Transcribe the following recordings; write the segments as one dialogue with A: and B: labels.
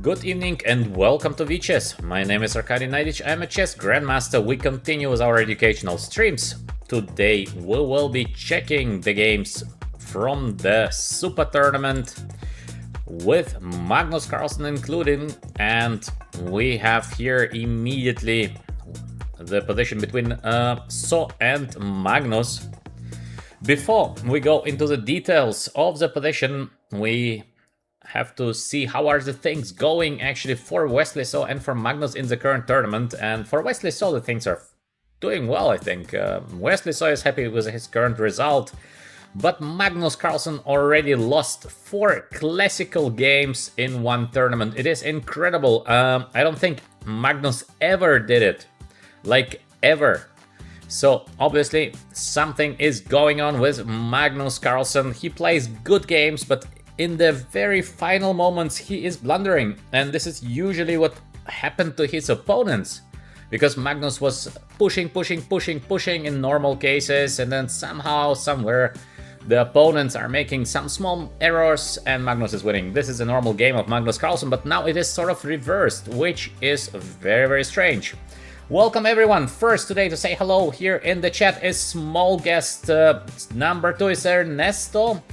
A: Good evening and welcome to VChess. My name is Naiditsch, I'm a chess grandmaster. We continue with our educational streams. Today we will be checking the games from the Super Tournament with Magnus Carlsen included, and we have here immediately the position between So and Magnus. Before we go into the details of the position, we have to see how are the things going actually for Wesley So and for Magnus in the current tournament. And for Wesley So, the things are doing well, I think. Wesley So is happy with his current result, but Magnus Carlsen already lost 4 classical games in one tournament. It is incredible. I don't think Magnus ever did it, like ever. So obviously something is going on with Magnus Carlsen. He plays good games, but in the very final moments he is blundering, and this is usually what happened to his opponents, because Magnus was pushing in normal cases, and then somehow, somewhere, the opponents are making some small errors and Magnus is winning. This is a normal game of Magnus Carlsen, but now it is sort of reversed, which is very strange. Welcome everyone. First today to say hello here in the chat is small guest number 2 is Ernesto,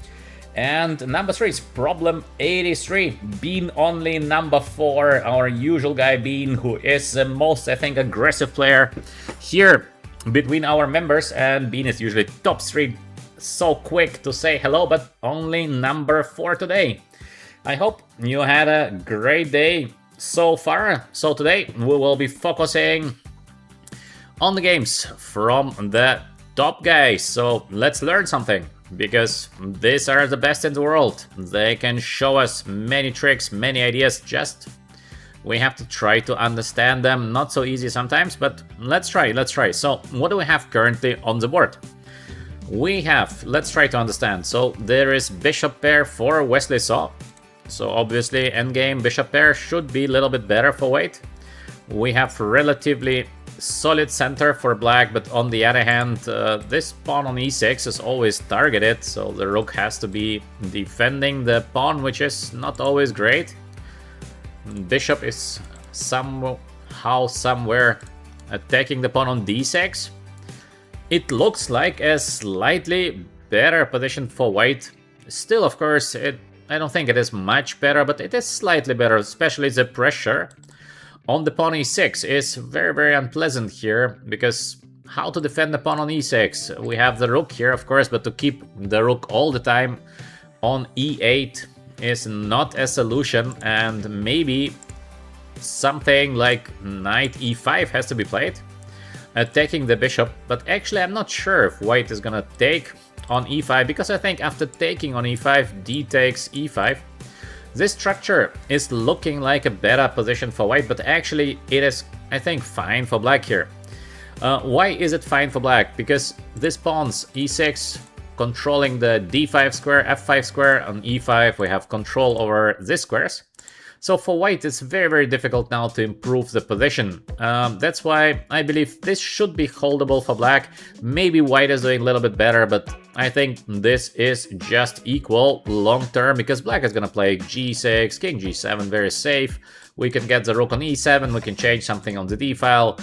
A: and number 3 is Problem 83. Bean only number 4, our usual guy Bean, who is the most, I think, aggressive player here between our members, and Bean is usually top 3. So quick to say hello, but only number 4 today. I hope you had a great day so far. So today we will be focusing on the games from the top guys. So let's learn something, because these are the best in the world. They can show us many tricks, many ideas, just we have to try to understand them. Not so easy sometimes, but let's try. So what do we have currently on the board? We have, let's try to understand. So there is bishop pair for Wesley So. So obviously endgame bishop pair should be a little bit better for white. We have relatively solid center for black, but on the other hand, this pawn on e6 is always targeted, so the rook has to be defending the pawn, which is not always great. Bishop is somehow, somewhere attacking the pawn on d6. It looks like a slightly better position for white. Still, of course, I don't think it is much better, but it is slightly better, especially the pressure on the pawn e6 is very unpleasant here, because how to defend the pawn on e6? We have the rook here, of course, but to keep the rook all the time on e8 is not a solution, and maybe something like knight e5 has to be played, attacking the bishop. But actually I'm not sure if white is gonna take on e5, because I think after taking on e5, d takes e5. This structure is looking like a better position for white, but actually it is, I think, fine for black here. Why is it fine for black? Because this pawn's e6 controlling the d5 square, f5 square. On e5 we have control over these squares. So for white it's very difficult now to improve the position. That's why I believe this should be holdable for black. Maybe white is doing a little bit better, but I think this is just equal long term, because black is gonna play g6, king g7, very safe. We can get the rook on e7, we can change something on the d file.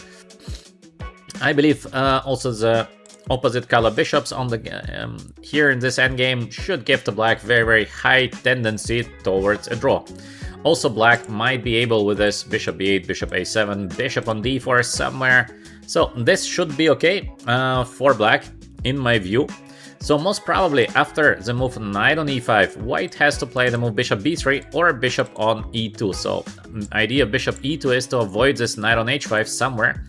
A: I believe also the opposite color bishops on the here in this endgame should give to black very high tendency towards a draw. Also, black might be able with this bishop b8, bishop a7, bishop on d4 somewhere. So this should be okay for black, in my view. So most probably after the move knight on e5, white has to play the move bishop b3 or bishop on e2. So idea of bishop e2 is to avoid this knight on h5 somewhere.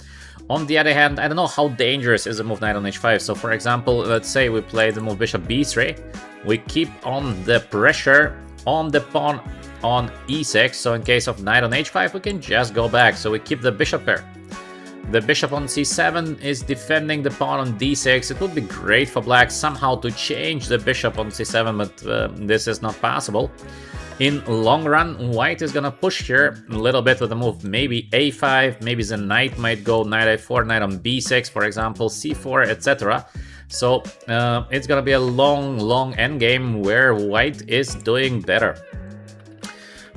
A: On the other hand, I don't know how dangerous is the move knight on h5. So for example, let's say we play the move bishop b3. We keep on the pressure on the pawn on e6, so in case of knight on h5 we can just go back, so we keep the bishop pair. The bishop on c7 is defending the pawn on d6. It would be great for black somehow to change the bishop on c7, but this is not possible. In long run, white is gonna push here a little bit with the move maybe a5, maybe the knight might go knight a4, knight on b6 for example, c4, etc. So it's gonna be a long endgame where white is doing better.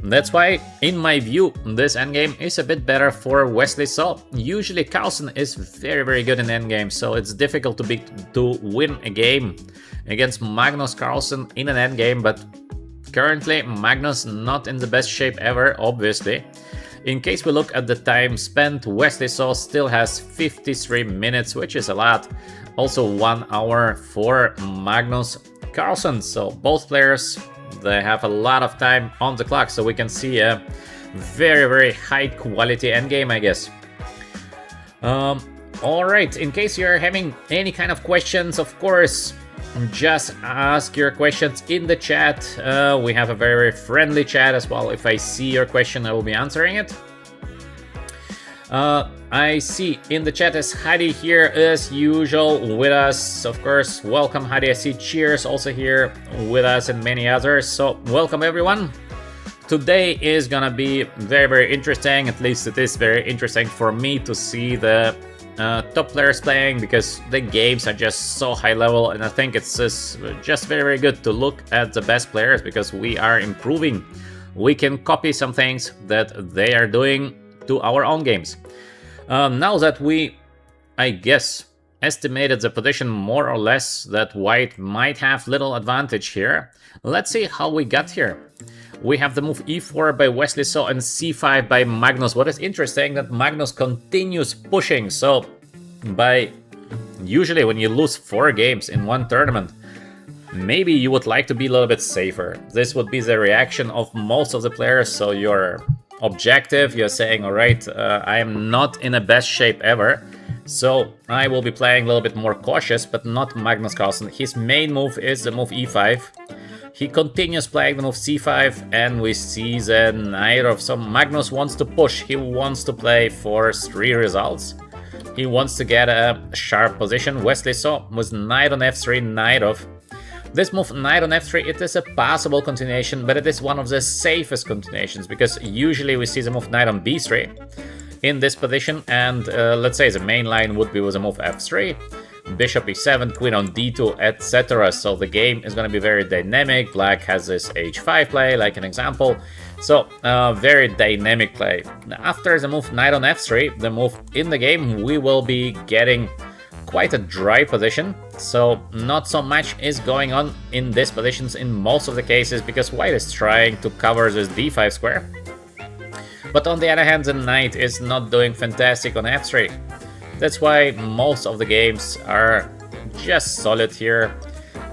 A: That's why, in my view, this endgame is a bit better for Wesley So. Usually Carlsen is very good in endgame, so it's difficult to win a game against Magnus Carlsen in an endgame, but currently Magnus not in the best shape ever, obviously. In case we look at the time spent, Wesley So still has 53 minutes, which is a lot. Also 1 hour for Magnus Carlsen, so both players, they have a lot of time on the clock, so we can see a very high quality endgame, I guess. Alright, in case you're having any kind of questions, of course, just ask your questions in the chat. We have a very friendly chat as well. If I see your question, I will be answering it. I see in the chat is Hadi here as usual with us. Of course, welcome Hadi. I see Cheers also here with us and many others. So welcome everyone. Today is gonna be very interesting. At least it is very interesting for me to see the top players playing, because the games are just so high level, and I think it's just very good to look at the best players because we are improving. We can copy some things that they are doing to our own games. Now that we, I guess, estimated the position more or less that White might have little advantage here, let's see how we got here. We have the move e4 by Wesley So and c5 by Magnus. What is interesting that Magnus continues pushing, so usually when you lose 4 games in one tournament, maybe you would like to be a little bit safer. This would be the reaction of most of the players, so you're objective, you're saying, alright, I am not in the best shape ever, so I will be playing a little bit more cautious, but not Magnus Carlsen. His main move is the move e5. He continues playing the move c5, and we see the knight of some. Magnus wants to push, he wants to play for 3 results. He wants to get a sharp position. Wesley So was knight on f3, knight off. This move, knight on f3, it is a possible continuation, but it is one of the safest continuations, because usually we see the move knight on b3 in this position, and let's say the main line would be with the move f3, bishop e7, queen on d2, etc. So the game is going to be very dynamic. Black has this h5 play, like an example. So very dynamic play. After the move knight on f3, the move in the game, we will be getting quite a dry position, so not so much is going on in these positions in most of the cases, because White is trying to cover this d5 square. But on the other hand, the knight is not doing fantastic on f3. That's why most of the games are just solid here.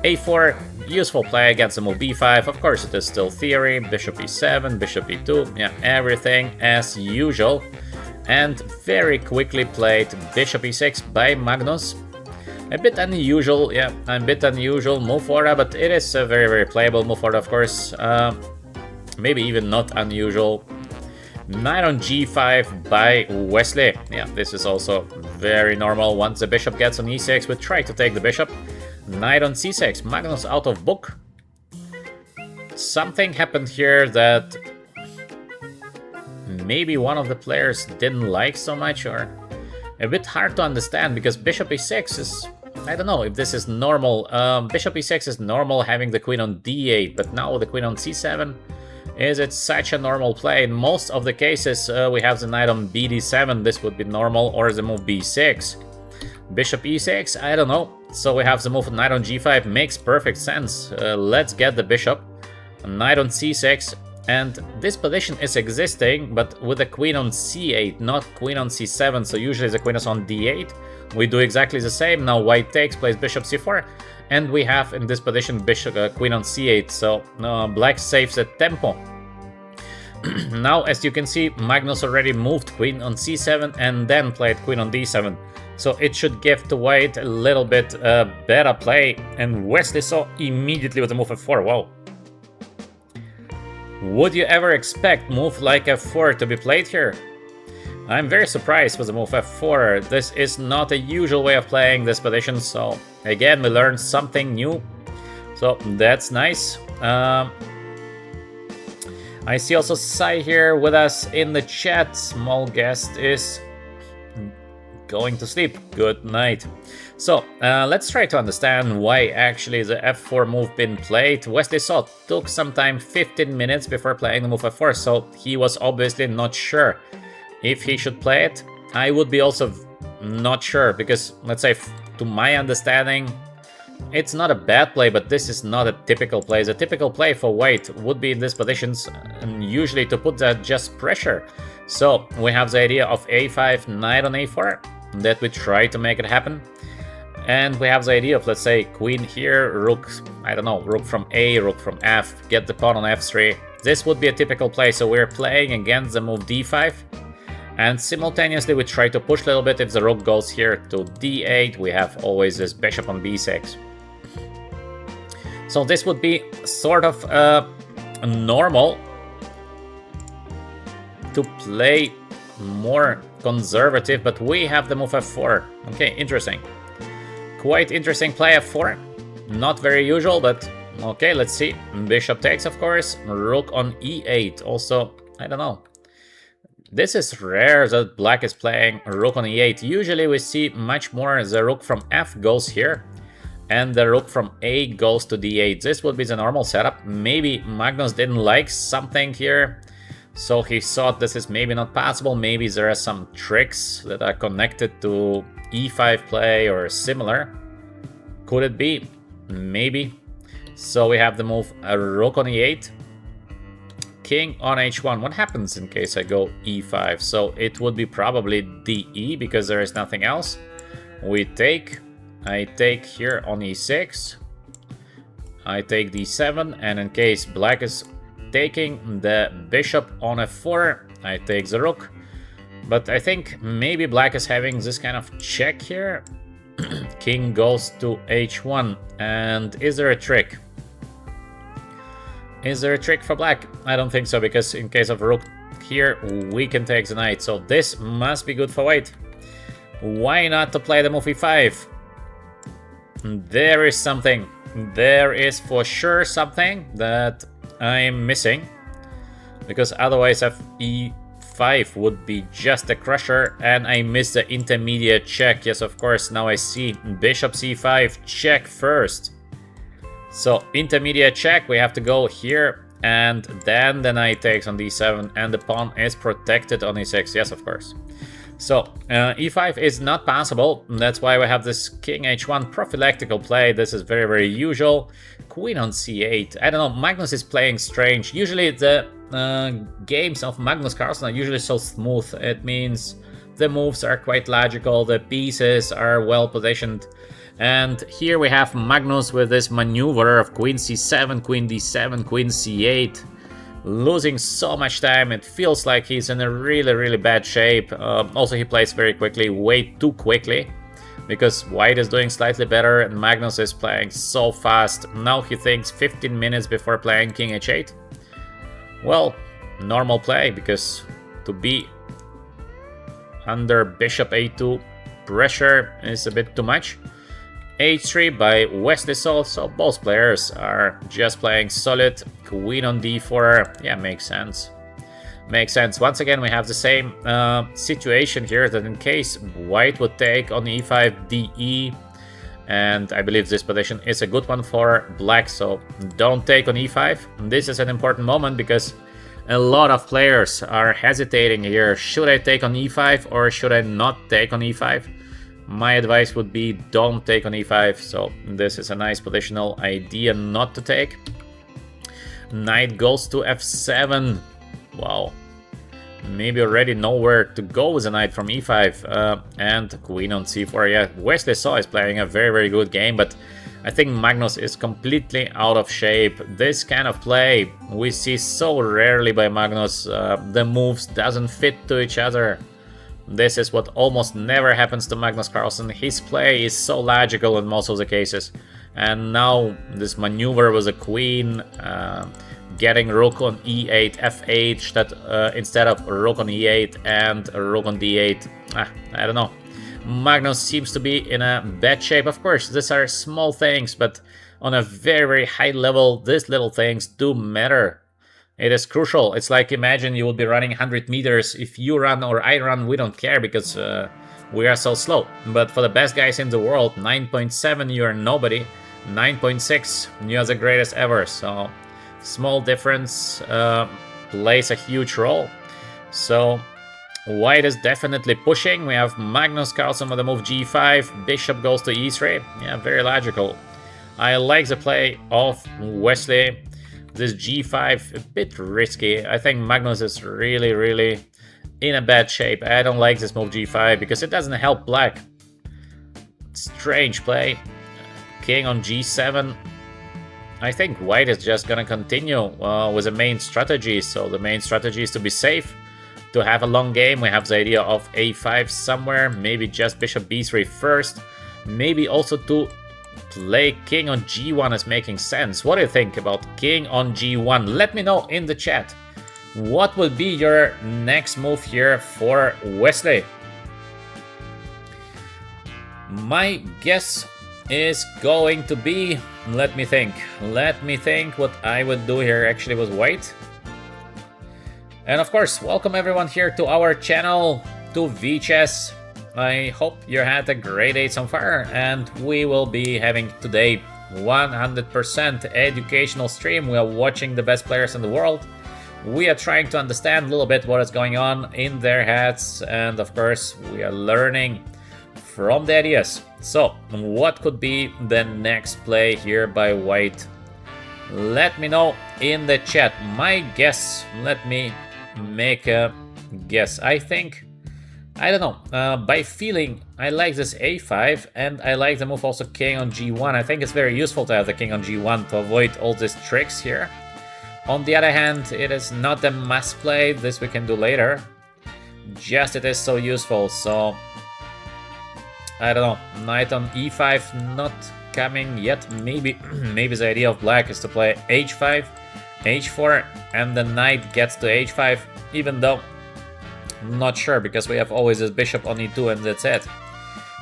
A: a4, useful play against the move b5. Of course, it is still theory. Bishop e7, bishop e2, yeah, everything as usual. And very quickly played bishop e6 by Magnus. A bit unusual, yeah, a bit unusual move order, but it is a very playable move order, of course. Maybe even not unusual. Knight on g5 by Wesley. Yeah, this is also very normal. Once the bishop gets on e6, we try to take the bishop. Knight on c6, Magnus out of book. Something happened here that maybe one of the players didn't like so much, or a bit hard to understand, because bishop e6 is, I don't know if this is normal. Bishop e6 is normal having the queen on d8, but now the queen on c7, is it such a normal play? In most of the cases we have the knight on bd7, this would be normal, or the move b6. Bishop e6, I don't know. So we have the move knight on g5, makes perfect sense. Let's get the bishop. Knight on c6, and this position is existing, but with the queen on c8, not queen on c7, so usually the queen is on d8. We do exactly the same. Now White takes, plays bishop c4, and we have in this position bishop queen on c8, so Black saves the tempo. Now, as you can see, Magnus already moved queen on c7 and then played queen on d7, so it should give to White a little bit better play, and Wesley So immediately with the move f4. Wow. Would you ever expect move like f4 to be played here? I'm very surprised with the move f4. This is not a usual way of playing this position, so again we learned something new, so that's nice. I see also Sai here with us in the chat. Small guest is going to sleep. Good night. So let's try to understand why actually the f4 move been played. Wesley So took some time, 15 minutes before playing the move f4, so he was obviously not sure if he should play it. I would be also not sure because, let's say, to my understanding, it's not a bad play, but this is not a typical play. The typical play for white would be in these positions, and usually to put that just pressure. So we have the idea of a5, knight on a4, that we try to make it happen. And we have the idea of, let's say, queen here, rook, I don't know, rook from A, rook from F, get the pawn on F3. This would be a typical play, so we're playing against the move D5. And simultaneously we try to push a little bit. If the rook goes here to D8, we have always this bishop on B6. So this would be sort of normal to play more conservative, but we have the move f4. Okay, interesting. Quite interesting play f4. Not very usual, but okay, let's see. Bishop takes, of course. Rook on e8. Also, I don't know. This is rare that black is playing rook on e8. Usually we see much more the rook from f goes here, and the rook from a goes to d8. This would be the normal setup. Maybe Magnus didn't like something here, so he thought this is maybe not possible. Maybe there are some tricks that are connected to e5 play or similar. Could it be? Maybe. So we have the move rook on e8. King on h1. What happens in case I go e5? So it would be probably de because there is nothing else. We take. I take here on e6. I take d7, and in case black is taking the bishop on f4, I take the rook. But I think maybe black is having this kind of check here. King goes to h1, and is there a trick? Is there a trick for black? I don't think so, because in case of rook here, we can take the knight. So this must be good for white. Why not to play the move e5? There is something. There is for sure something that I'm missing. Because otherwise e5 would be just a crusher, and I miss the intermediate check. Yes, of course, now I see bishop c5, check first. So intermediate check, we have to go here, and then the knight takes on d7, and the pawn is protected on e6. Yes, of course. So e5 is not possible. That's why we have this king h1 prophylactical play. This is very, very usual. Queen on c8. I don't know, Magnus is playing strange. Usually the games of Magnus Carlsen are usually so smooth. It means the moves are quite logical, the pieces are well positioned. And here we have Magnus with this maneuver of queen c7, queen d7, queen c8, losing so much time. It feels like he's in a really, really bad shape. Also, he plays very quickly, way too quickly, because white is doing slightly better and Magnus is playing so fast. Now he thinks 15 minutes before playing king h8. Well, normal play, because to be under bishop a2 pressure is a bit too much. h3 by Wesley So, so both players are just playing solid. Queen on d4, yeah, makes sense. Makes sense. Once again, we have the same situation here, that in case white would take on e5, de, and I believe this position is a good one for black, so don't take on e5. This is an important moment because a lot of players are hesitating here. Should I take on e5 or should I not take on e5? My advice would be don't take on e5, so this is a nice positional idea not to take. Knight goes to f7. Wow. Maybe already know where to go with the knight from e5. And queen on c4. Yeah, Wesley So is playing a very, very good game, but I think Magnus is completely out of shape. This kind of play we see so rarely by Magnus. The moves doesn't fit to each other. This is what almost never happens to Magnus Carlsen. His play is so logical in most of the cases. And now this maneuver with a queen, getting rook on e8, f8, that instead of rook on e8 and rook on d8. I don't know. Magnus seems to be in a bad shape. Of course, these are small things, but on a very, very high level, these little things do matter. It is crucial. It's like, imagine you will be running 100 meters. If you run or I run, we don't care because we are so slow. But for the best guys in the world, 9.7, you are nobody. 9.6, you are the greatest ever. So small difference plays a huge role. So white is definitely pushing. We have Magnus Carlsen with the move g5. Bishop goes to e3. Yeah, very logical. I like the play of Wesley. This g5, a bit risky. I think Magnus is really in a bad shape. I don't like this move g5 because it doesn't help black. Strange play. King on g7. I think white is just gonna continue with the main strategy. So the main strategy is to be safe, to have a long game. We have the idea of a5 somewhere, maybe just bishop b3 first, maybe also to play king on g1 is making sense. What do you think about king on g1? Let me know in the chat. What will be your next move here for Wesley? My guess is going to be, let me think what I would do here actually with white. And of course, welcome everyone here to our channel, to VChess. I hope you had a great day so far, and we will be having today 100% educational stream. We are watching the best players in the world. We are trying to understand a little bit what is going on in their heads, and of course, we are learning from the ideas. So, what could be the next play here by white? Let me know in the chat. My guess, let me make a guess. I don't know, by feeling, I like this a5, and I like the move also king on g1. I think it's very useful to have the king on g1 to avoid all these tricks here. On the other hand, it is not a must play. This we can do later. Just it is so useful, so I don't know. Knight on e5 not coming yet. Maybe the idea of black is to play h5, h4, and the knight gets to h5, even though I'm not sure, because we have always this bishop on e2 and that's it.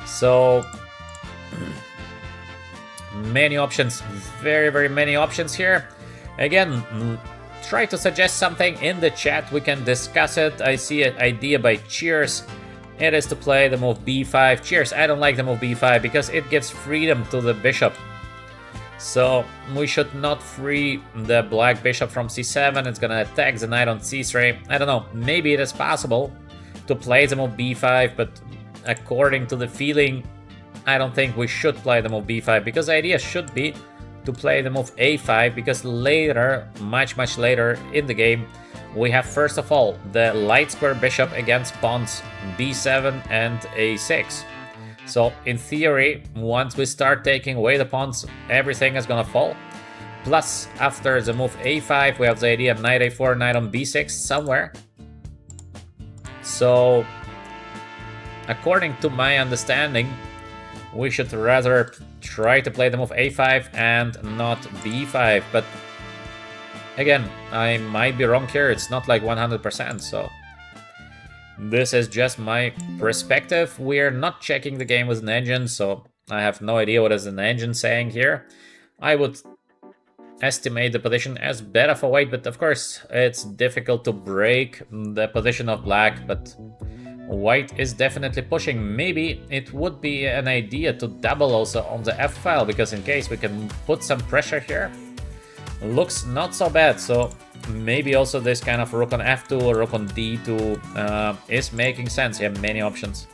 A: So many options, very many options here. Again, try to suggest something in the chat, we can discuss it. I see an idea by Cheers. It is to play the move b5. Cheers, I don't like the move b5 because it gives freedom to the bishop. So we should not free the black bishop from c7. It's gonna attack the knight on c3. I don't know, maybe it is possible to play the move b5, but according to the feeling, I don't think we should play the move b5, because the idea should be to play the move a5, because later, much later in the game, we have first of all the light square bishop against pawns b7 and a6. So in theory, once we start taking away the pawns, everything is gonna fall. Plus, after the move a5, we have the idea of knight a4, knight on b6 somewhere. So, according to my understanding, we should rather try to play the move a5 and not b5. But again, I might be wrong here. It's not like 100%, so this is just my perspective. We're not checking the game with an engine, so I have no idea what is an engine saying here. I would estimate the position as better for white, but of course it's difficult to break the position of black, but white is definitely pushing. Maybe it would be an idea to double also on the f file, because in case we can put some pressure here. Looks not so bad, so maybe also this kind of rook on f2 or rook on d2 is making sense. You have many options.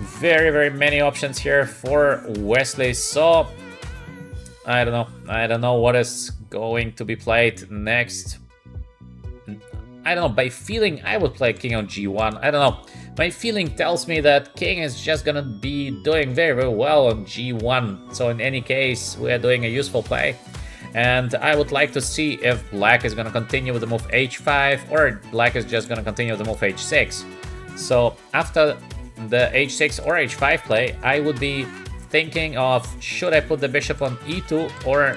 A: Very many options here for Wesley, so I don't know what is going to be played next. I don't know, by feeling I would play king on g1. I don't know, my feeling tells me that king is just gonna be doing very well on g1, so in any case we are doing a useful play. And I would like to see if black is gonna continue with the move h5 or black is just gonna continue with the move h6. So after the h6 or h5 play, I would be thinking of, should I put the bishop on e2 or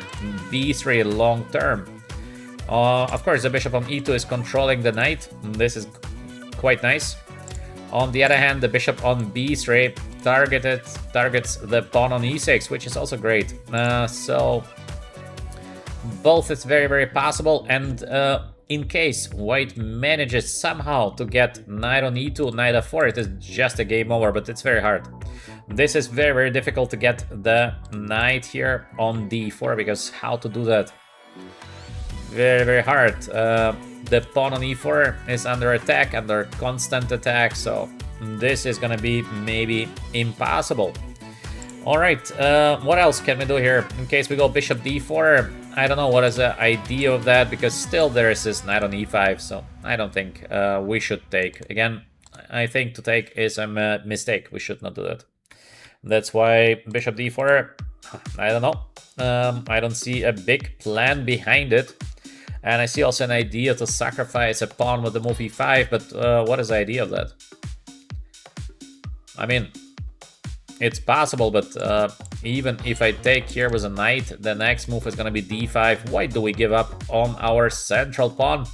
A: b3 long term? Of course, the bishop on e2 is controlling the knight. This is quite nice. On the other hand, the bishop on b3 targets the pawn on e6, which is also great. So Both is very, very possible, and in case white manages somehow to get knight on e2, knight f4, it is just a game over, but it's very hard. This is very, very difficult to get the knight here on d4, because how to do that? Very, very hard. The pawn on e4 is under attack, under constant attack, so this is gonna be maybe impossible. Alright, what else can we do here? In case we go bishop d4, I don't know what is the idea of that, because still there is this knight on e5, so I don't think we should take. Again, I think to take is a mistake. We should not do that. That's why bishop d4, I don't know. I don't see a big plan behind it. And I see also an idea to sacrifice a pawn with the move e5, but what is the idea of that? I mean, it's possible, but even if I take here with a knight, the next move is going to be d5. Why do we give up on our central pawn?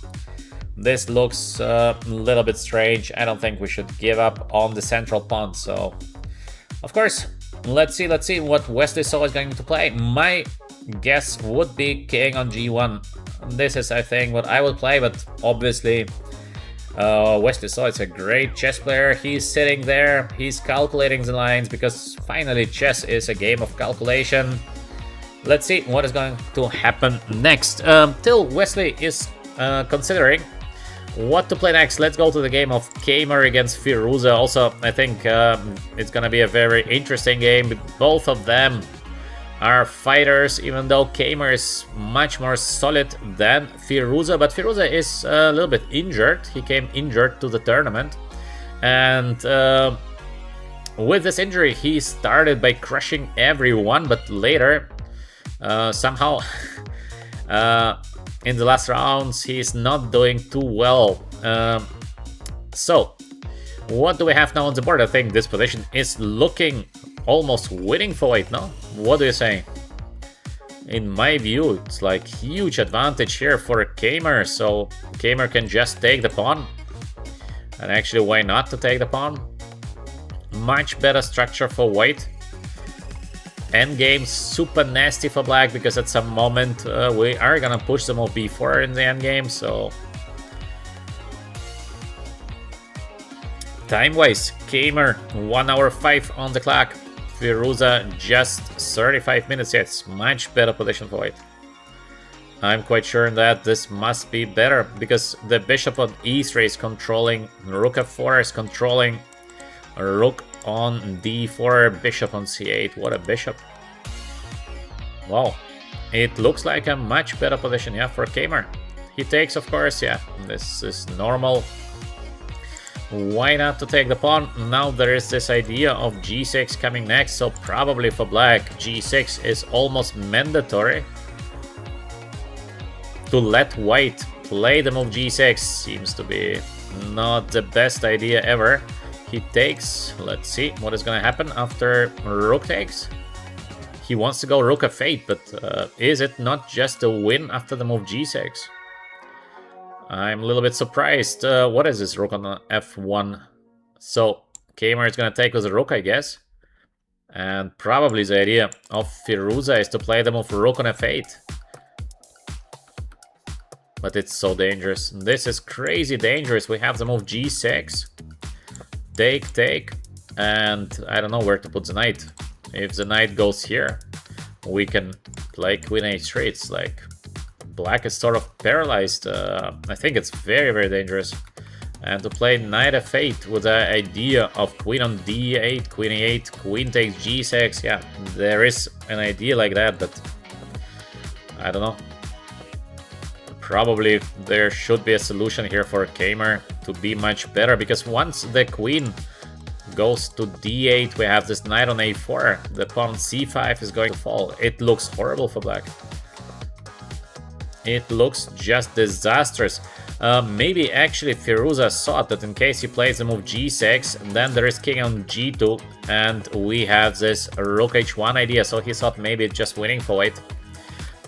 A: This looks a little bit strange. I don't think we should give up on the central pawn, so... Of course, let's see what Wesley So is going to play. My guess would be king on g1. This is, I think, what I would play, but obviously Wesley So is a great chess player. He's sitting there, he's calculating the lines, because finally chess is a game of calculation. Let's see what is going to happen next. Till Wesley is considering what to play next, let's go to the game of Khemer against Firuza. Also, I think it's gonna be a very interesting game. Both of them are fighters, even though Khemer is much more solid than Firuza, but Firuza is a little bit injured. He came injured to the tournament, and with this injury he started by crushing everyone, but later somehow in the last rounds he's not doing too well. So what do we have now on the board? I think this position is looking almost winning for white, no? What do you say? In my view, it's like huge advantage here for Khemer, so Khemer can just take the pawn. And actually, why not to take the pawn? Much better structure for white. Endgame super nasty for black, because at some moment we are gonna push the move b4 in the endgame, so... Time-wise, Khemer 1 hour 5 on the clock. Firuza just 35 minutes. Yeah, it's much better position for white. I'm quite sure that this must be better, because the bishop on e3 is controlling, rook f4 is controlling, rook on d4, bishop on c8. What a bishop. Wow. It looks like a much better position, yeah, for Khemer. He takes, of course, yeah, this is normal. Why not to take the pawn? Now there is this idea of g6 coming next, so probably for black, g6 is almost mandatory. To let white play the move g6 seems to be not the best idea ever. He takes, let's see what is going to happen after rook takes. He wants to go rook f8, but is it not just a win after the move g6? I'm a little bit surprised. What is this rook on f1? So Khemer is going to take with a rook, I guess. And probably the idea of Firuza is to play the move rook on f8. But it's so dangerous. This is crazy dangerous. We have the move g6. Take. And I don't know where to put the knight. If the knight goes here, we can play queen h3. It's like... black is sort of paralyzed. I think it's very, very dangerous. And to play knight f8 with the idea of queen on d8, queen a8, queen takes g6, yeah, there is an idea like that, but I don't know. Probably there should be a solution here for Khemer to be much better, because once the queen goes to d8, we have this knight on a4, the pawn c5 is going to fall. It looks horrible for black. It looks just disastrous. Maybe actually Firuza thought that in case he plays the move g6, then there is king on g2, and we have this rook h1 idea, so he thought maybe it's just winning for white.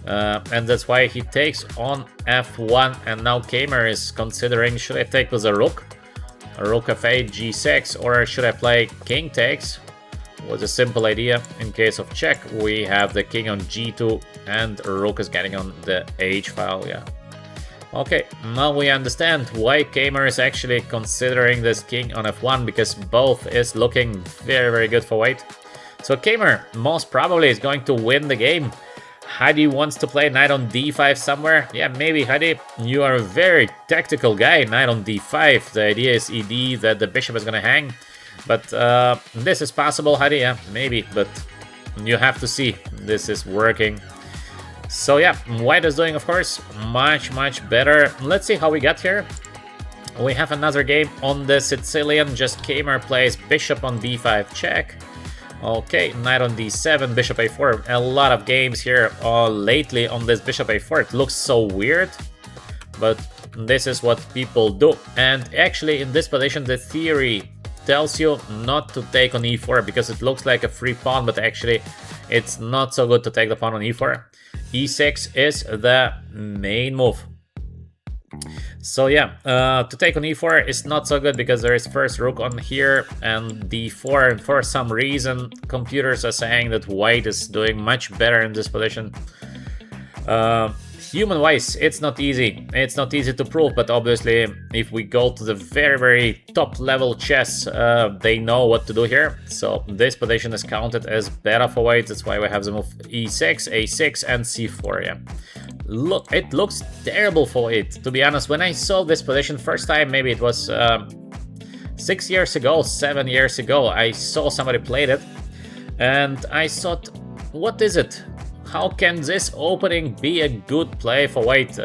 A: And that's why he takes on f1, and now Khemer is considering, should I take with a rook f8, g6, or should I play king takes? was a simple idea. In case of check, we have the king on g2 and rook is getting on the h file, yeah. Okay, now we understand why Kamer is actually considering this king on f1, because both is looking very, very good for white. So Kamer most probably is going to win the game. Hadi wants to play knight on d5 somewhere. Yeah, maybe Hadi, you are a very tactical guy. Knight on d5. The idea is ed that the bishop is gonna hang. But this is possible, Hadi, yeah, maybe. But you have to see this is working. So yeah, white is doing, of course, much, much better. Let's see how we got here. We have another game on the Sicilian. Just Kamer plays bishop on b5 check. Okay, knight on d7, bishop a4. A lot of games here lately on this bishop a4. It looks so weird, but this is what people do. And actually, in this position, the theory tells you not to take on e4 because it looks like a free pawn, but actually it's not so good to take the pawn on e4. e6 is the main move. So yeah, to take on e4 is not so good because there is first rook on here and d4, and for some reason computers are saying that white is doing much better in this position. Human-wise, it's not easy. It's not easy to prove, but obviously if we go to the very, very top level chess, they know what to do here. So this position is counted as better for white. That's why we have the move e6, a6 and c4, yeah. Look, it looks terrible for it, to be honest. When I saw this position first time, maybe it was 6 years ago, 7 years ago, I saw somebody played it and I thought, what is it? How can this opening be a good play for white?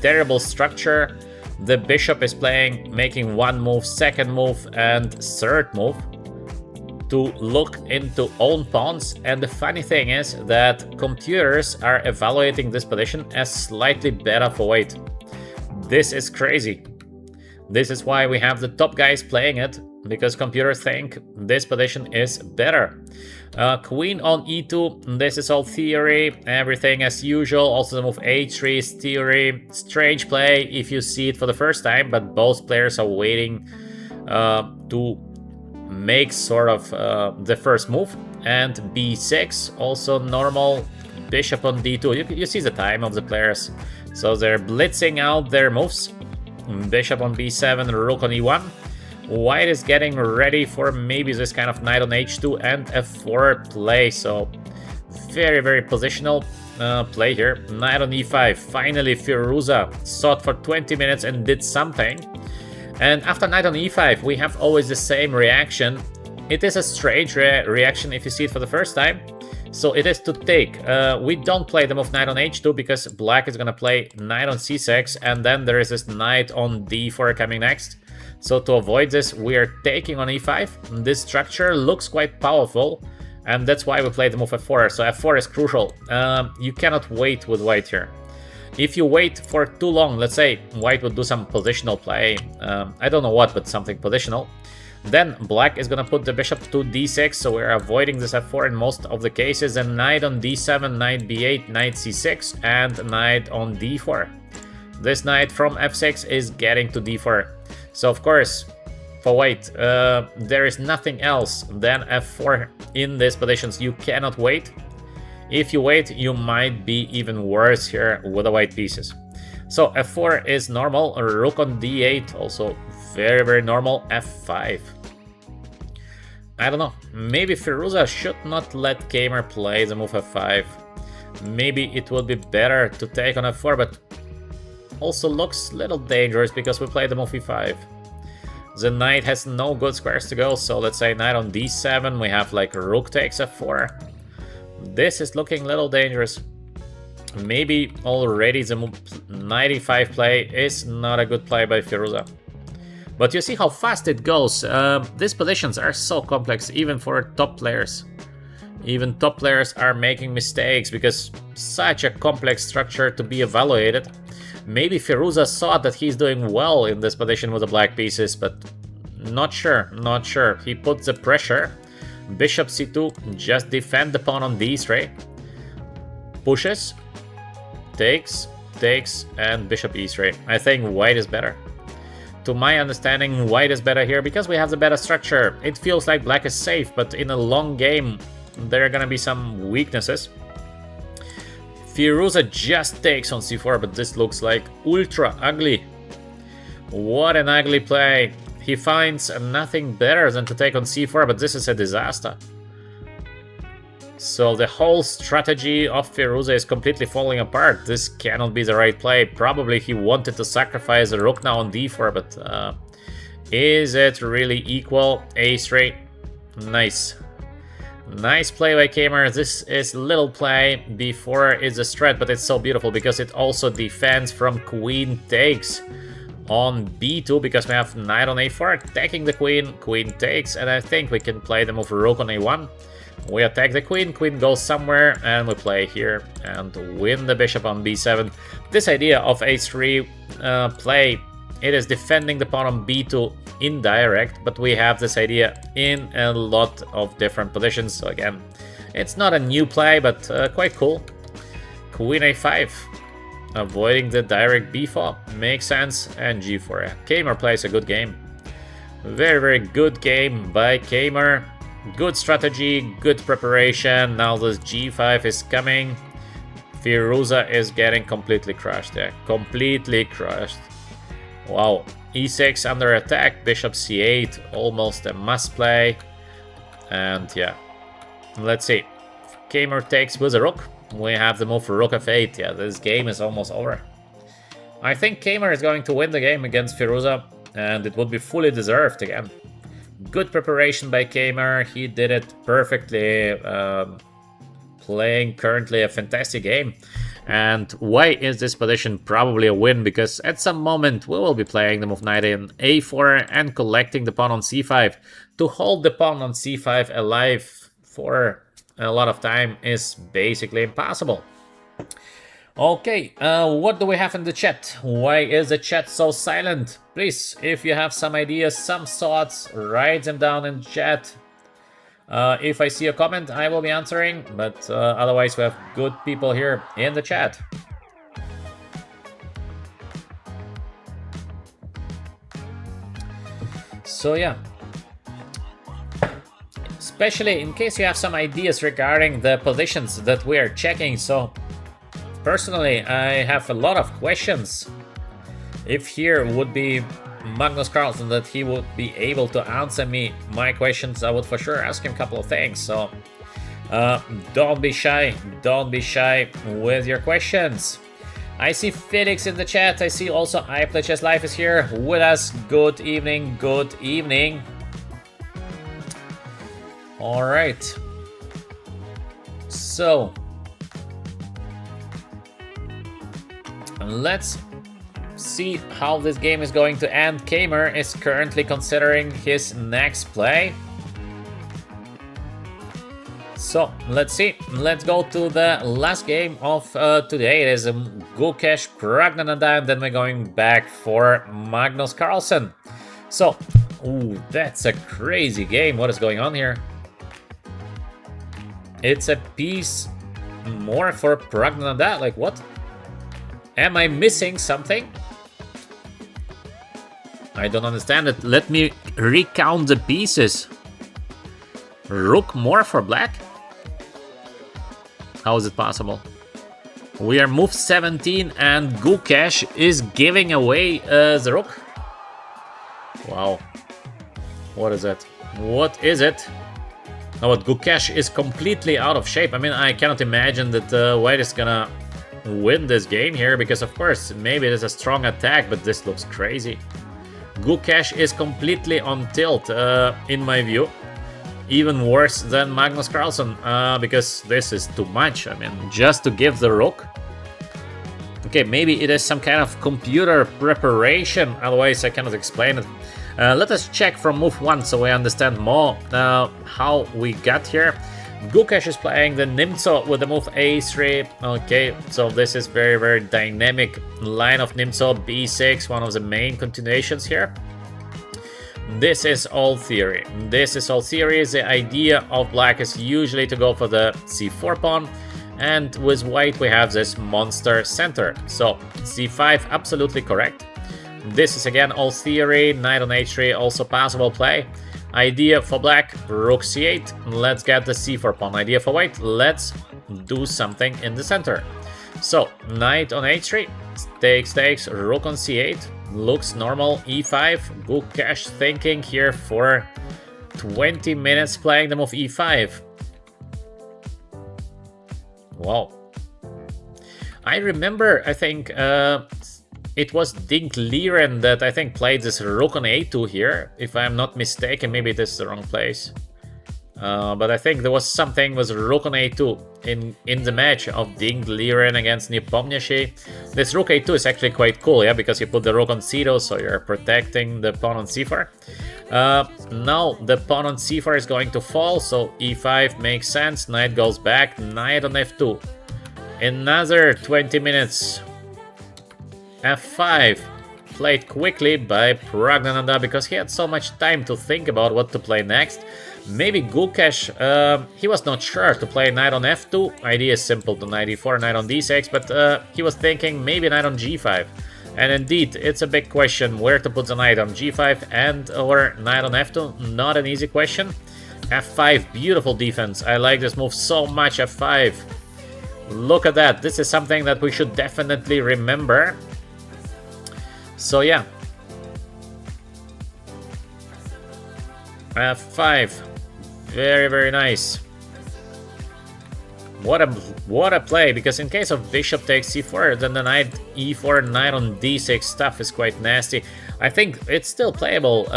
A: Terrible structure. The bishop is playing, making one move, second move and third move to look into own pawns. And the funny thing is that computers are evaluating this position as slightly better for white. This is crazy. This is why we have the top guys playing it, because computers think this position is better. Queen on e2, this is all theory, everything as usual. Also the move h3 is theory. Strange play if you see it for the first time, but both players are waiting to make sort of the first move. And b6, also normal. Bishop on d2, you see the time of the players. So they're blitzing out their moves. Bishop on b7, rook on e1. White is getting ready for maybe this kind of knight on h2 and f4 play. So very, very positional play here. Knight on e5. Finally, Firuza sought for 20 minutes and did something. And after knight on e5, we have always the same reaction. It is a strange reaction if you see it for the first time. So it is to take. We don't play the move knight on h2 because black is going to play knight on c6. And then there is this knight on d4 coming next. So to avoid this, we are taking on e5. This structure looks quite powerful, and that's why we play the move f4. So f4 is crucial. You cannot wait with white here. If you wait for too long, let's say white would do some positional play, I don't know what, but something positional, then black is gonna put the bishop to d6, so we're avoiding this f4 in most of the cases, and knight on d7, knight b8, knight c6, and knight on d4. This knight from f6 is getting to d4. So of course, for white, there is nothing else than f4 in these positions. You cannot wait. If you wait, you might be even worse here with the white pieces. So f4 is normal. Rook on d8, also very, very normal. f5. I don't know. Maybe Firuza should not let Kamer play the move f5. Maybe it would be better to take on f4, but also looks a little dangerous because we play the move e5. The knight has no good squares to go, so let's say knight on d7, we have like rook takes f4. This is looking a little dangerous. Maybe already the knight e5 play is not a good play by Firuza. But you see how fast it goes. These positions are so complex, even for top players. Even top players are making mistakes because such a complex structure to be evaluated. Maybe Firuza thought that he's doing well in this position with the black pieces, but not sure, not sure. He put the pressure. Bishop c2, just defend the pawn on d3. Pushes, takes, and bishop e3. I think white is better. to my understanding, white is better here because we have the better structure. It feels like black is safe, but in a long game, there are gonna be some weaknesses. Firuza just takes on c4, but this looks like ultra ugly. What an ugly play. He finds nothing better than to take on c4, but this is a disaster. So the whole strategy of Firuza is completely falling apart. This cannot be the right play. Probably he wanted to sacrifice the rook now on d4, but is it really equal? a3. Nice. Nice play by Kamer. This is little play before it's a threat, but it's so beautiful because it also defends from queen takes on b2, because we have knight on a4 attacking the queen, queen takes, and I think we can play the move rook on a1. We attack the queen, queen goes somewhere, and we play here and win the bishop on b7. This idea of a3 play, it is defending the pawn on b2 indirect, but we have this idea in a lot of different positions. So again, it's not a new play, but quite cool. Queen a5, avoiding the direct b4, makes sense, and g4. Kamer plays a good game. Very, very good game by Kamer. Good strategy, good preparation. Now this g5 is coming. Firuza is getting completely crushed there. Completely crushed. Wow. e6 under attack. Bishop c8. Almost a must play. And yeah. Let's see. Kamer takes with a rook. We have the move for rook f8. Yeah, this game is almost over. I think Kamer is going to win the game against Firuza. And it would be fully deserved again. Good preparation by Kamer, he did it perfectly, playing currently a fantastic game. And why is this position probably a win? Because at some moment we will be playing the move knight in a4 and collecting the pawn on c5. To hold the pawn on c5 alive for a lot of time is basically impossible. Okay, what do we have in the chat? Why is the chat so silent? Please, if you have some ideas, some thoughts, write them down in the chat. If I see a comment, I will be answering, but otherwise we have good people here in the chat. So yeah. Especially in case you have some ideas regarding the positions that we are checking, so personally, I have a lot of questions. If here would be Magnus Carlsen, that he would be able to answer me my questions, I would for sure ask him a couple of things. So don't be shy with your questions. I see Felix in the chat. I see also I Play Chess Live is here with us. Good evening, good evening. All right. So let's see how this game is going to end. Kamer is currently considering his next play. So let's see. Let's go to the last game of today. It is Gukesh Pragnananda, and then we're going back for Magnus Carlsen. So, ooh, that's a crazy game. What is going on here? It's a piece more for Pragnananda. Like what? Am I missing something? I don't understand it. Let me recount the pieces. Rook more for black? How is it possible? We are move 17 and Gukesh is giving away the rook. Wow. What is that? What is it? Now what, Gukesh is completely out of shape. I mean, I cannot imagine that white is gonna win this game here, because of course maybe it is a strong attack, but this looks crazy. Gukesh is completely on tilt in my view, even worse than Magnus Carlsen, because this is too much. I mean, just to give the rook. Okay, maybe it is some kind of computer preparation, otherwise I cannot explain it. Let us check from move 1 so we understand more how we got here. Gukesh is playing the Nimzo with the move a3. Okay, so this is very, very dynamic line of Nimzo. b6, one of the main continuations here. This is all theory. This is all theory. The idea of black is usually to go for the c4 pawn, and with white we have this monster center. So c5 absolutely correct. This is again all theory. Knight on h3, also possible play. Idea for black, rook c8. Let's get the c4 pawn. Idea for white, let's do something in the center. So, knight on h3, takes, rook on c8. Looks normal, e5. Gukesh thinking here for 20 minutes playing the move e5. Wow. I remember, I think, it was Dink Liren that I think played this rook on a2 here, if I'm not mistaken. Maybe this is the wrong place. But I think there was something with rook on a2 in the match of Dink Liren against Nepomniachtchi. This rook a2 is actually quite cool, yeah, because you put the rook on c2, so you're protecting the pawn on c4. Now the pawn on c4 is going to fall, so e5 makes sense. Knight goes back, knight on f2. Another 20 minutes. f5 played quickly by Praggnanandhaa because he had so much time to think about what to play next. Maybe Gukesh, he was not sure to play knight on f2. Idea is simple, to knight e4, knight on d6, but he was thinking maybe knight on g5. And indeed, it's a big question where to put the knight on g5 and or knight on f2. Not an easy question. f5, beautiful defense. I like this move so much, f5. Look at that. This is something that we should definitely remember. So yeah. f5. Very, very nice. What a play, because in case of bishop takes c4, then the knight e4, knight on d6 stuff is quite nasty. I think it's still playable.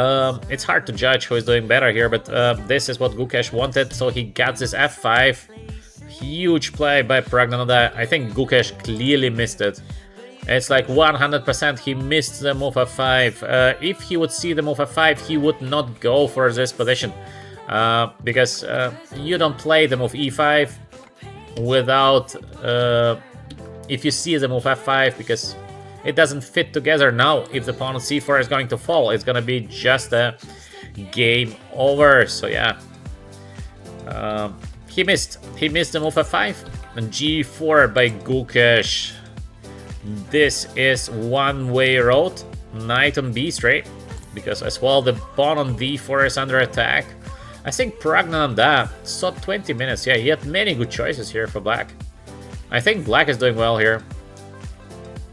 A: It's hard to judge who is doing better here, but this is what Gukesh wanted, so he got this f5. Huge play by Praggnanandhaa. I think Gukesh clearly missed it. It's like 100% he missed the move f5. If he would see the move f5, he would not go for this position. Because you don't play the move e5 without... if you see the move f5, because it doesn't fit together now. If the pawn on c4 is going to fall, it's gonna be just a game over. So yeah. He missed the move f5 and g4 by Gukesh. This is one-way road. Knight on b3, because as well the pawn on d4 is under attack. I think Praggnanandhaa saw 20 minutes. Yeah, he had many good choices here for black. I think black is doing well here.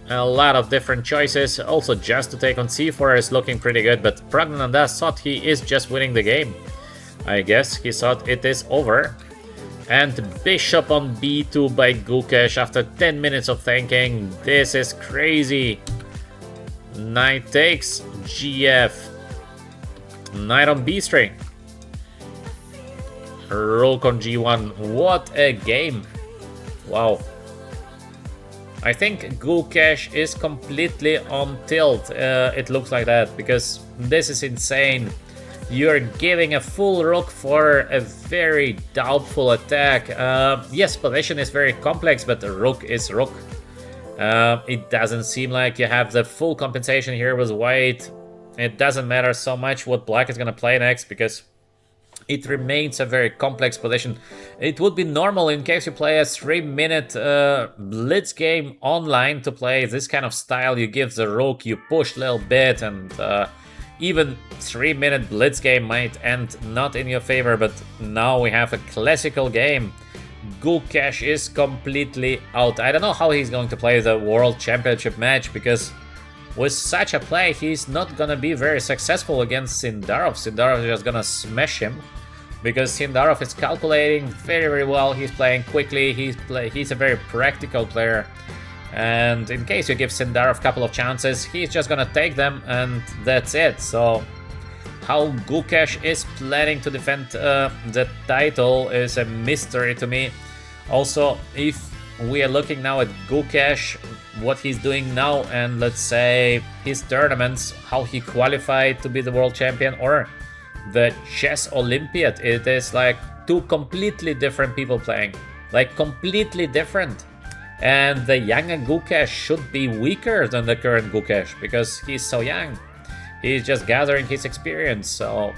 A: A lot of different choices. Also, just to take on c4 is looking pretty good, but Praggnanandhaa thought he is just winning the game. I guess he thought it is over. And bishop on b2 by Gukesh after 10 minutes of thinking. This is crazy. Knight takes, gf. Knight on b3. Rook on g1. What a game. Wow. I think Gukesh is completely on tilt. It looks like that, because this is insane. You're giving a full rook for a very doubtful attack. Yes, position is very complex, but the rook is rook. It doesn't seem like you have the full compensation here with white. It doesn't matter so much what black is going to play next, because it remains a very complex position. It would be normal in case you play a 3-minute blitz game online to play this kind of style. You give the rook, you push a little bit, and even 3-minute blitz game might end not in your favor, but now we have a classical game. Gukesh is completely out. I don't know how he's going to play the World Championship match, because with such a play, he's not gonna be very successful against Sindarov. Sindarov is just gonna smash him, because Sindarov is calculating very, very well. He's playing quickly. He's a very practical player. And in case you give Sindarov a couple of chances, he's just gonna take them, and that's it. So how Gukesh is planning to defend the title is a mystery to me. Also, if we are looking now at Gukesh, what he's doing now, and let's say his tournaments, how he qualified to be the world champion or the chess Olympiad, it is like two completely different people playing. Like completely different. And the younger Gukesh should be weaker than the current Gukesh, because he's so young. He's just gathering his experience, so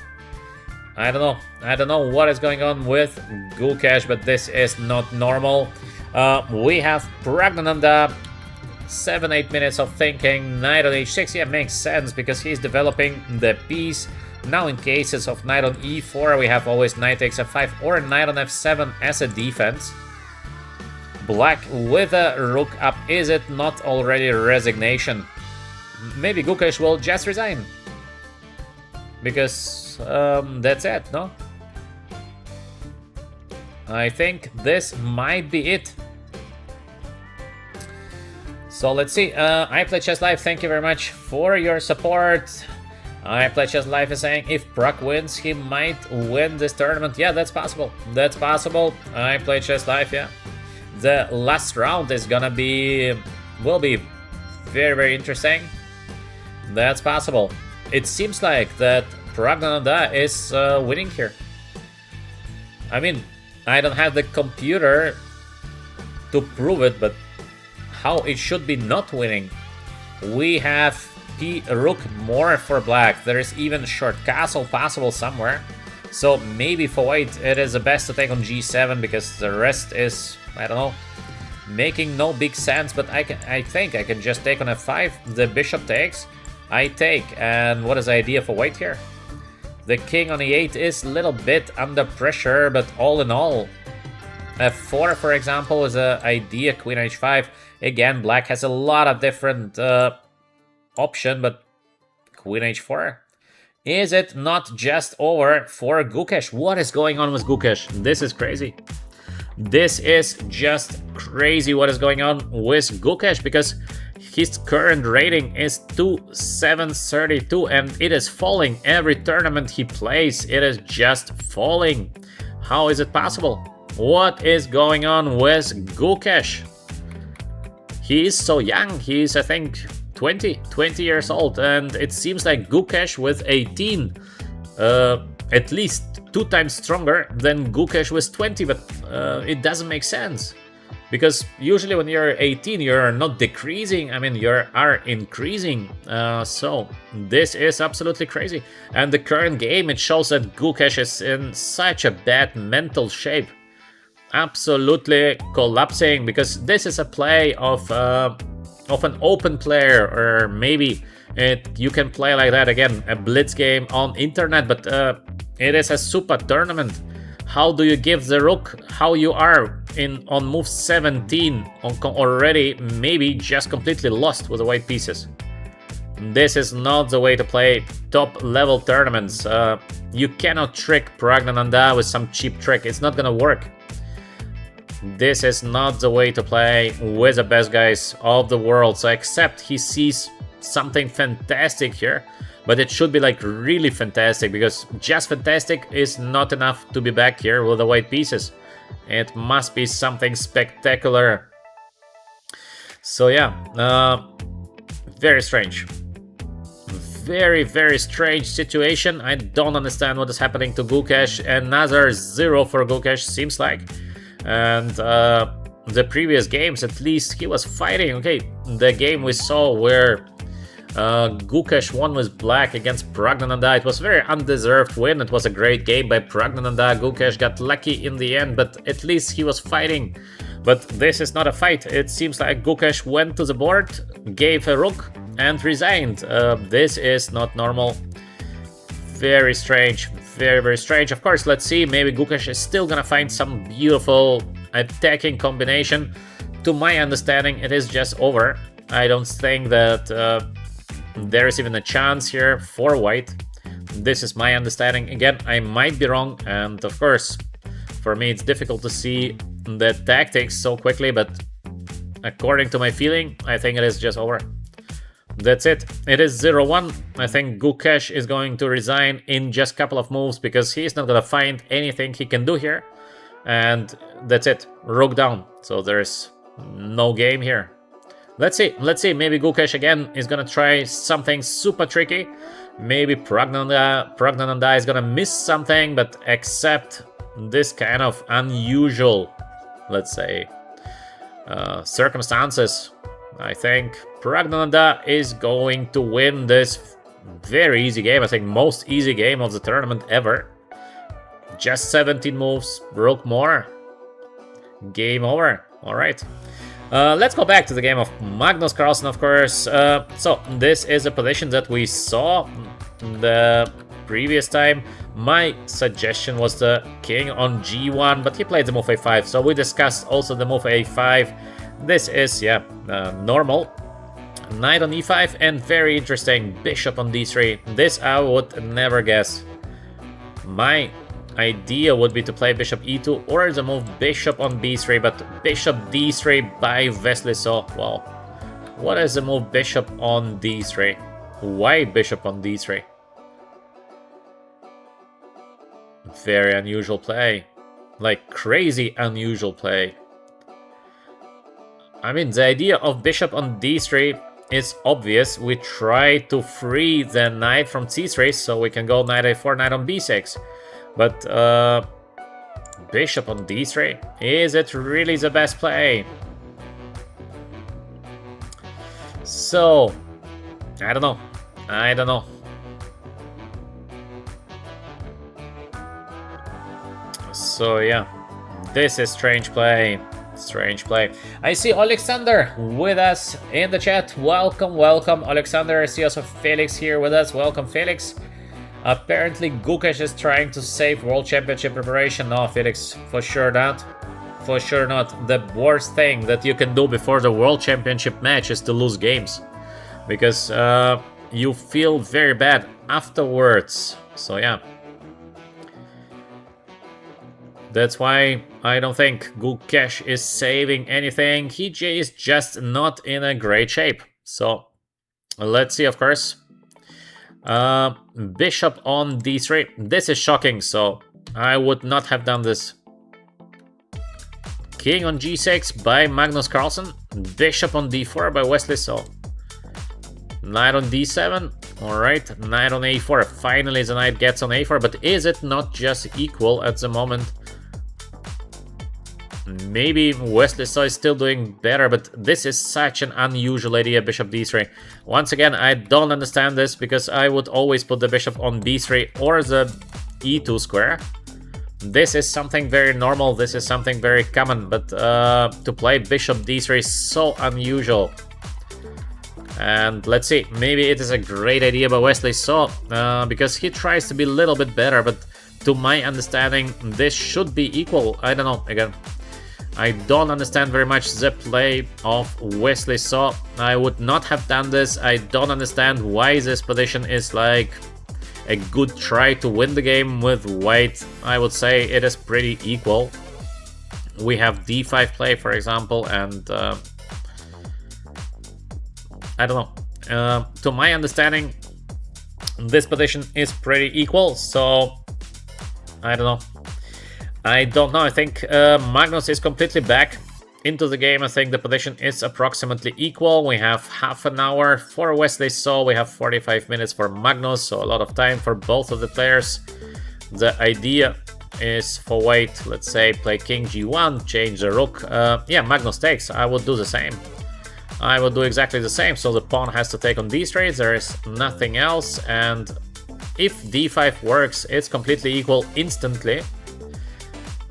A: I don't know what is going on with Gukesh, but this is not normal. We have Praggnanandhaa 7-8 minutes of thinking. Knight on h6, yeah, makes sense because he's developing the piece. Now in cases of knight on e4, we have always knight takes f5 or knight on f7 as a defense. Black with a rook up, is it not already resignation? Maybe Gukesh will just resign. Because that's it, no? I think this might be it. So let's see. I Play Chess Live, thank you very much for your support. I Play Chess Live is saying if Prag wins, he might win this tournament. Yeah, that's possible. That's possible. I Play Chess Live, yeah. The last round is gonna will be very, very interesting. That's possible. It seems like that Pragnananda is winning here. I mean, I don't have the computer to prove it, but how it should be not winning. We have rook more for black. There is even short castle possible somewhere. So maybe for white it is the best to take on g7 because the rest is, I don't know, making no big sense. But I think I can just take on f5. The bishop takes. I take. And what is the idea for white here? The king on e8 is a little bit under pressure, but all in all, f4, for example, is an idea. Queen h5. Again, black has a lot of different option, but queen h4. Is it not just over for Gukesh? What is going on with Gukesh? This is crazy. This is just crazy what is going on with Gukesh, because his current rating is 2732 and it is falling. Every tournament he plays, it is just falling. How is it possible? What is going on with Gukesh? He is so young. He is, I think, 20 years old, and it seems like Gukesh with 18 at least 2 times stronger than Gukesh with 20, but it doesn't make sense. Because usually when you're 18, you're not decreasing, I mean, you are increasing. So this is absolutely crazy. And the current game, it shows that Gukesh is in such a bad mental shape. Absolutely collapsing, because this is a play of an open player, or maybe you can play like that again, a blitz game on internet, but it is a super tournament. How do you give the rook how you are on move 17 already maybe just completely lost with the white pieces? This is not the way to play top level tournaments. You cannot trick Pragnananda with some cheap trick. It's not gonna work. This is not the way to play with the best guys of the world. So except he sees something fantastic here, but it should be like really fantastic, because just fantastic is not enough to be back here with the white pieces. It must be something spectacular. So yeah, very strange. Very, very strange situation. I don't understand what is happening to Gukesh. Another 0 for Gukesh, seems like. And the previous games, at least he was fighting. Okay, the game we saw where Gukesh won with black against Pragnananda, it was a very undeserved win. It was a great game by Pragnananda. Gukesh got lucky in the end, but at least he was fighting. But this is not a fight. It seems like Gukesh went to the board, gave a rook, and resigned. This is not normal. Very strange. Very, very strange. Of course, let's see. Maybe Gukesh is still gonna find some beautiful attacking combination. To my understanding, it is just over. I don't think that there is even a chance here for white. This is my understanding. Again, I might be wrong, and of course, for me, it's difficult to see the tactics so quickly, but according to my feeling, I think it is just over. That's it. It is 0-1. I think Gukesh is going to resign in just a couple of moves, because he's not going to find anything he can do here. And that's it. Rook down. So there's no game here. Let's see. Let's see. Maybe Gukesh again is going to try something super tricky. Maybe Pragnananda is going to miss something, but accept this kind of unusual, let's say, circumstances. I think Pragnananda is going to win this very easy game. I think most easy game of the tournament ever. Just 17 moves, rook more. Game over. All right. Let's go back to the game of Magnus Carlsen, of course. So this is a position that we saw the previous time. My suggestion was the king on g1, but he played the move a5, so we discussed also the move a5. This is, yeah, normal. Knight on e5, and very interesting, bishop on d3. This I would never guess. My idea would be to play bishop e2 or the move bishop on b3, but bishop d3 by Wesley So. Well, what is the move bishop on d3? Why bishop on d3? Very unusual play. Like, crazy unusual play. I mean, the idea of bishop on d3 is obvious. We try to free the knight from c3, so we can go knight a4, knight on b6. But bishop on d3, is it really the best play? So, I don't know. So yeah, this is strange play. I see Alexander with us in the chat. Welcome, Alexander. I see also Felix here with us. Welcome, Felix. Apparently, Gukesh is trying to save World Championship preparation. No, Felix, for sure not. For sure not. The worst thing that you can do before the World Championship match is to lose games. Because you feel very bad afterwards. So yeah. That's why I don't think Gukesh is saving anything. He is just not in a great shape. So let's see, of course. Bishop on d3. This is shocking, so I would not have done this. King on g6 by Magnus Carlsen. Bishop on d4 by Wesley So. Knight on d7. Alright, knight on a4. Finally the knight gets on a4, but is it not just equal at the moment? Maybe Wesley So is still doing better, but this is such an unusual idea, bishop d3. Once again, I don't understand this, because I would always put the bishop on b3 or the e2 square. This is something very normal, this is something very common, but to play bishop d3 is so unusual. And let's see, maybe it is a great idea by Wesley So, because he tries to be a little bit better, but to my understanding, this should be equal. I don't know, again. I don't understand very much the play of Wesley So. I would not have done this. I don't understand why this position is like a good try to win the game with white. I would say it is pretty equal. We have d5 play, for example, and I don't know. To my understanding, this position is pretty equal, so I don't know. I think Magnus is completely back into the game. I think the position is approximately equal. We have half an hour for Wesley So. We have 45 minutes for Magnus, so a lot of time for both of the players. The idea is for white, let's say, play king g1, change the rook. Yeah, Magnus takes. I would do the same. I would do exactly the same. So the pawn has to take on d3. There is nothing else. And if d5 works, it's completely equal instantly.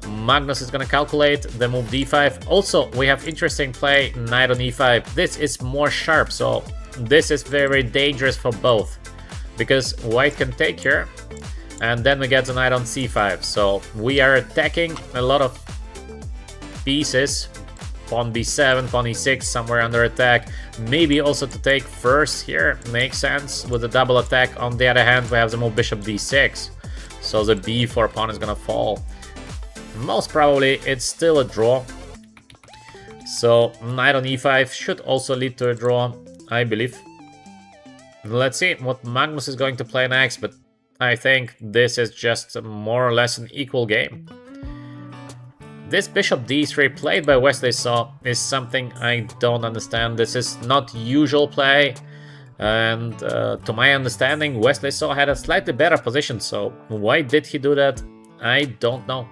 A: Magnus is going to calculate the move d5. Also, we have interesting play, knight on e5. This is more sharp, so this is very dangerous for both. Because white can take here, and then we get the knight on c5. So we are attacking a lot of pieces. Pawn b7, pawn e6, somewhere under attack. Maybe also to take first here, makes sense with a double attack. On the other hand, we have the move bishop d6. So the b4 pawn is going to fall. Most probably it's still a draw. So knight on e5 should also lead to a draw, I believe. Let's see what Magnus is going to play next, but I think this is just more or less an equal game. This bishop d3 played by Wesley So is something I don't understand. This is not usual play, and to my understanding, Wesley So had a slightly better position, so why did he do that? I don't know.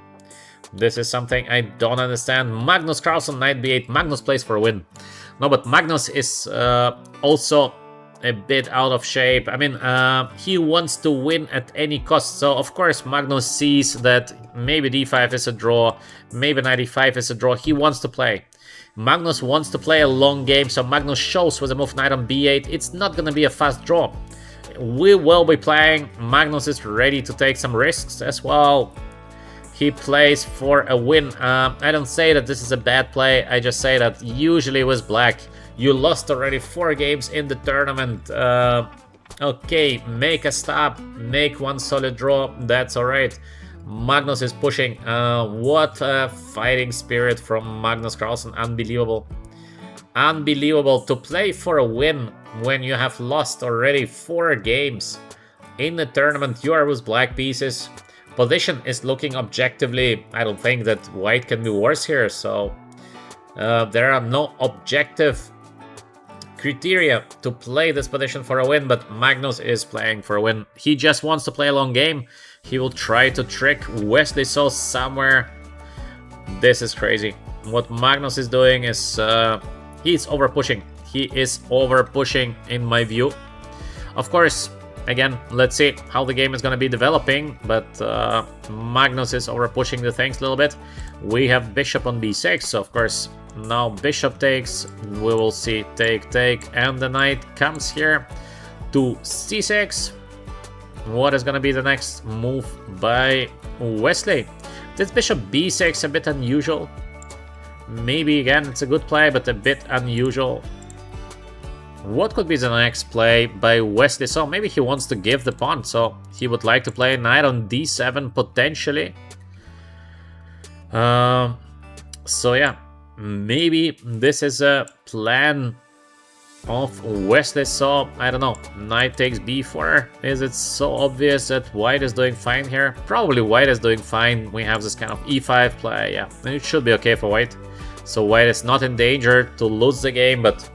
A: This is something I don't understand. Magnus Carlsen, knight b8. Magnus plays for a win. No, but Magnus is also a bit out of shape. I mean, he wants to win at any cost. So, of course, Magnus sees that maybe d5 is a draw, maybe knight e5 is a draw. He wants to play. Magnus wants to play a long game, so Magnus shows with a move knight on b8. It's not gonna be a fast draw. We will be playing. Magnus is ready to take some risks as well. He plays for a win. I don't say that this is a bad play. I just say that usually with black, you lost already 4 games in the tournament. Okay, make a stop, make one solid draw. That's alright. Magnus is pushing. What a fighting spirit from Magnus Carlsen. Unbelievable. Unbelievable to play for a win when you have lost already 4 games in the tournament. You are with black pieces. Position is looking objectively. I don't think that white can be worse here. So there are no objective criteria to play this position for a win, but Magnus is playing for a win. He just wants to play a long game. He will try to trick Wesley So somewhere. This is crazy. What Magnus is doing is he's over pushing. He is over pushing in my view. Of course, again, let's see how the game is going to be developing, but Magnus is over pushing the things a little bit. We have bishop on b6, so of course now bishop takes. We will see take, and the knight comes here to c6. What is going to be the next move by Wesley? This bishop b6 a bit unusual. Maybe again it's a good play, but a bit unusual. What could be the next play by Wesley? So maybe he wants to give the pawn, so he would like to play knight on d7 potentially. So yeah, maybe this is a plan of Wesley. So I don't know, knight takes b4. Is it so obvious that white is doing fine here? Probably white is doing fine. We have this kind of e5 play, yeah, and it should be okay for white. So white is not in danger to lose the game, but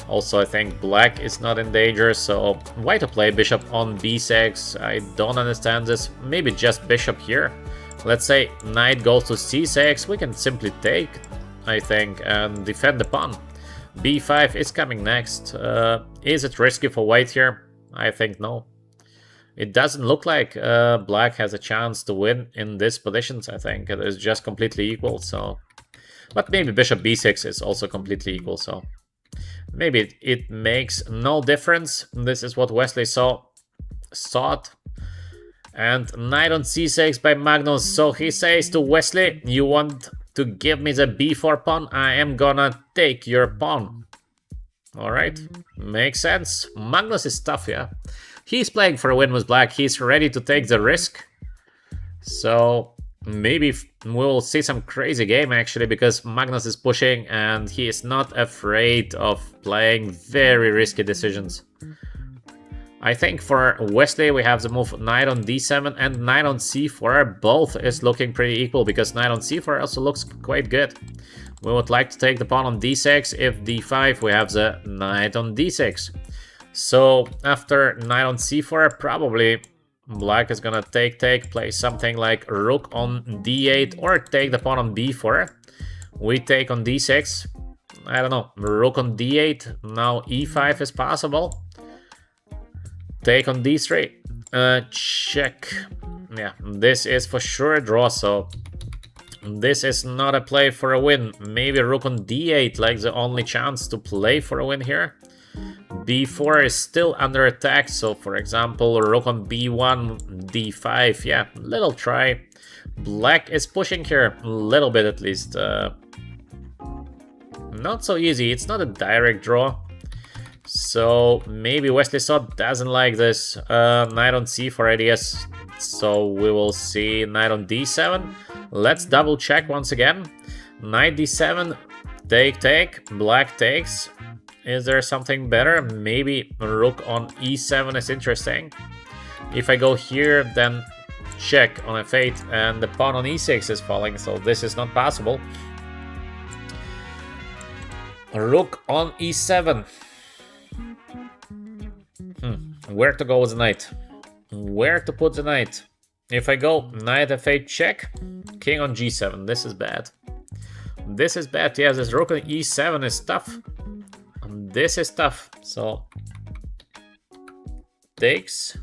A: also I think black is not in danger. So white to play bishop on b6. I don't understand this. Maybe just bishop here. Let's say knight goes to c6. We can simply take, I think, and defend the pawn. b5 is coming next. Is it risky for white here? I think no. It doesn't look like black has a chance to win in these positions. I think it is just completely equal. So, but maybe bishop b6 is also completely equal. So maybe it makes no difference. This is what Wesley thought. And knight on c6 by Magnus. So he says to Wesley, you want to give me the b4 pawn? I am gonna take your pawn. Alright, makes sense. Magnus is tough, yeah. He's playing for a win with black. He's ready to take the risk. So maybe we'll see some crazy game actually, because Magnus is pushing and he is not afraid of playing very risky decisions. I think for Wesley we have the move knight on d7 and knight on c4. Both is looking pretty equal, because knight on c4 also looks quite good. We would like to take the pawn on d6. If d5, we have the knight on d6. So after knight on c4, probably black is gonna take, play something like rook on d8, or take the pawn on b4. We take on d6. I don't know, rook on d8. Now e5 is possible. Take on d3. Check. Yeah, this is for sure a draw, so this is not a play for a win. Maybe rook on d8, like the only chance to play for a win here. b4 is still under attack, so for example, rook on b1, d5. Yeah, little try. Black is pushing here, a little bit at least. Not so easy, it's not a direct draw. So maybe Wesley doesn't like this. Knight on c4 ideas. So we will see knight on d7. Let's double check once again. Knight d7, take, black takes. Is there something better? Maybe rook on e7 is interesting. If I go here, then check on f8, and the pawn on e6 is falling, so this is not possible. Rook on e7. Where to go with the knight? Where to put the knight? If I go knight f8 check, king on g7, this is bad. This is bad, yeah, this rook on e7 is tough. This is tough, so takes.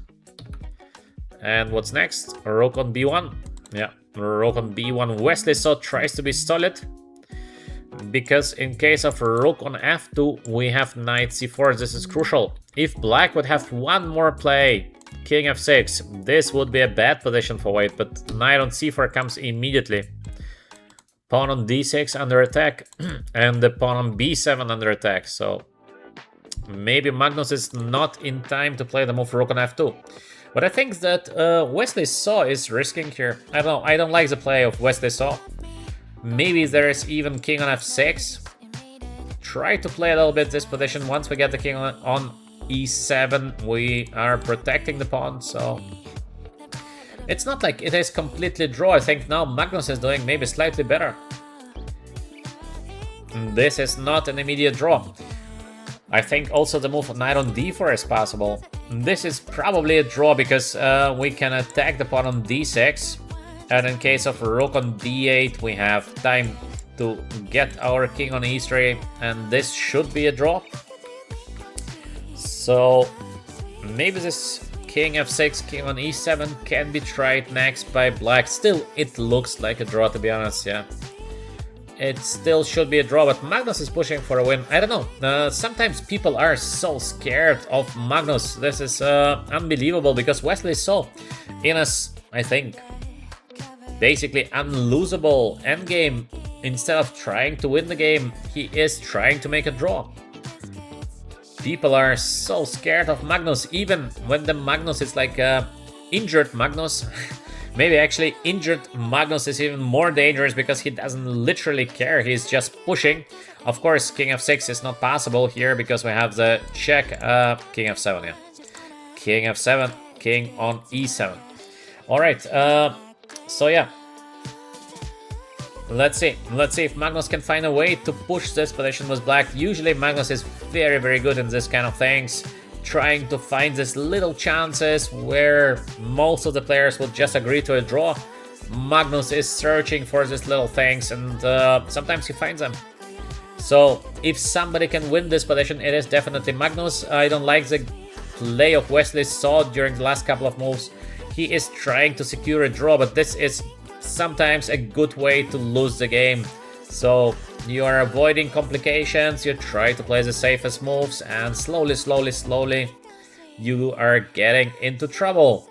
A: And what's next? Rook on b1. Yeah, rook on b1. Wesley tries to be solid. because in case of rook on f2, we have knight c4. This is crucial. If black would have one more play, king f6, this would be a bad position for white, but knight on c4 comes immediately. Pawn on d6 under attack, and the pawn on b7 under attack, so maybe Magnus is not in time to play the move rook on f2. But I think that Wesley Saw is risking here. I don't know, I don't like the play of Wesley Saw. Maybe there is even king on f6. Try to play a little bit this position. Once we get the king on e7, we are protecting the pawn, so it's not like it is completely draw. I think now Magnus is doing maybe slightly better. This is not an immediate draw. I think also the move knight on d4 is possible. This is probably a draw because we can attack the pawn on d6. And in case of rook on d8, we have time to get our king on e3. And this should be a draw. So maybe this king f6, king on e7 can be tried next by black. Still, it looks like a draw, to be honest, yeah. It still should be a draw, but Magnus is pushing for a win. I don't know, sometimes people are so scared of Magnus. This is unbelievable, because Wesley Saw in a, I think, basically unlosable endgame. Instead of trying to win the game, he is trying to make a draw. People are so scared of Magnus, even when the Magnus is like injured Magnus. Maybe actually injured Magnus is even more dangerous because he doesn't literally care, he's just pushing. Of course, king f6 is not possible here because we have the check, king f7, yeah. King f7, king on e7. Alright, so yeah. Let's see if Magnus can find a way to push this position with black. Usually Magnus is very, very good in this kind of things, trying to find these little chances where most of the players will just agree to a draw. Magnus is searching for these little things, and sometimes he finds them. So if somebody can win this position, it is definitely Magnus. I don't like the play of Wesley Saw during the last couple of moves. He is trying to secure a draw, but this is sometimes a good way to lose the game. So you are avoiding complications, you try to play the safest moves, and slowly, slowly, slowly you are getting into trouble.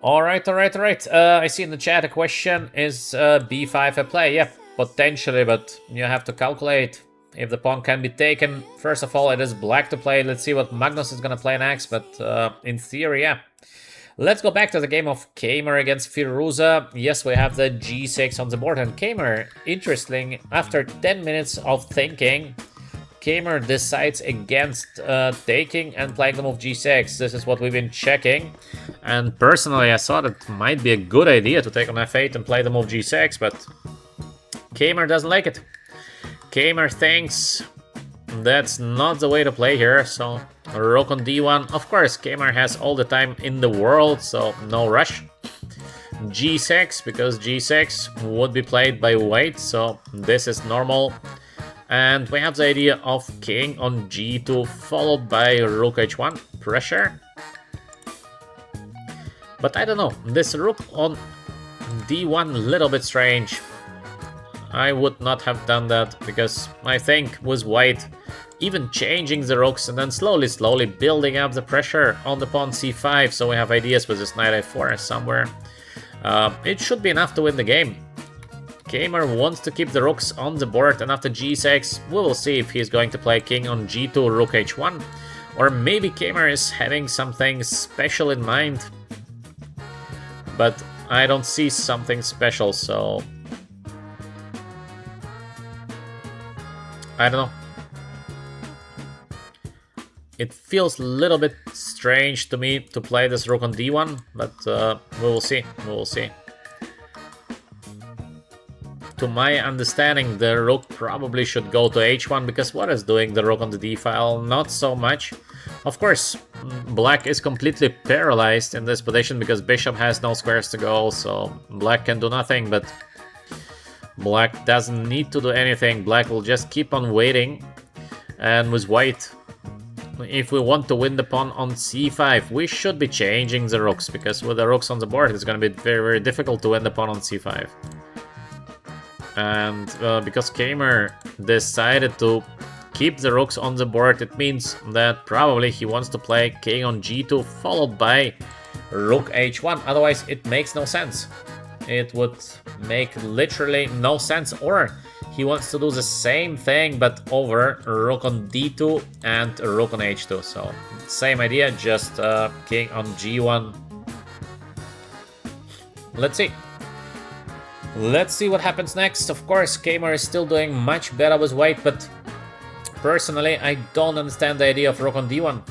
A: Alright. I see in the chat a question, is b5 a play? Yeah, potentially, but you have to calculate if the pawn can be taken. First of all, it is black to play. Let's see what Magnus is gonna play next, but in theory, yeah. Let's go back to the game of Kamer against Firuza. Yes, we have the g6 on the board, and Kamer, interesting, after 10 minutes of thinking, Kamer decides against taking and playing the move g6. This is what we've been checking, and personally I thought it might be a good idea to take on f8 and play the move g6, but Kamer doesn't like it. Kamer thinks that's not the way to play here, so rook on d1. Of course, Kamer has all the time in the world, so no rush. g6, because g6 would be played by white, so this is normal. And we have the idea of king on g2, followed by rook h1, pressure. But I don't know, this rook on d1 a little bit strange. I would not have done that, because I think with white even changing the rooks and then slowly, slowly building up the pressure on the pawn c5, so we have ideas with this knight a4 somewhere. It should be enough to win the game. Kamer wants to keep the rooks on the board, and after g6, we will see if he's going to play king on g2, rook h1, or maybe Kamer is having something special in mind. But I don't see something special, so I don't know. It feels a little bit strange to me to play this rook on d1, but we will see, To my understanding, the rook probably should go to h1, because what is doing the rook on the d file? Not so much. Of course, black is completely paralyzed in this position because bishop has no squares to go, so black can do nothing, but black doesn't need to do anything. Black will just keep on waiting, and with white, if we want to win the pawn on c5, we should be changing the rooks, because with the rooks on the board, it's going to be very, very difficult to win the pawn on c5. And because Kamer decided to keep the rooks on the board, it means that probably he wants to play king on g2 followed by rook h1. Otherwise it makes no sense. It would make literally no sense. Or he wants to do the same thing but over rook on d2 and rook on h2. So same idea, just king on g1. Let's see. Let's see what happens next. Of course, Kamer is still doing much better with white, but personally, I don't understand the idea of rook on d1.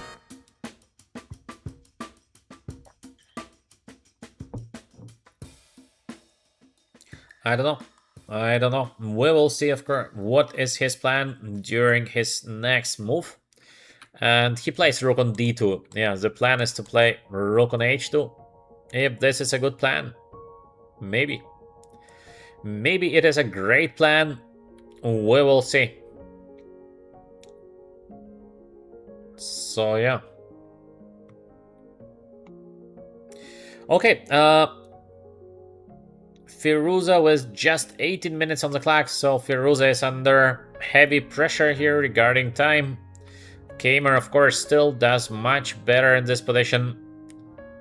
A: I don't know. We will see, of course, what is his plan during his next move. And he plays rook on d2. Yeah, the plan is to play rook on h2. If this is a good plan, maybe. Maybe it is a great plan. We will see. So yeah. Okay, Firuza was just 18 minutes on the clock, so Firuza is under heavy pressure here regarding time. Kamer, of course, still does much better in this position.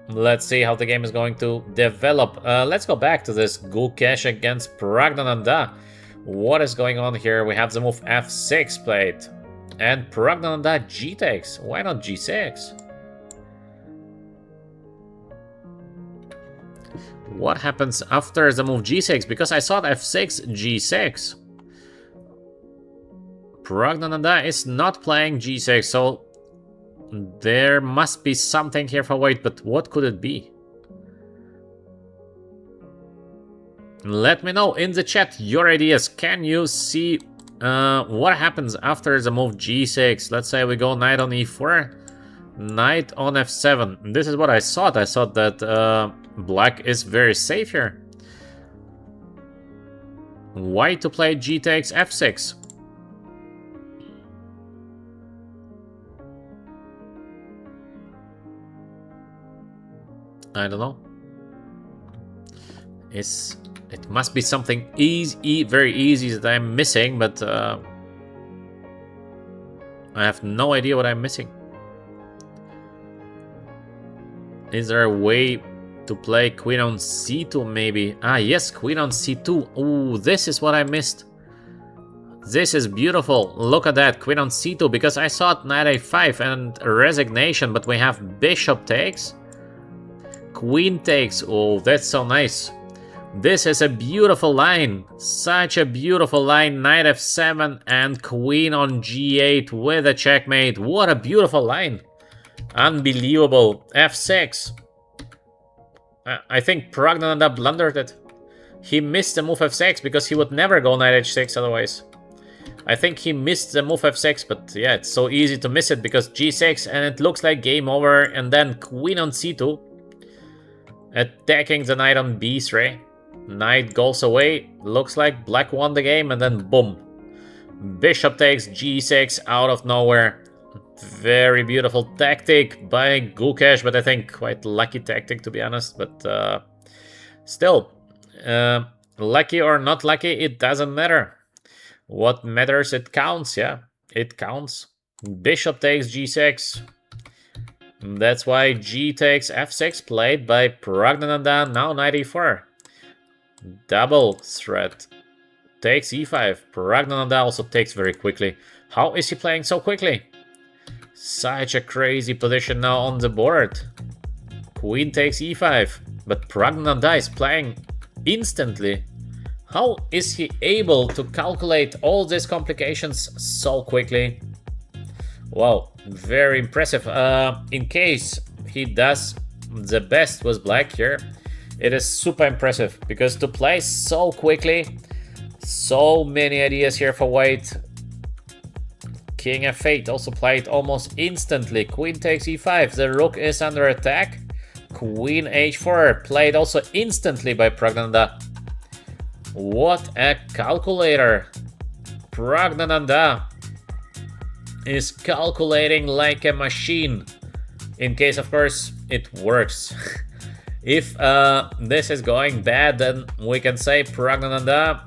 A: Let's see how the game is going to develop. Let's go back to this Gukesh against Pragnananda. What is going on here? We have the move f6 played. And Pragnananda g takes. Why not g6? What happens after the move g6? Because I thought f6, g6. Pragnananda is not playing g6, so there must be something here for white, but what could it be? Let me know in the chat your ideas. Can you see what happens after the move g6? Let's say we go knight on e4, knight on f7. This is what I thought. I thought that black is very safe here. White to play g takes f6. I don't know. It must be something easy, very easy that I'm missing, but I have no idea what I'm missing. Is there a way to play queen on c2 maybe? Ah, yes, queen on c2. Ooh, this is what I missed. This is beautiful. Look at that, queen on c2, because I thought knight a5 and resignation, but we have bishop takes. Queen takes. Oh, that's so nice. This is a beautiful line. Such a beautiful line. Knight f7 and queen on g8 with a checkmate. What a beautiful line. Unbelievable. f6. I think Pragnananda blundered it. He missed the move f6 because he would never go knight h6 otherwise. I think he missed the move f6, but yeah, it's so easy to miss it because g6 and it looks like game over, and then queen on c2. Attacking the knight on b3. Knight goes away. Looks like black won the game, and then boom. Bishop takes g6 out of nowhere. Very beautiful tactic by Gukesh, but I think quite lucky tactic to be honest. But still, lucky or not lucky, it doesn't matter. What matters, it counts, yeah. It counts. Bishop takes g6. That's why g takes f6 played by Pragnananda, now knight e4. Double threat. Takes e5. Pragnananda also takes very quickly. How is he playing so quickly? Such a crazy position now on the board. Queen takes e5. But Pragnananda is playing instantly. How is he able to calculate all these complications so quickly? Wow, very impressive. In case he does the best with black here, it is super impressive, because to play so quickly, so many ideas here for white. King f8 also played almost instantly. Queen takes e5, the rook is under attack. Queen h4 played also instantly by Pragnananda. What a calculator. Pragnananda is calculating like a machine. In case, of course, it works. If this is going bad, then we can say Pragnananda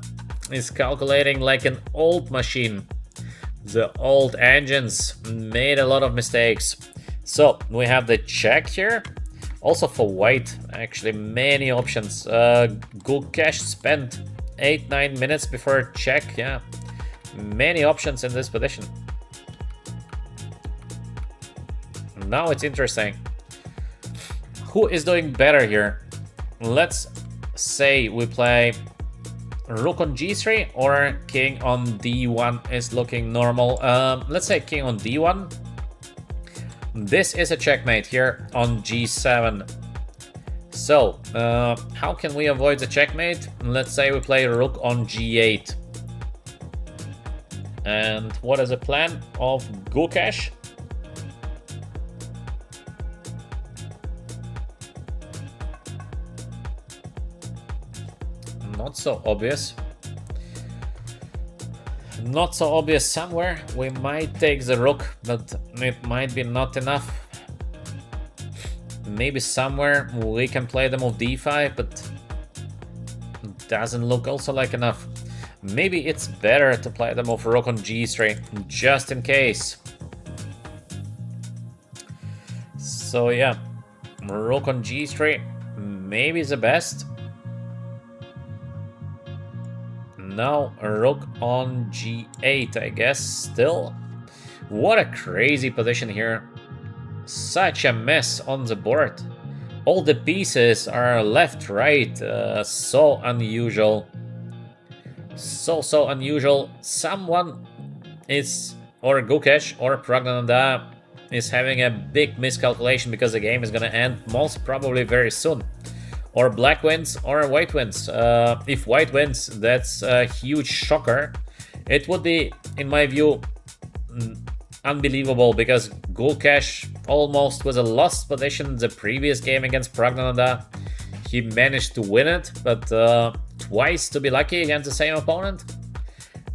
A: is calculating like an old machine. The old engines made a lot of mistakes. So we have the check here. Also for white, actually many options. Gukesh spent 8-9 minutes before check. Yeah, many options in this position. Now it's interesting. Who is doing better here? Let's say we play rook on g3 or king on d1 is looking normal. Let's say king on d1. This is a checkmate here on g7. So, how can we avoid the checkmate? Let's say we play rook on g8. And what is the plan of Gukesh? Not so obvious. Not so obvious somewhere. We might take the rook, but it might be not enough. Maybe somewhere we can play the move d5, but it doesn't look also like enough. Maybe it's better to play the move rook on g3, just in case. So yeah, rook on g3 maybe the best. Now rook on g8, I guess, still. What a crazy position here. Such a mess on the board. All the pieces are left, right. So unusual. So unusual. Someone is, or Gukesh or Pragnananda is having a big miscalculation because the game is gonna end most probably very soon. Or black wins or white wins. If white wins, that's a huge shocker. It would be, in my view, unbelievable because Gukesh almost was a lost position the previous game against Pragnananda. He managed to win it, but twice to be lucky against the same opponent.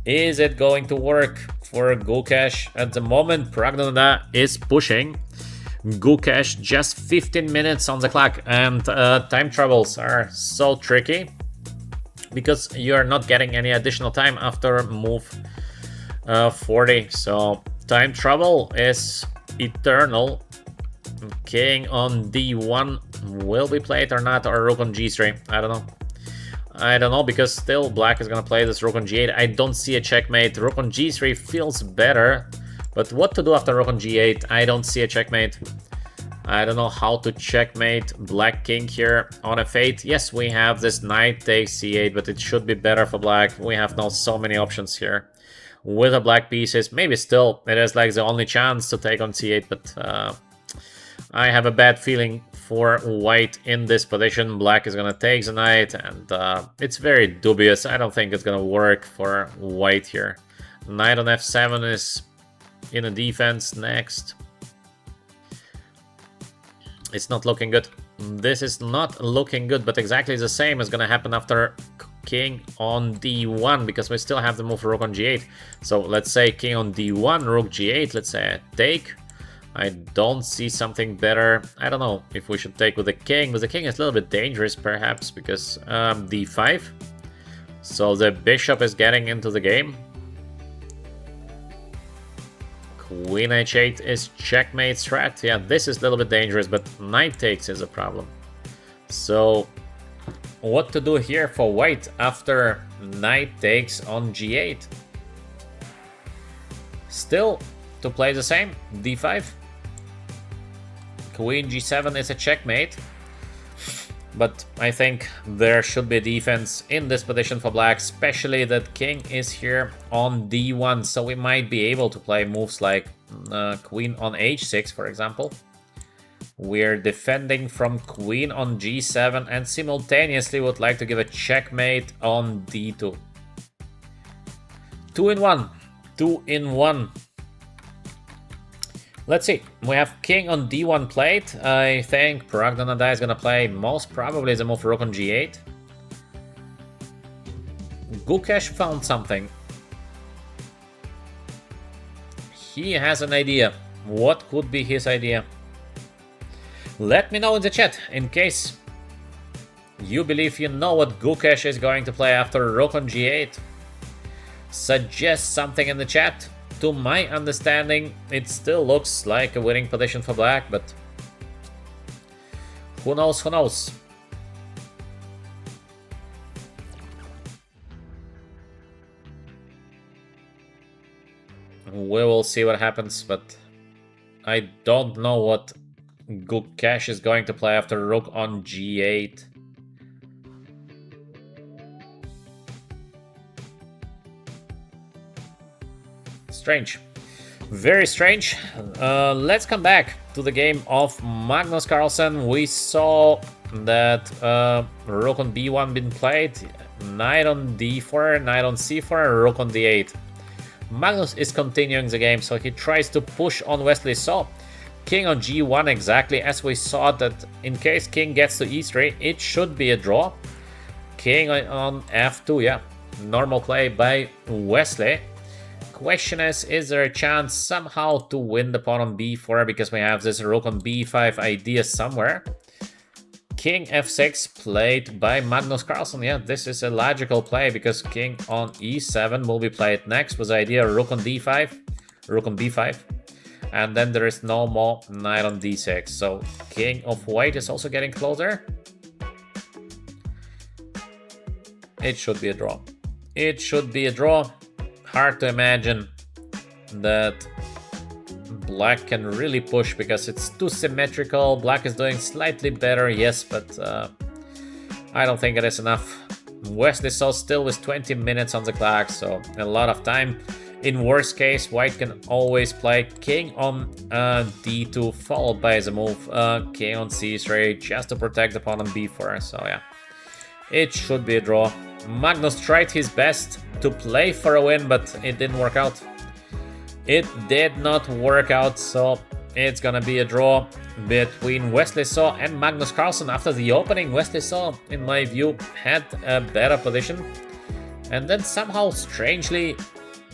A: Is it going to work for Gukesh? At the moment, Pragnananda is pushing. Gukesh just 15 minutes on the clock, and time troubles are so tricky because you're not getting any additional time after move 40. So time trouble is eternal. King on d1 will be played or not, or rook on g3. I don't know because still black is gonna play this rook on g8. I don't see a checkmate. Rook on g3 feels better. But what to do after rook on g8? I don't see a checkmate. I don't know how to checkmate black king here on f8. Yes, we have this knight takes c8, but it should be better for black. We have now so many options here. With the black pieces, maybe still it is like the only chance to take on c8, but I have a bad feeling for white in this position. Black is gonna take the knight, and it's very dubious. I don't think it's gonna work for white here. Knight on f7 is in a defense next. It's not looking good. This is not looking good, but exactly the same is gonna happen after king on d1 because we still have the move rook on g8. So let's say king on d1, rook g8, let's say I take. I don't see something better. I don't know if we should take with the king, but the king is a little bit dangerous perhaps because d5. So the bishop is getting into the game. Queen h8 is checkmate strat. Yeah, this is a little bit dangerous, but knight takes is a problem. So what to do here for white after knight takes on g8? Still to play the same, d5. Queen g7 is a checkmate. But I think there should be defense in this position for black, especially that king is here on d1, so we might be able to play moves like queen on h6, for example. We're defending from queen on g7 and simultaneously would like to give a checkmate on d2. 2-in-1. 2-in-1. Let's see, we have king on d1 played. I think Pragnananda is gonna play most probably the move rook on g8. Gukesh found something. He has an idea. What could be his idea? Let me know in the chat in case you believe you know what Gukesh is going to play after rook on g8. suggest something in the chat. To my understanding, it still looks like a winning position for black, but who knows, who knows? We will see what happens, but I don't know what Gukesh is going to play after rook on g8. Strange. Very strange. Let's come back to the game of Magnus Carlsen. We saw that rook on b1 been played, knight on d4, knight on c4, rook on d8. Magnus is continuing the game, so he tries to push on Wesley So. King on g1, exactly as we saw that in case king gets to e3, it should be a draw. King on f2, yeah, normal play by Wesley. Question is there a chance somehow to win the pawn on b4 because we have this rook on b5 idea somewhere? King f6 played by Magnus Carlsen. Yeah, this is a logical play because king on e7 will be played next with the idea rook on d5, rook on b5. And then there is no more knight on d6. So king of white is also getting closer. It should be a draw. It should be a draw. Hard to imagine that black can really push because it's too symmetrical. Black is doing slightly better, yes, but I don't think it is enough. Wesley So still with 20 minutes on the clock, so a lot of time. In worst case, white can always play king on d2 followed by the move king on c3 just to protect the pawn on b4. So yeah, it should be a draw. Magnus tried his best to play for a win, but it didn't work out. It did not work out, so it's gonna be a draw between Wesley So and Magnus Carlsen. After the opening, Wesley So, in my view, had a better position, and then somehow strangely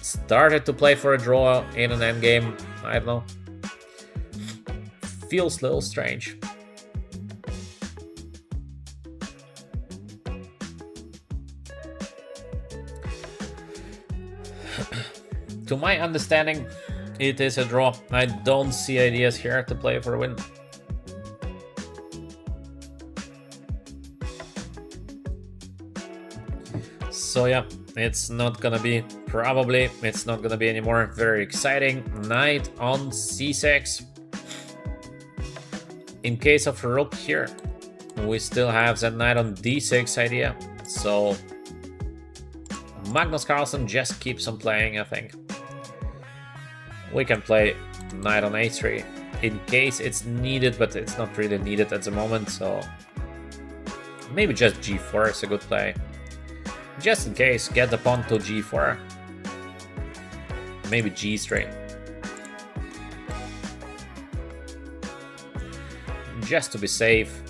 A: started to play for a draw in an endgame. I don't know. Feels a little strange. To my understanding, it is a draw. I don't see ideas here to play for a win. So yeah, it's not gonna be, probably, it's not gonna be anymore very exciting. Knight on c6. In case of rook here, we still have that knight on d6 idea. So Magnus Carlsen just keeps on playing, I think. We can play knight on a3 in case it's needed, but it's not really needed at the moment, so maybe just g4 is a good play. Just in case, get the pawn to g4. Maybe g3. Just to be safe.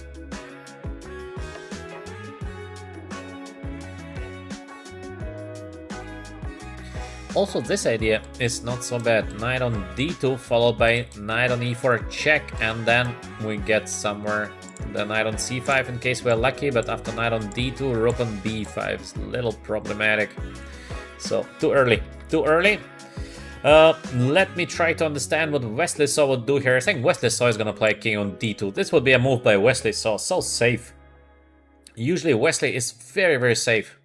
A: Also, this idea is not so bad. Knight on d2 followed by knight on e4 check, and then we get somewhere the knight on c5 in case we're lucky, but after knight on d2, rook on b5 is a little problematic. So, too early. Too early. Let me try to understand what Wesley So would do here. I think Wesley So is gonna play king on d2. This would be a move by Wesley So, so safe. Usually Wesley is very, very safe.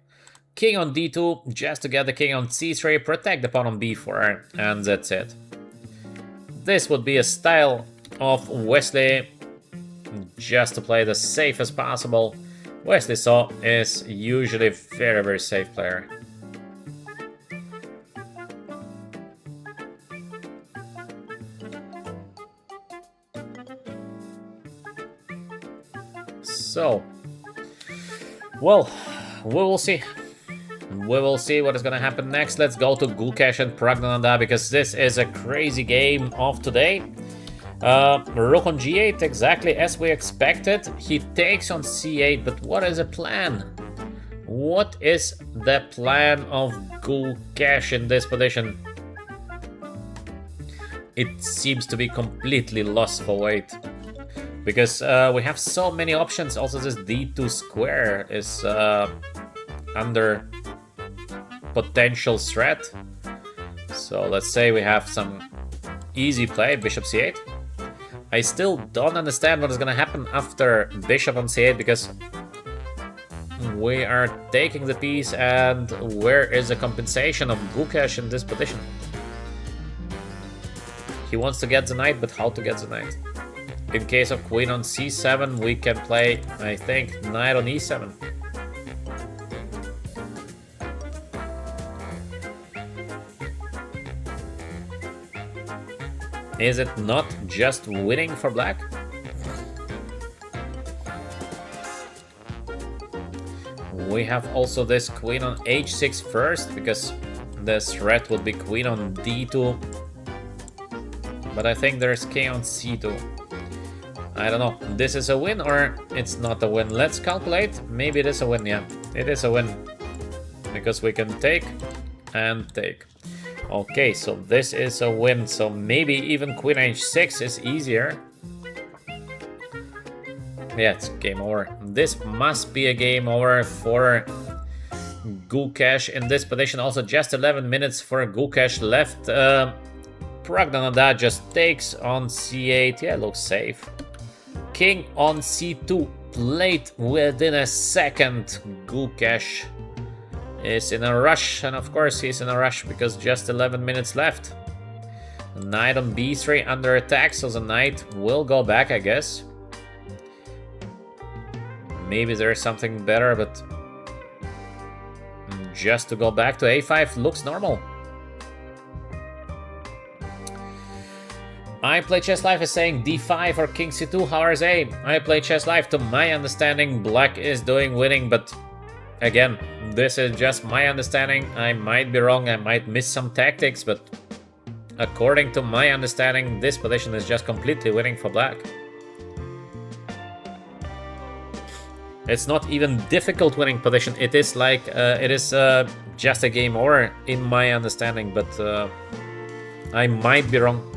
A: King on d2, just to get the king on c3, protect the pawn on b4, and that's it. This would be a style of Wesley, just to play the safe as possible. Wesley So is usually a very, very safe player. So, well, we will see. We will see what is going to happen next. Let's go to Gukesh and Pragnananda because this is a crazy game of today. Rook on g8, exactly as we expected. He takes on c8, but what is the plan? What is the plan of Gukesh in this position? It seems to be completely lost for weight. Because we have so many options. Also, this d2 square is under potential threat. So let's say we have some easy play, bishop c8. I still don't understand what is gonna happen after bishop on c8, because we are taking the piece, and where is the compensation of Gukesh in this position? He wants to get the knight, but how to get the knight? In case of queen on c7, we can play, I think, knight on e7. Is it not just winning for black? We have also this queen on h6 first, because the threat would be queen on d2. But I think there's king on c2. I don't know, this is a win or it's not a win. Let's calculate. Maybe it is a win, yeah. It is a win. Because we can take and take. Okay, so this is a win. So maybe even queen h6 is easier. Yeah, it's game over. This must be a game over for Gukesh in this position. Also, just 11 minutes for Gukesh left. Pragdananda just takes on c8. Yeah, looks safe. King on c2, played within a second. Gukesh is in a rush, and of course he's in a rush because just 11 minutes left. Knight on b3 under attack, so the knight will go back, I guess. Maybe there's something better, but just to go back to a5 looks normal. I Play Chess Live is saying d5 or king c2, HRSA. I Play Chess Live, to my understanding, black is doing winning, but again, this is just my understanding. I might be wrong, I might miss some tactics, but according to my understanding, this position is just completely winning for black. It's not even difficult winning position. It is like just a game over in my understanding, but I might be wrong.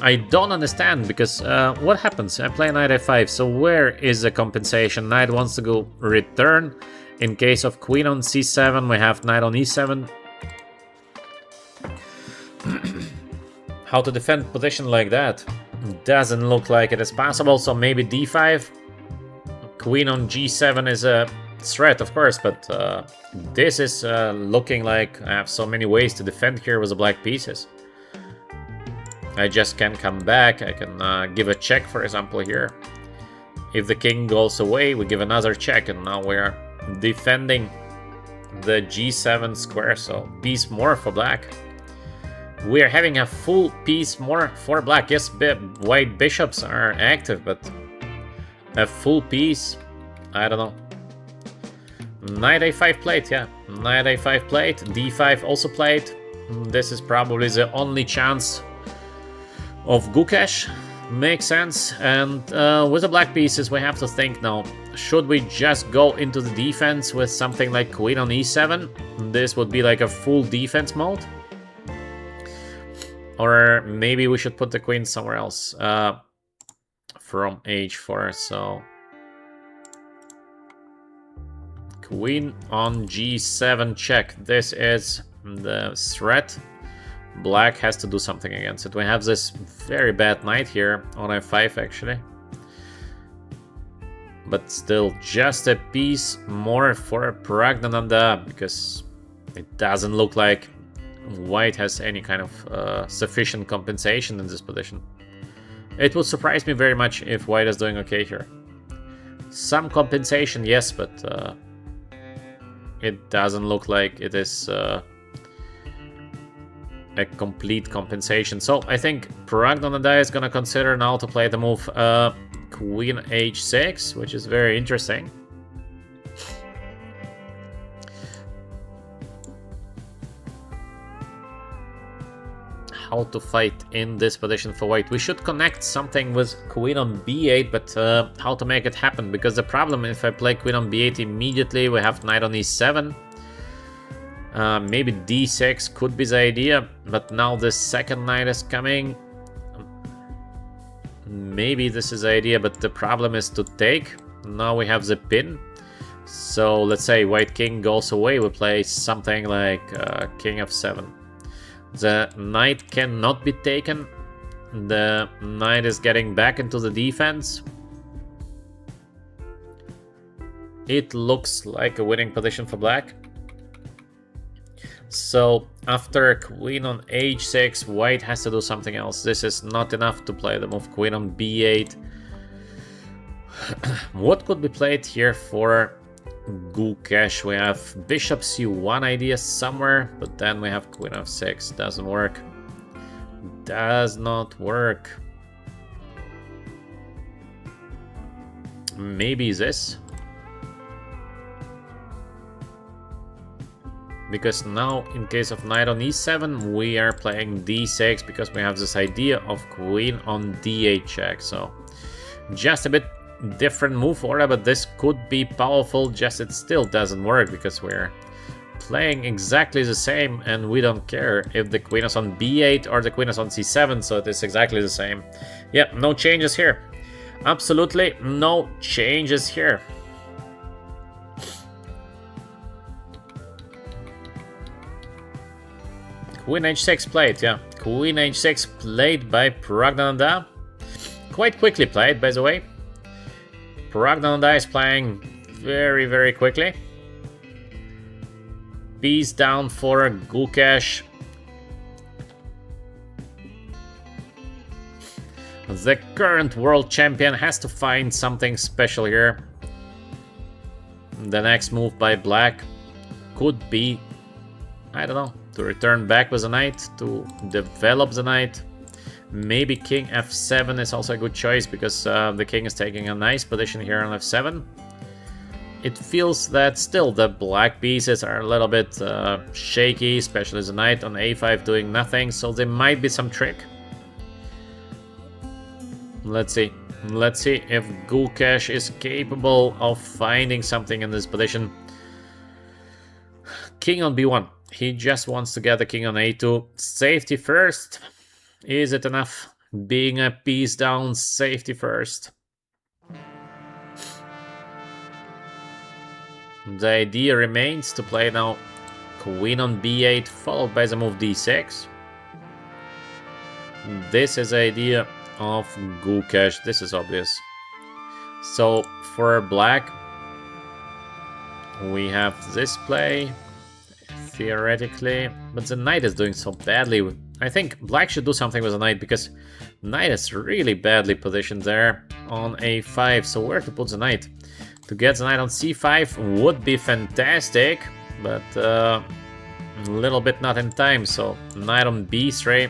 A: I don't understand, because what happens? I play knight a5, so where is the compensation? Knight wants to go return. In case of queen on c7, we have knight on e7. How to defend position like that? Doesn't look like it is possible, so maybe d5. Queen on g7 is a threat, of course, but this is looking like I have so many ways to defend here with the black pieces. I just can come back, I can give a check, for example, here. If the king goes away, we give another check, and now we're defending the g7 square, so piece more for black. We are having a full piece more for black. Yes, white bishops are active, but a full piece, I don't know. Knight a5 played, yeah. Knight a5 played, d5 also played. This is probably the only chance of Gukesh. Makes sense. And with the black pieces, we have to think now. Should we just go into the defense with something like queen on e7? This would be like a full defense mode. Or maybe we should put the queen somewhere else. From h4, so queen on g7 check. This is the threat. Black has to do something against it. We have this very bad knight here on f5 actually, but still just a piece more for Pragdananda, because it doesn't look like white has any kind of sufficient compensation in this position. It would surprise me very much if white is doing okay here. Some compensation, yes, but it doesn't look like it is a complete compensation. So I think Pragdananda is gonna consider now to play the move queen h6, which is very interesting. How to fight in this position for white? We should connect something with queen on b8, but how to make it happen? Because the problem, if I play queen on b8 immediately, we have knight on e7. Maybe d6 could be the idea, but now the second knight is coming. Maybe this is the idea, but the problem is to take. Now we have the pin. So let's say white king goes away, we play something like king f7. The knight cannot be taken. The knight is getting back into the defense. It looks like a winning position for black. So after queen on h6, white has to do something else. This is not enough to play the move queen on b8. What could be played here for Gukesh? We have bishop c1 idea somewhere, but then we have queen f6. Doesn't work. Does not work. Maybe this? Because now, in case of knight on e7, we are playing d6 because we have this idea of queen on d8 check. So, just a bit different move order, but this could be powerful, just it still doesn't work because we're playing exactly the same and we don't care if the queen is on b8 or the queen is on c7, so it is exactly the same. Yeah, no changes here. Absolutely no changes here. Queen h6 played, yeah. Queen h6 played by Pragdananda. Quite quickly played, by the way. Pragdananda is playing very, very quickly. Piece down for Gukesh. The current world champion has to find something special here. The next move by black could be, I don't know, to return back with a knight, to develop the knight. Maybe king f7 is also a good choice because the king is taking a nice position here on f7. It feels that still the black pieces are a little bit shaky, especially the knight on a5 doing nothing, so there might be some trick. Let's see. Let's see if Gukesh is capable of finding something in this position. King on b1. He just wants to get the king on a2. Safety first. Is it enough? Being a piece down, safety first. The idea remains to play now queen on b8 followed by the move d6. This is the idea of Gukesh. This is obvious. So for black, we have this play. Theoretically, but the knight is doing so badly. I think black should do something with the knight because knight is really badly positioned there on a5. So where to put the knight? To get the knight on c5 would be fantastic, but a little bit not in time. So knight on b3,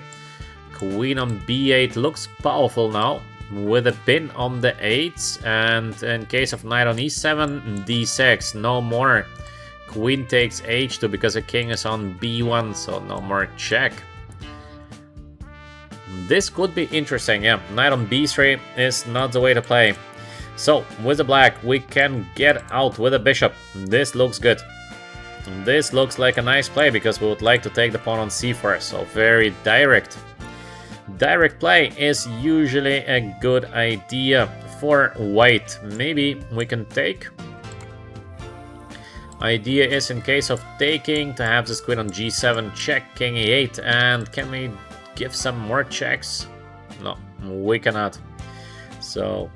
A: queen on b8 looks powerful now with a pin on the 8s, and in case of knight on e7, d6, no more. Queen takes h2 because the king is on b1, so no more check. This could be interesting, yeah. Knight on b3 is not the way to play. So, with the black, we can get out with a bishop. This looks good. This looks like a nice play because we would like to take the pawn on c4, so very direct. Direct play is usually a good idea for white. Maybe we can take. Idea is, in case of taking, to have this queen on g7, check king e8, and can we give some more checks? No, we cannot. So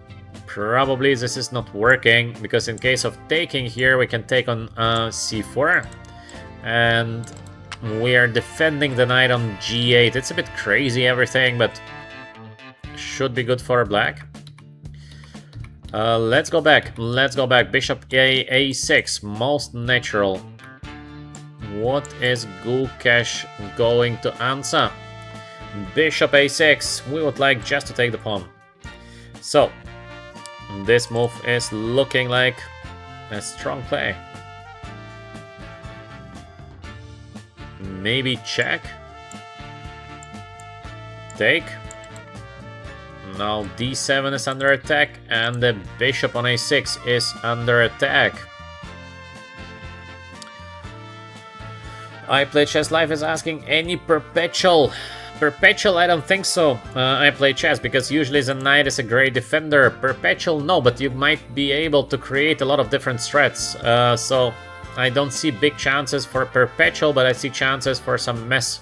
A: probably this is not working, because in case of taking here, we can take on c4, and we are defending the knight on g8. It's a bit crazy everything, but should be good for black. Let's go back. Let's go back. Bishop a6, most natural. What is Gukesh going to answer? Bishop a6. We would like just to take the pawn. So this move is looking like a strong play. Maybe check. Take. Now d7 is under attack, and the bishop on a6 is under attack. I Play Chess Live is asking, any perpetual Perpetual, I don't think so. I play chess because usually the knight is a great defender. Perpetual, no, but you might be able to create a lot of different threats. So I don't see big chances for perpetual, but I see chances for some mess.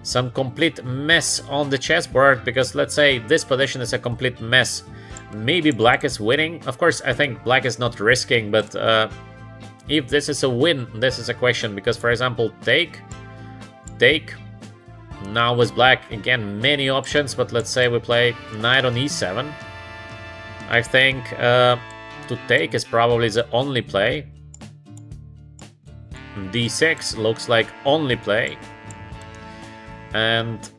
A: Some complete mess on the chessboard, because let's say this position is a complete mess. Maybe black is winning. Of course, I think black is not risking, but if this is a win, this is a question. Because, for example, take. Now with black, again, many options, but let's say we play knight on e7. I think to take is probably the only play. d6 looks like only play. And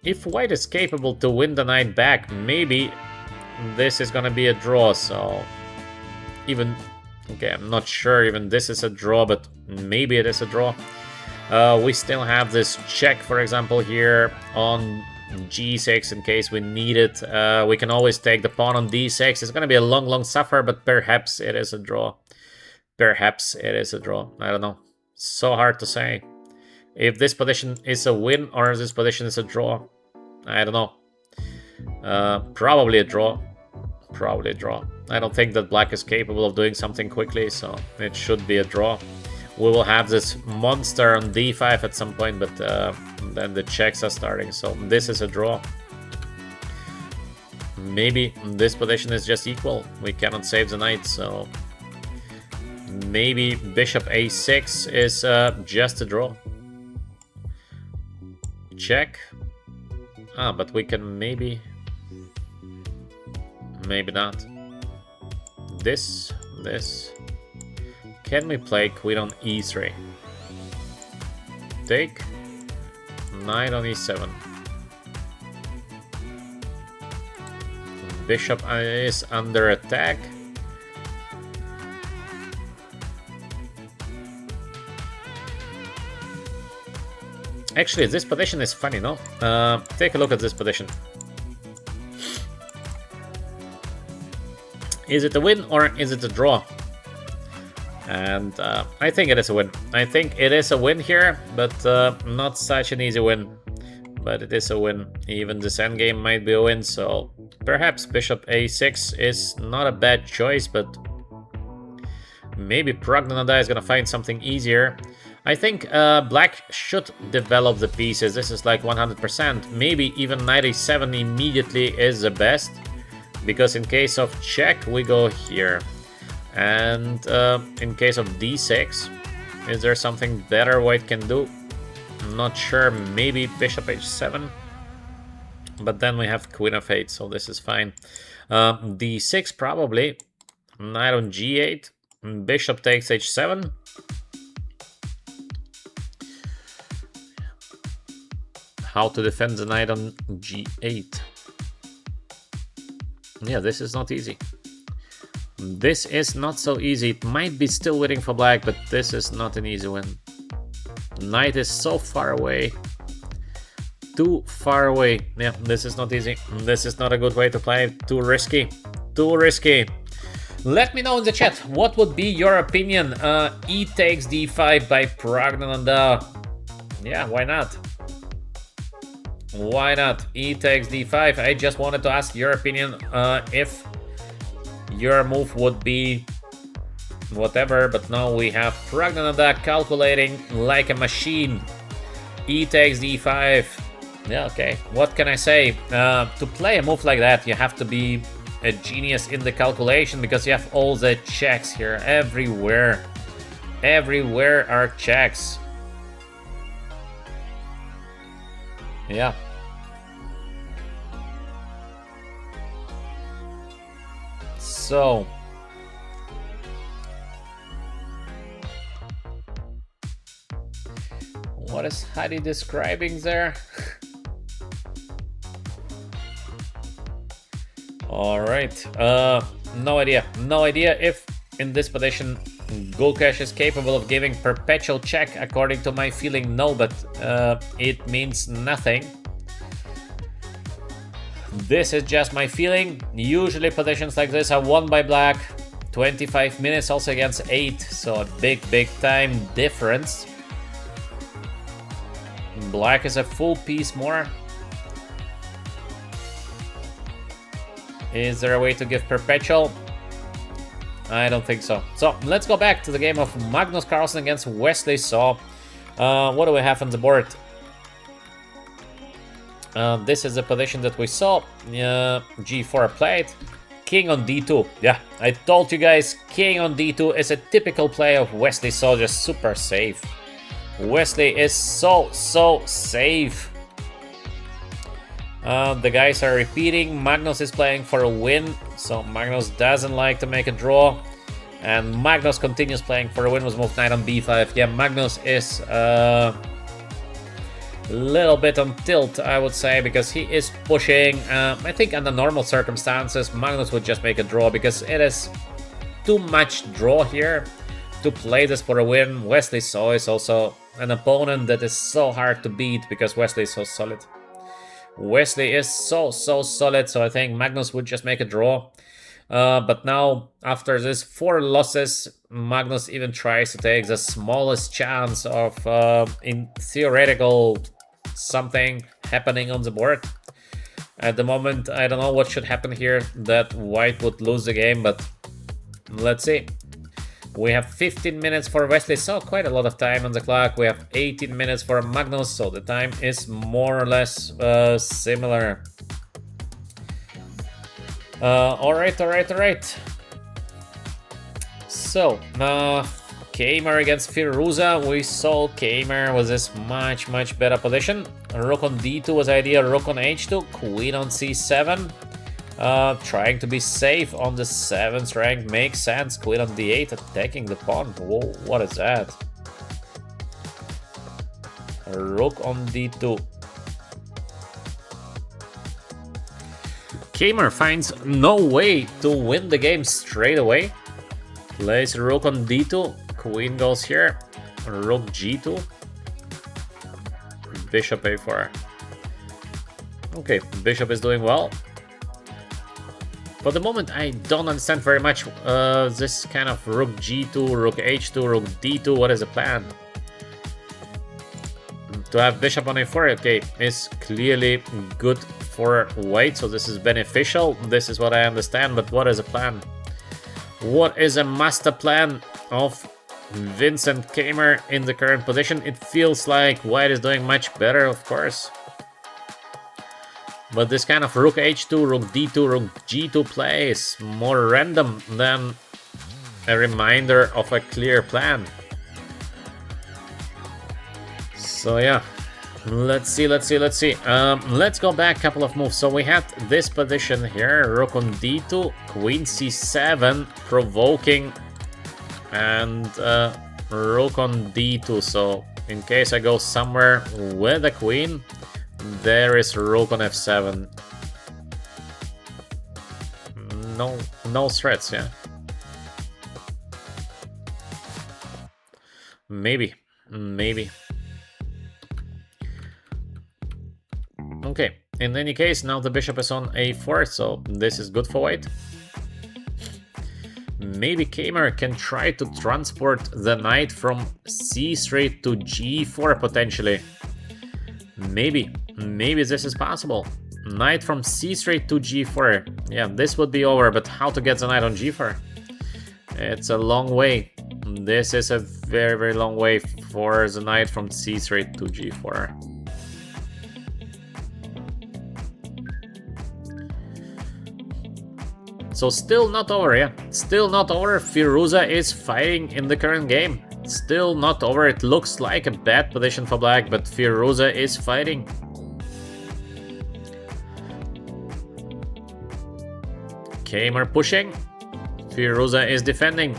A: if white is capable to win the knight back, maybe this is gonna be a draw. So even, okay, I'm not sure even this is a draw, but maybe it is a draw. We still have this check, for example, here on g6 in case we need it. We can always take the pawn on d6. It's gonna be a long suffer, but perhaps it is a draw. Perhaps it is a draw. I don't know. So hard to say. If this position is a win or this position is a draw, I don't know. Probably a draw. Probably a draw. I don't think that black is capable of doing something quickly, so it should be a draw. We will have this monster on d5 at some point, but then the checks are starting, so this is a draw. Maybe this position is just equal. We cannot save the knight, so maybe bishop a6 is just a draw. Check. But we can maybe not. This. Can we play queen on e3? Take. Knight on e7. Bishop is under attack. Actually, this position is funny, no? Take a look at this position. Is it a win or is it a draw? And I think it is a win. I think it is a win here, but not such an easy win. But it is a win. Even this endgame might be a win, so perhaps bishop a6 is not a bad choice, but maybe Pragnanada is gonna find something easier. I think black should develop the pieces. This is like 100%. Maybe even knight a7 immediately is the best, because in case of check, we go here. And in case of d6, is there something better white can do? Not sure. Maybe bishop h7. But then we have queen of 8, so this is fine. d6 probably. Knight on g8. Bishop takes h7. How to defend the knight on g8. Yeah, this is not easy. This is not so easy. It might be still waiting for black, but this is not an easy win. Knight is so far away. Too far away. Yeah, this is not easy. This is not a good way to play. Too risky. Too risky. Let me know in the chat, what would be your opinion? E takes d5 by Pragnananda. Yeah, why not? Why not? E takes d5. I just wanted to ask your opinion if your move would be whatever, but now we have Pragnanada calculating like a machine. E takes d5. Yeah, okay. What can I say? To play a move like that, you have to be a genius in the calculation, because you have all the checks here everywhere. Everywhere are checks. Yeah. So what is Hadi describing there? All right. No idea if in this position Gukesh is capable of giving perpetual check. According to my feeling, no, but it means nothing. This is just my feeling. Usually positions like this are won by black. 25 minutes also against 8, so a big time difference. Black is a full piece more. Is there a way to give Perpetual? I don't think so. So let's go back to the game of Magnus Carlsen against Wesley Saw. What do we have on the board? This is the position that we saw. G4 played. King on D2. Yeah, I told you guys, King on D2 is a typical play of Wesley Saw, just super safe. Wesley is so safe. The guys are repeating. Magnus is playing for a win, so Magnus doesn't like to make a draw. And Magnus continues playing for a win with move knight on b5. Yeah, Magnus is a little bit on tilt, I would say, because he is pushing. I think under normal circumstances, Magnus would just make a draw because it is too much draw here to play this for a win. Wesley Saw is also an opponent that is so hard to beat because Wesley is so solid. Wesley is so solid, so I think Magnus would just make a draw. But now, after this 4 losses, Magnus even tries to take the smallest chance of, in theoretical, something happening on the board. At the moment, I don't know what should happen here, that White would lose the game, but let's see. We have 15 minutes for Wesley, so quite a lot of time on the clock. We have 18 minutes for Magnus, so the time is more or less similar. Alright. So, Kamer against Firuza. We saw Kamer with this much better position. Rook on d2 was idea, rook on h2, queen on c7. Trying to be safe on the 7th rank makes sense. Queen on d8, attacking the pawn. Whoa, what is that? Rook on d2. Kamer finds no way to win the game straight away. Plays rook on d2, queen goes here, rook g2, bishop a4. Okay, bishop is doing well. For the moment, I don't understand very much this kind of rook g2, rook h2, rook d2. What is the plan? To have bishop on a4, okay, is clearly good for white, so this is beneficial. This is what I understand, but what is the plan? What is a master plan of Vincent Kamer in the current position? It feels like white is doing much better, of course. But this kind of rook h2, rook d2, rook g2 play is more random than a reminder of a clear plan. So yeah, let's see. Let's go back a couple of moves. So we had this position here, rook on d2, queen c7, provoking, and rook on d2. So in case I go somewhere with a queen, there is rook on f7. No threats, yeah. Maybe. Okay, in any case, now the bishop is on a4, so this is good for white. Maybe Kamer can try to transport the knight from c3 to g4 potentially. Maybe this is possible. Knight from c3 to g4. Yeah, this would be over, but how to get the knight on g4? It's a long way. This is a very long way for the knight from c3 to g4. So still not over, yeah. Still not over. Firuza is fighting in the current game. Still not over. It looks like a bad position for black, but Firuza is fighting. Kamer pushing. Firuza is defending.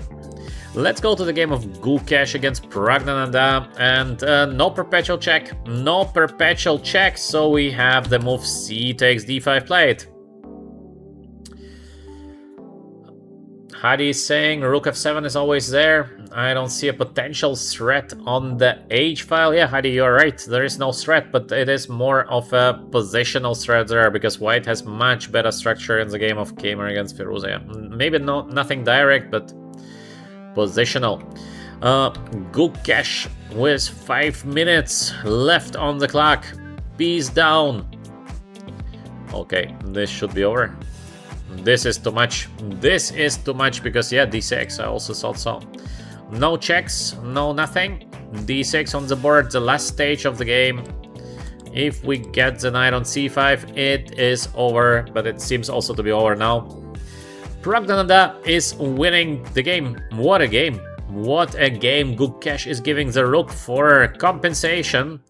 A: Let's go to the game of Gukesh against Pragnananda, and no perpetual check. No perpetual check, so we have the move c takes d5 played. Hadi is saying rook f7 is always there. I don't see a potential threat on the h file. Yeah, Hadi, you're right. There is no threat, but it is more of a positional threat there because white has much better structure in the game of Kamer against Firuza. Maybe nothing direct, but positional. Gukesh with 5 minutes left on the clock. Piece down. Okay, this should be over. This is too much. This is too much because, yeah, d6, I also thought so. No checks, no nothing. d6 on the board, the last stage of the game. If we get the knight on c5, it is over, but it seems also to be over now. Pragnananda is winning the game. What a game. What a game. Gukesh is giving the rook for compensation.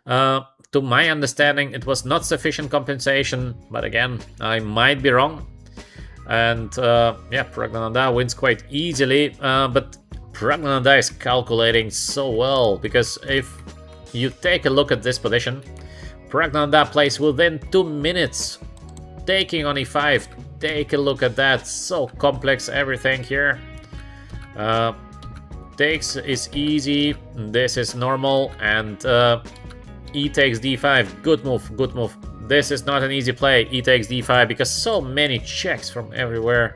A: To my understanding, it was not sufficient compensation, but again, I might be wrong. And yeah, Pragnananda wins quite easily, but Pragnananda is calculating so well, because if you take a look at this position, Pragnananda plays within 2 minutes, taking on e5. Take a look at that, so complex everything here. Takes is easy, this is normal, and e takes d5. Good move, good move. This is not an easy play, e takes d5, because so many checks from everywhere.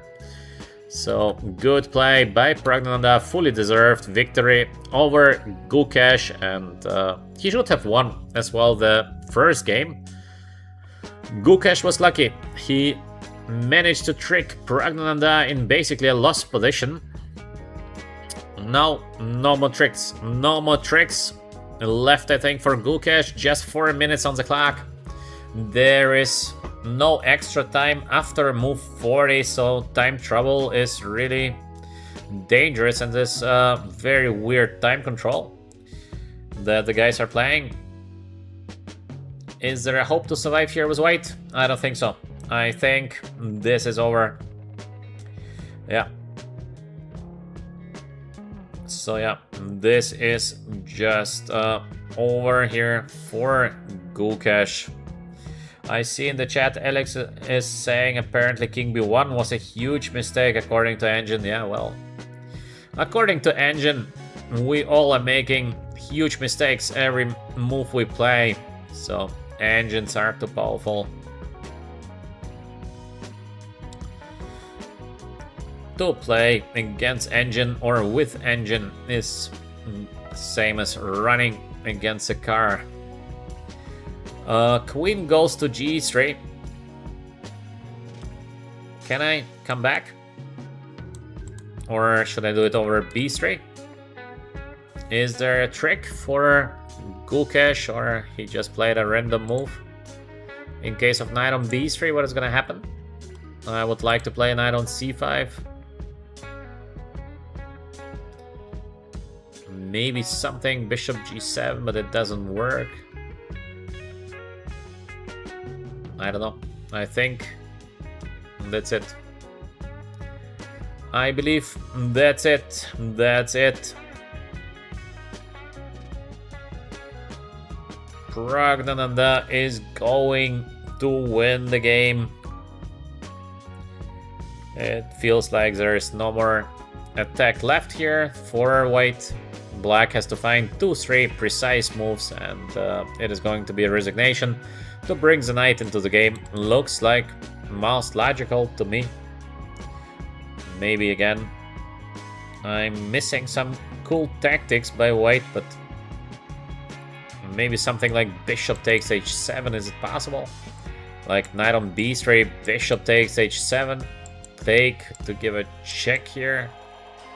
A: So, good play by Pragnananda, fully deserved victory over Gukesh, and he should have won as well the first game. Gukesh was lucky. He managed to trick Pragnananda in basically a lost position. Now, no more tricks, no more tricks. Left, I think, for Gukesh, just 4 minutes on the clock. There is no extra time after move 40, so time trouble is really dangerous in this very weird time control that the guys are playing. Is there a hope to survive here with white? I don't think so. I think this is over. Yeah. So yeah, this is just over here for Gukesh. I see in the chat Alex is saying apparently King B1 was a huge mistake according to Engine. Yeah, well, according to Engine, we all are making huge mistakes every move we play. So engines are too powerful to play against Engine or with Engine is same as running against a car. Queen goes to g3. Can I come back? Or should I do it over b3? Is there a trick for Gukesh, or he just played a random move? In case of knight on b3, what is gonna happen? I would like to play a knight on c5. Maybe something bishop g7, but it doesn't work. I don't know. I think that's it. I believe that's it. That's it. Pragnananda is going to win the game. It feels like there is no more attack left here for white. Black has to find 2-3 precise moves, and it is going to be a resignation to bring the knight into the game. Looks like most logical to me. Maybe again I'm missing some cool tactics by white, but maybe something like bishop takes h7, is it possible? Like knight on b3, bishop takes h7, take to give a check here.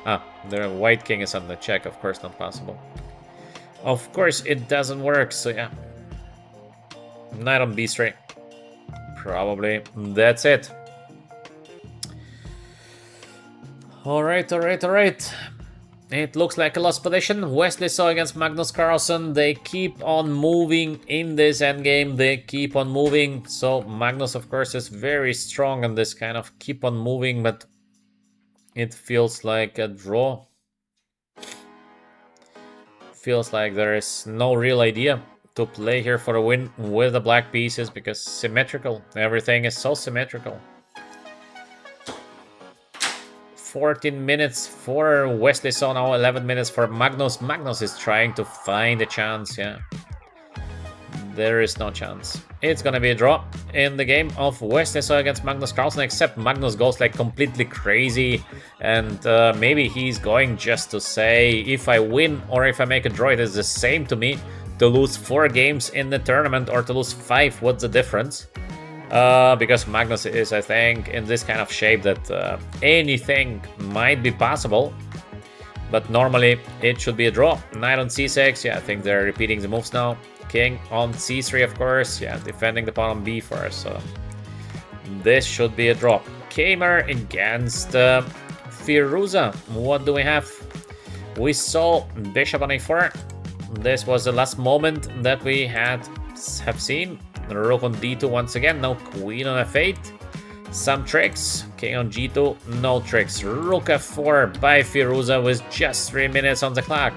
A: Ah, the white king is on the check, of course not possible. Of course it doesn't work, so yeah. Knight on b3. Probably that's it. Alright, alright, alright. It looks like a lost position. Wesley Saw against Magnus Carlsen. They keep on moving in this endgame. They keep on moving. So Magnus, of course, is very strong on this kind of keep on moving, but it feels like a draw. Feels like there is no real idea to play here for a win with the black pieces, because symmetrical. Everything is so symmetrical. 14 minutes for Wesley Saw, now 11 minutes for Magnus. Magnus is trying to find a chance, yeah. There is no chance. It's gonna be a draw in the game of Wesley So against Magnus Carlsen, except Magnus goes like completely crazy, and maybe he's going just to say, if I win or if I make a draw, it is the same to me to lose 4 games in the tournament or to lose 5. What's the difference? Because Magnus is, I think, in this kind of shape that anything might be possible. But normally it should be a draw. Knight on c6, yeah, I think they're repeating the moves now. King on c3, of course, yeah, defending the pawn on b4, so this should be a draw. Kamer against Firuza. What do we have? We saw bishop on a4. This was the last moment that we have seen. Rook on d2 once again, now queen on f8. Some tricks. King on g2, no tricks. Rook f4 by Firuza with just 3 minutes on the clock.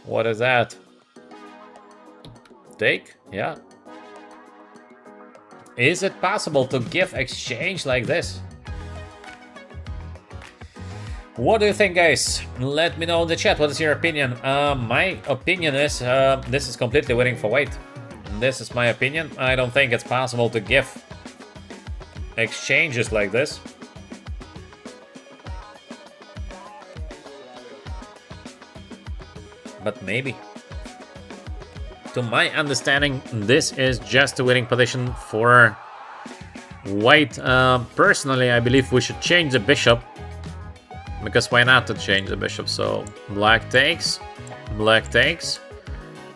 A: What is that? Take? Yeah. Is it possible to give exchange like this? What do you think, guys? Let me know in the chat. What is your opinion? My opinion is this is completely winning for white. This is my opinion. I don't think it's possible to give exchanges like this. But maybe. To my understanding, this is just a winning position for white. Personally, I believe we should change the bishop. Because why not to change the bishop? So black takes, black takes.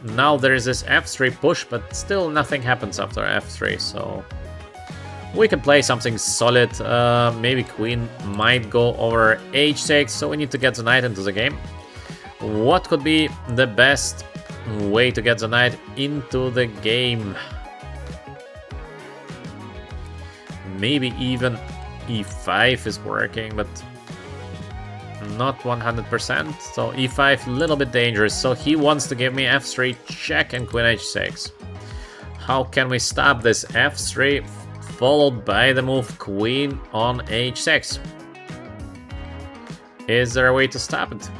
A: Now there is this f3 push, but still nothing happens after f3, so we can play something solid. Maybe queen might go over h6, so we need to get the knight into the game. What could be the best way to get the knight into the game? Maybe even e5 is working, but not 100%, so e5 a little bit dangerous. So he wants to give me f3 check and queen h6. How can we stop this f3 followed by the move queen on h6? Is there a way to stop it?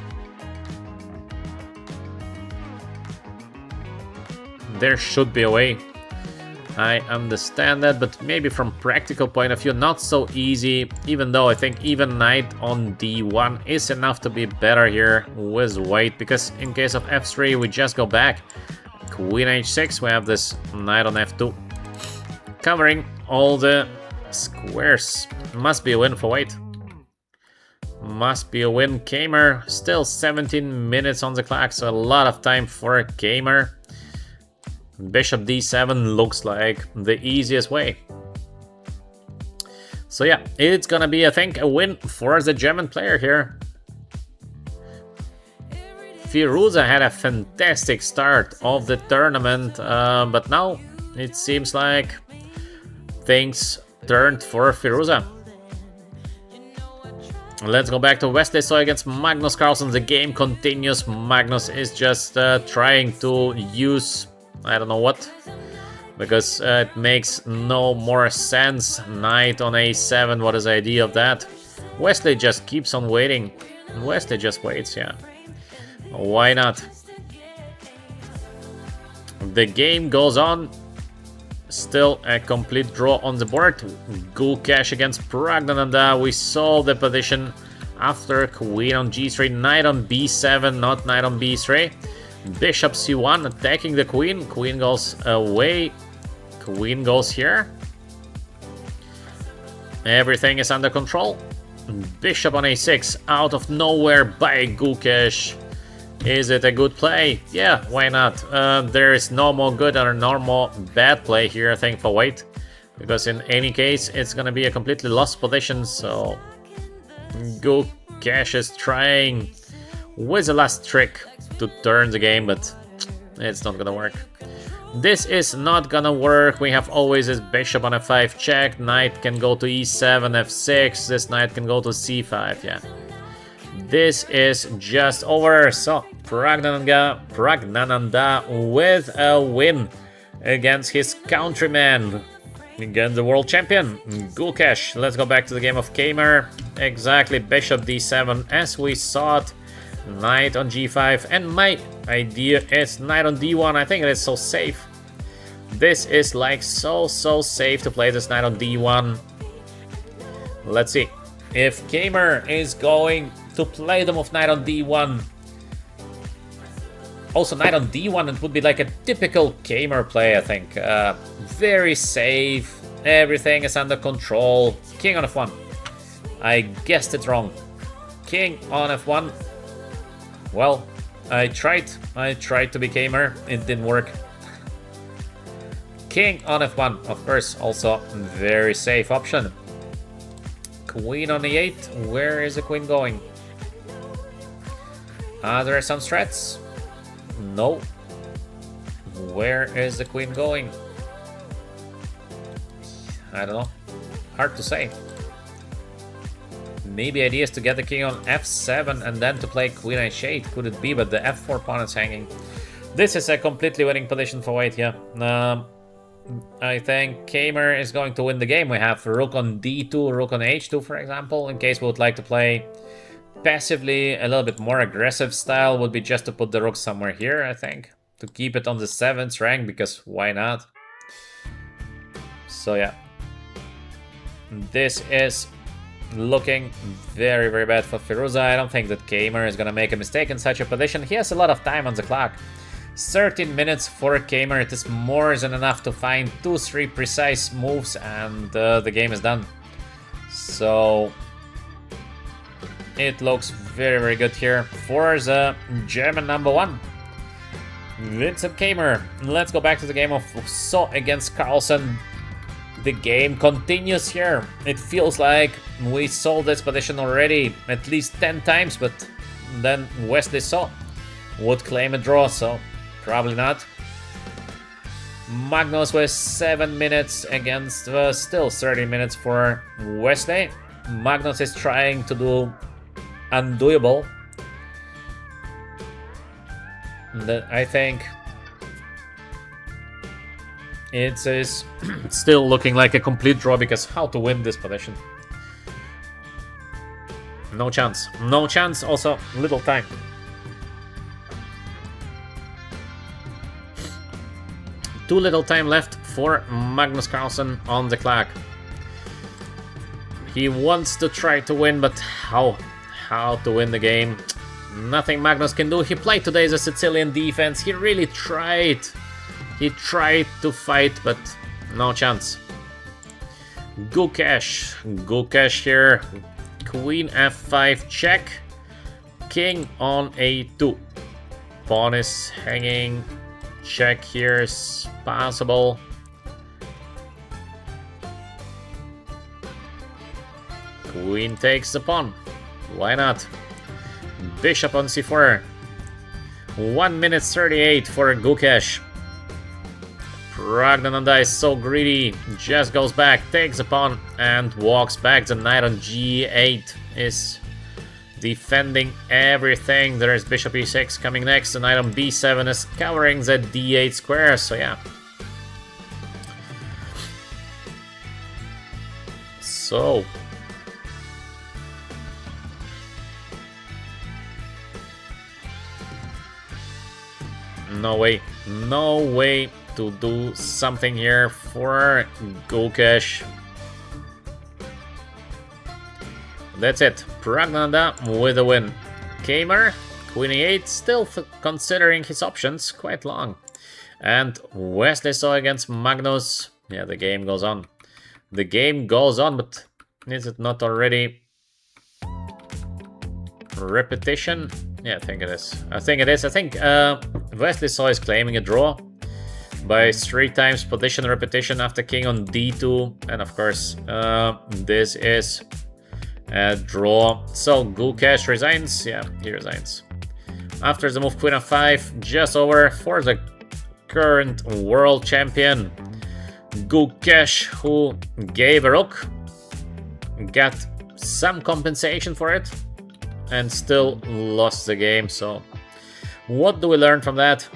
A: There should be a way. I understand that, but maybe from practical point of view, not so easy, even though I think even knight on d1 is enough to be better here with white, because in case of f3, we just go back. Queen h6, we have this knight on f2. Covering all the squares. Must be a win for white. Must be a win. Kamer, still 17 minutes on the clock, so a lot of time for Kamer. Bishop d7 looks like the easiest way. So yeah, it's gonna be, I think, a win for the German player here. Firuza had a fantastic start of the tournament, but now it seems like things turned for Firuza. Let's go back to Wesley So against Magnus Carlsen. The game continues. Magnus is just trying to use I don't know what, because it makes no more sense. Knight on a7, what is the idea of that? Wesley just keeps on waiting. Wesley just waits, yeah. Why not? The game goes on. Still a complete draw on the board. Gukesh against Pragnananda. We saw the position after queen on g3, knight on b7, not knight on b3. Bishop c1 attacking the queen. Queen goes away. Queen goes here. Everything is under control. Bishop on a6 out of nowhere by Gukesh. Is it a good play? Yeah, why not? There is no more good or no more bad play here, I think, for white. Because in any case, it's gonna be a completely lost position, so Gukesh is trying with the last trick to turn the game, but it's not gonna work. This is not gonna work. We have always this bishop on f5 check. Knight can go to e7, f6. This knight can go to c5, yeah. This is just over. So Pragnananda with a win against his countryman, against the world champion Gukesh. Let's go back to the game of Kamer. Exactly, bishop d7 as we saw it. Knight on g5, and my idea is knight on d1. I think it is so safe. This is like so safe to play this knight on d1. Let's see if Gamer is going to play the move knight on d1. Also, knight on d1, it would be like a typical Gamer play, I think. Very safe, everything is under control. King on f1. I guessed it wrong. King on f1. Well, I tried to be Gamer, it didn't work. King on f1, of course, also very safe option. Queen on e8, where is the queen going? There are some strats. No. Where is the queen going? I don't know. Hard to say. Maybe idea is to get the king on f7 and then to play queen h8. Could it be? But the f4 pawn is hanging. This is a completely winning position for white here. I think Gamer is going to win the game. We have rook on d2, rook on h2, for example. In case we would like to play passively, a little bit more aggressive style would be just to put the rook somewhere here, I think. To keep it on the 7th rank, because why not? So yeah. This is looking very bad for Firuza. I don't think that Gamer is gonna make a mistake in such a position. He has a lot of time on the clock. 13 minutes for Gamer, it is more than enough to find 2-3 precise moves and the game is done. So it looks very good here for the German #1. Vincent Gamer. Let's go back to the game of So against Carlsen. The game continues here. It feels like we saw this position already at least 10 times, but then Wesley So would claim a draw, so probably not. Magnus with 7 minutes against still 30 minutes for Wesley. Magnus is trying to do undoable. I think it is still looking like a complete draw, because how to win this position? No chance. No chance, also little time. Too little time left for Magnus Carlsen on the clock. He wants to try to win, but how to win the game? Nothing Magnus can do. He played today as a Sicilian defense. He really tried. He tried to fight, but no chance. Gukesh. Gukesh here. Queen f5 check. King on a2. Pawn is hanging. Check here is possible. Queen takes the pawn. Why not? Bishop on c4. 1 minute 38 for Gukesh. Pragnananda is so greedy. Just goes back, takes the pawn, and walks back. The knight on g8 is defending everything. There is bishop e6 coming next. The knight on b7 is covering the d8 square, so yeah. So no way to do something here for Gukesh. That's it. Pragnananda with a win. Gamer, queen e8, still considering his options quite long. And Wesley So against Magnus. Yeah, the game goes on. The game goes on, but is it not already repetition? Yeah, I think it is. I think Wesley So is claiming a draw by 3 times position repetition after king on d2, and of course this is a draw. So Gukesh resigns. Yeah, he resigns. After the move queen f5, just over for the current world champion Gukesh, who gave a rook, got some compensation for it, and still lost the game. So what do we learn from that?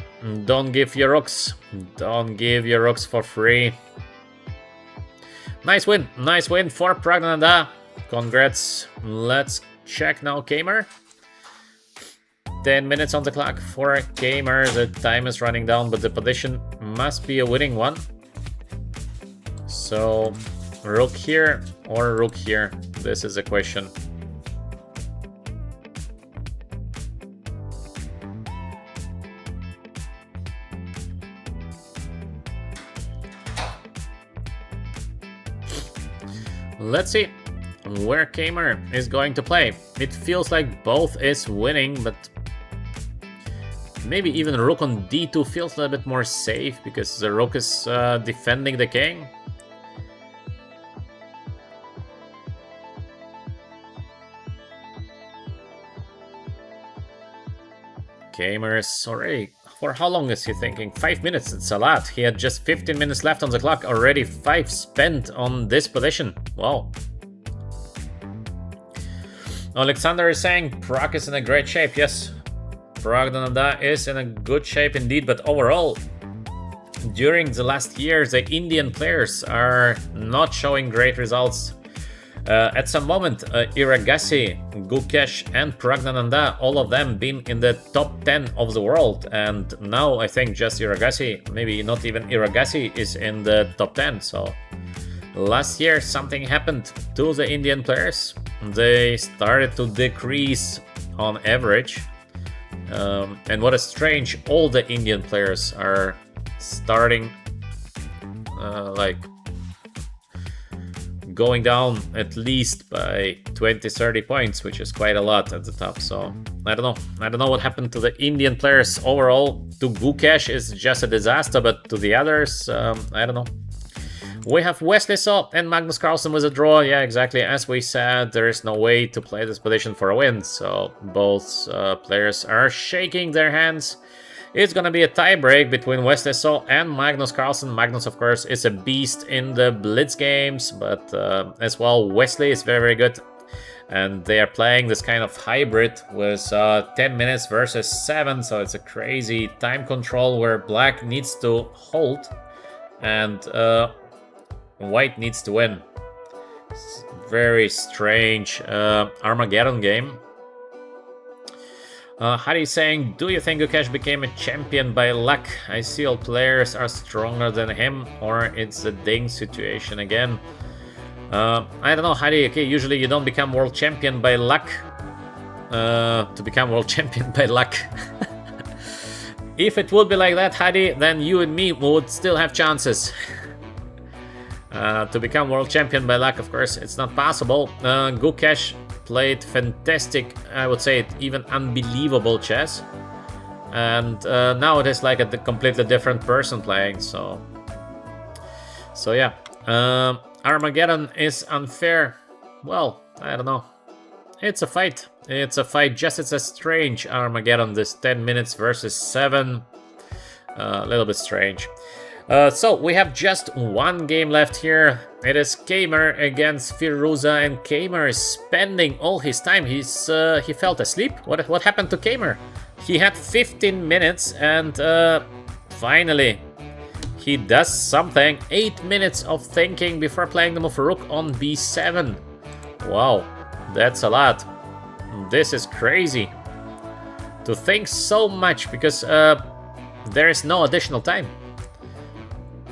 A: Don't give your rooks. Don't give your rooks for free. Nice win for Pragnananda. Congrats. Let's check now Gamer. 10 minutes on the clock for Gamer. The time is running down, but the position must be a winning one. So, rook here or rook here? This is a question. Let's see where Gamer is going to play. It feels like both is winning, but maybe even rook on d2 feels a little bit more safe because the rook is defending the king. Gamer is already... For how long is he thinking? 5 minutes, it's a lot. He had just 15 minutes left on the clock, already 5 spent on this position. Wow. Alexander is saying Prague is in a great shape. Yes, Prague is in a good shape indeed, but overall, during the last years, the Indian players are not showing great results. At some moment, Iragassi, Gukesh and Pragnananda, all of them been in the top 10 of the world, and now I think just Iragassi, maybe not even Iragassi, is in the top 10. So last year something happened to the Indian players. They started to decrease on average, and what is strange, all the Indian players are starting like going down at least by 20-30 points, which is quite a lot at the top. So I don't know what happened to the Indian players overall. To Gukesh is just a disaster, but to the others, I don't know. We have Wesley So and Magnus Carlsen with a draw. Yeah, exactly as we said, there is no way to play this position for a win, so both players are shaking their hands. It's gonna be a tie-break between Wesley So and Magnus Carlsen. Magnus, of course, is a beast in the Blitz games, but as well, Wesley is very, very good. And they are playing this kind of hybrid with 10 minutes versus 7, so it's a crazy time control where Black needs to hold and White needs to win. It's very strange Armageddon game. Hari saying, do you think Gukesh became a champion by luck? I see all players are stronger than him, or it's a ding situation again. I don't know, Hari. Okay, usually you don't become world champion by luck. To become world champion by luck. If it would be like that, Hari, then you and me would still have chances. To become world champion by luck, of course, it's not possible. Gukesh played fantastic, I would say even unbelievable chess, and now it is like a completely different person playing. So yeah, Armageddon is unfair. Well, I don't know. It's a fight. It's a fight. Just it's a strange Armageddon. This 10 minutes versus 7, a little bit strange. So we have just one game left here. It is Gamer against Firuza, and Gamer is spending all his time. He fell asleep. What happened to Gamer? He had 15 minutes and finally he does something. 8 minutes of thinking before playing the move rook on b7. Wow, that's a lot. This is crazy. To think so much because there is no additional time.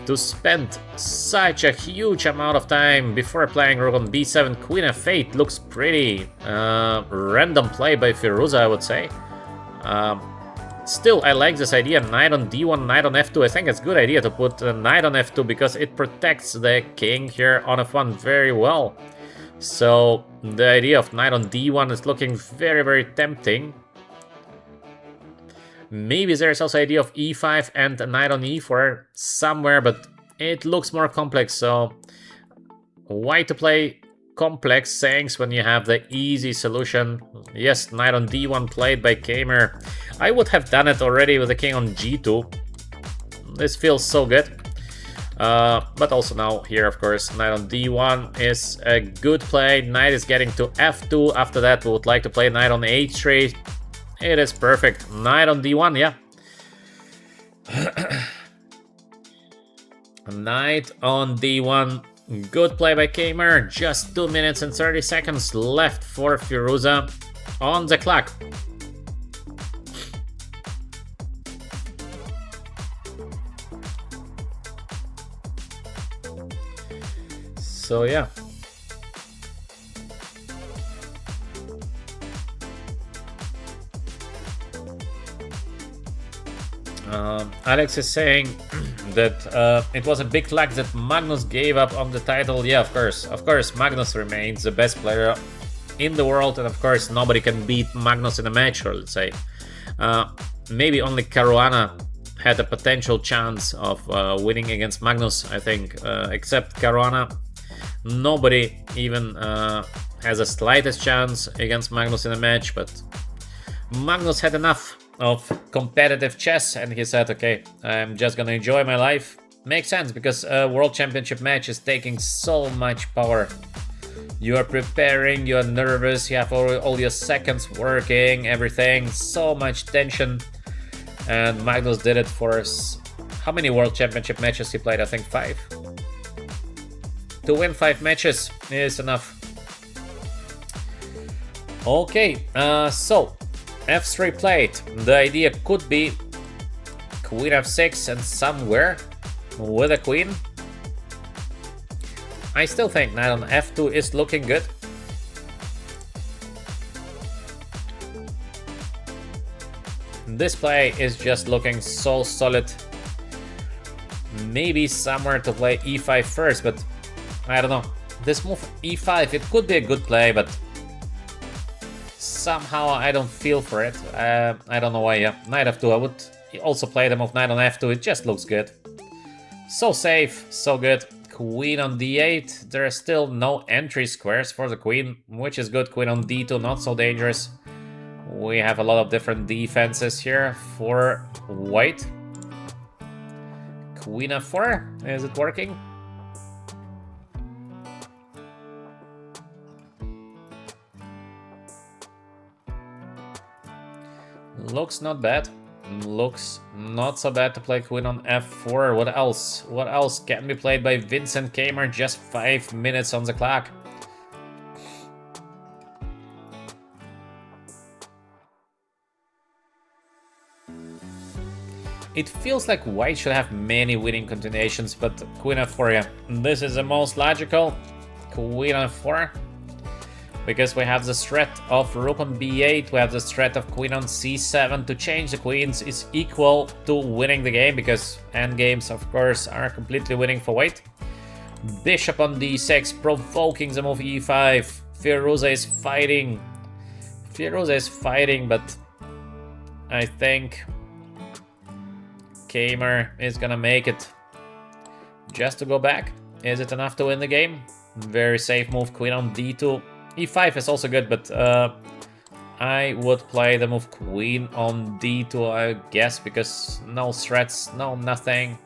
A: To spend such a huge amount of time before playing rook on b7, queen f8 looks pretty random play by Firuza, I would say. Still, I like this idea, knight on d1, knight on f2. I think it's a good idea to put a knight on f2 because it protects the king here on f1 very well. So the idea of knight on d1 is looking very, very tempting. Maybe there's also idea of e5 and a knight on e4 somewhere, but it looks more complex. So why to play complex things when you have the easy solution? Yes, knight on d1 played by Gamer. I would have done it already with the king on g2. This feels so good. But also now here, of course, knight on d1 is a good play. Knight is getting to f2. After that, we would like to play knight on h3. It is perfect. Knight on d1, yeah. Knight on d1. Good play by Gamer. Just 2 minutes and 30 seconds left for Firuza on the clock. So yeah. Alex is saying that it was a big luck that Magnus gave up on the title. Yeah, of course, Magnus remains the best player in the world, and of course nobody can beat Magnus in a match, or let's say maybe only Caruana had a potential chance of winning against Magnus, I think, except Caruana. Nobody even has a slightest chance against Magnus in a match, but Magnus had enough of competitive chess and he said, okay, I'm just gonna enjoy my life. Makes sense, because a world championship match is taking so much power. You are preparing, you are nervous, you have all your seconds working, everything, so much tension. And Magnus did it for how many world championship matches he played? I think 5. To win 5 matches is enough. Okay, so f3 played. The idea could be queen f6 and somewhere with a queen. I still think knight on f2 is looking good. This play is just looking so solid. Maybe somewhere to play e5 first, but I don't know. This move e5, it could be a good play, but somehow I don't feel for it. I don't know why. Yeah, knight f2. I would also play the move knight on f2. It just looks good. So safe, so good. Queen on d8. There are still no entry squares for the queen, which is good. Queen on d2, not so dangerous. We have a lot of different defenses here for white. Queen f4. Is it working? Looks not bad. Looks not so bad to play queen on f4. What else? What else can be played by Vincent Keimer? Just 5 minutes on the clock. It feels like white should have many winning continuations, but queen f4, yeah. This is the most logical. Queen f4. Because we have the threat of rook on b8, we have the threat of queen on c7. To change the queens is equal to winning the game, because endgames, of course, are completely winning for white. Bishop on d6, provoking the move e5. Firuza is fighting. Firuza is fighting, but I think Keimer is gonna make it. Just to go back. Is it enough to win the game? Very safe move, queen on d2. e5 is also good, but I would play the move queen on d2, I guess, because no threats, no nothing.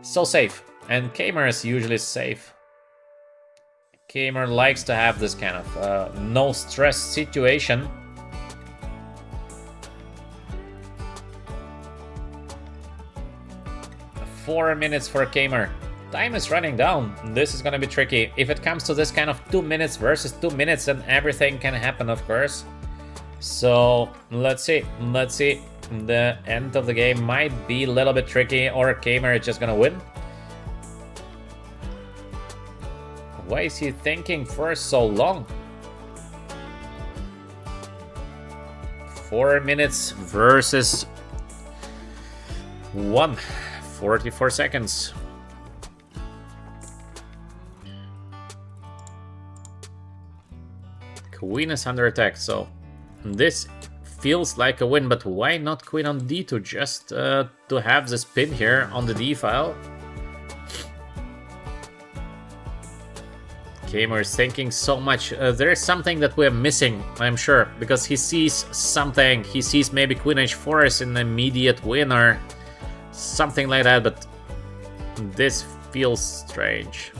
A: So safe. And Keimer is usually safe. Keimer likes to have this kind of no stress situation. Four minutes for Keimer. Time is running down. This is gonna be tricky. If it comes to this kind of 2 minutes versus 2 minutes, then everything can happen, of course. So let's see. Let's see. The end of the game might be a little bit tricky, or Keimer is just gonna win. Why is he thinking for so long? 4 minutes versus 1. 44 seconds. Queen is under attack, so this feels like a win, but why not queen on d2, just to have this pin here on the d file? Keimer is thinking so much. There is something that we're missing, I'm sure, because he sees something. He sees maybe queen h4 is an immediate win or something like that, but this feels strange.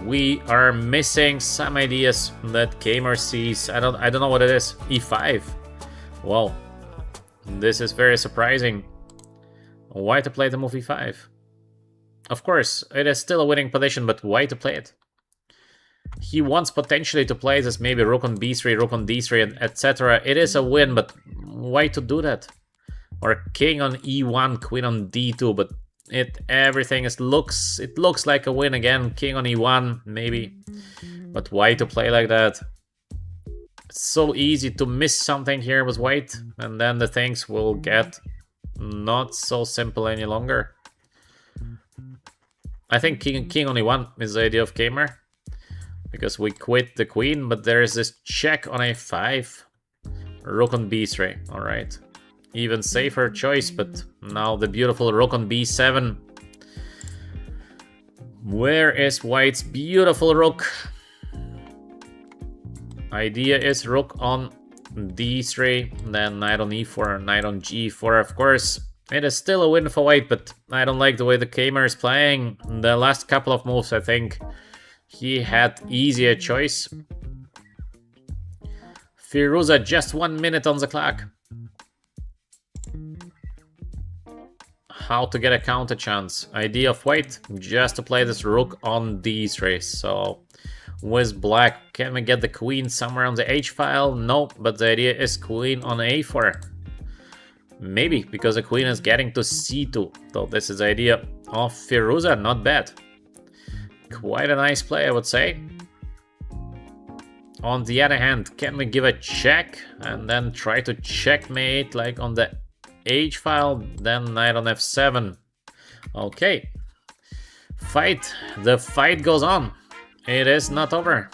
A: We are missing some ideas that Keimer sees. I don't know what it is. e5. Well, this is very surprising. Why to play the move e5? Of course, it is still a winning position, but why to play it? He wants potentially to play this maybe rook on b3, rook on d3, etc. It is a win, but why to do that? Or king on e1, queen on d2, but It looks like a win again. King on e1, maybe. But why to play like that? It's so easy to miss something here with white, and then the things will get not so simple any longer. I think king on e1 is the idea of gamer, because we quit the queen, but there is this check on a5, rook on b3. All right, even safer choice, but now the beautiful rook on b7. Where is white's beautiful rook? Idea is rook on d3, then knight on e4, knight on g4. Of course, it is still a win for white, but I don't like the way the gamer is playing. The last couple of moves, I think he had easier choice. Firuza, just 1 minute on the clock. How to get a counter chance? Idea of white, just to play this rook on d3. So with black, can we get the queen somewhere on the h file? No, but the idea is queen on a4. Maybe, because the queen is getting to c2. So this is the idea of Firuza, not bad. Quite a nice play, I would say. On the other hand, can we give a check and then try to checkmate like on the h file, then knight on f7. Okay. Fight. The fight goes on. It is not over.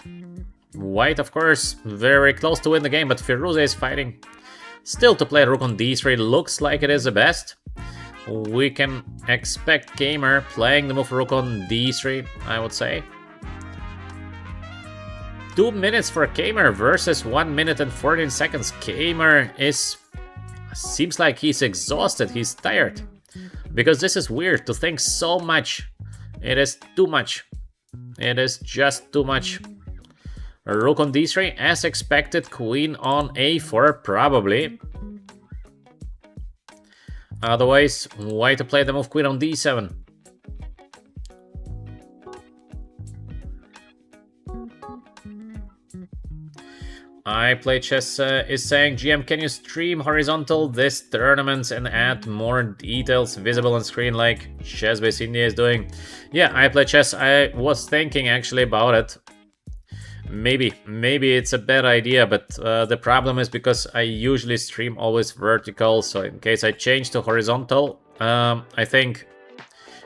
A: White, of course, very close to win the game, but Firuza is fighting. Still to play rook on d3 looks like it is the best. We can expect gamer playing the move rook on d3, I would say. 2 minutes for gamer versus 1 minute and 14 seconds. Gamer seems like he's exhausted, he's tired. Because this is weird to think so much. It is too much. It is just too much. Rook on d3, as expected, queen on a4, probably. Otherwise, why to play the move queen on d7? I Play Chess is saying, GM, can you stream horizontal this tournament and add more details visible on screen like Chess Base India is doing? Yeah, I Play Chess, I was thinking actually about it. Maybe it's a bad idea, but the problem is because I usually stream always vertical, so in case I change to horizontal, I think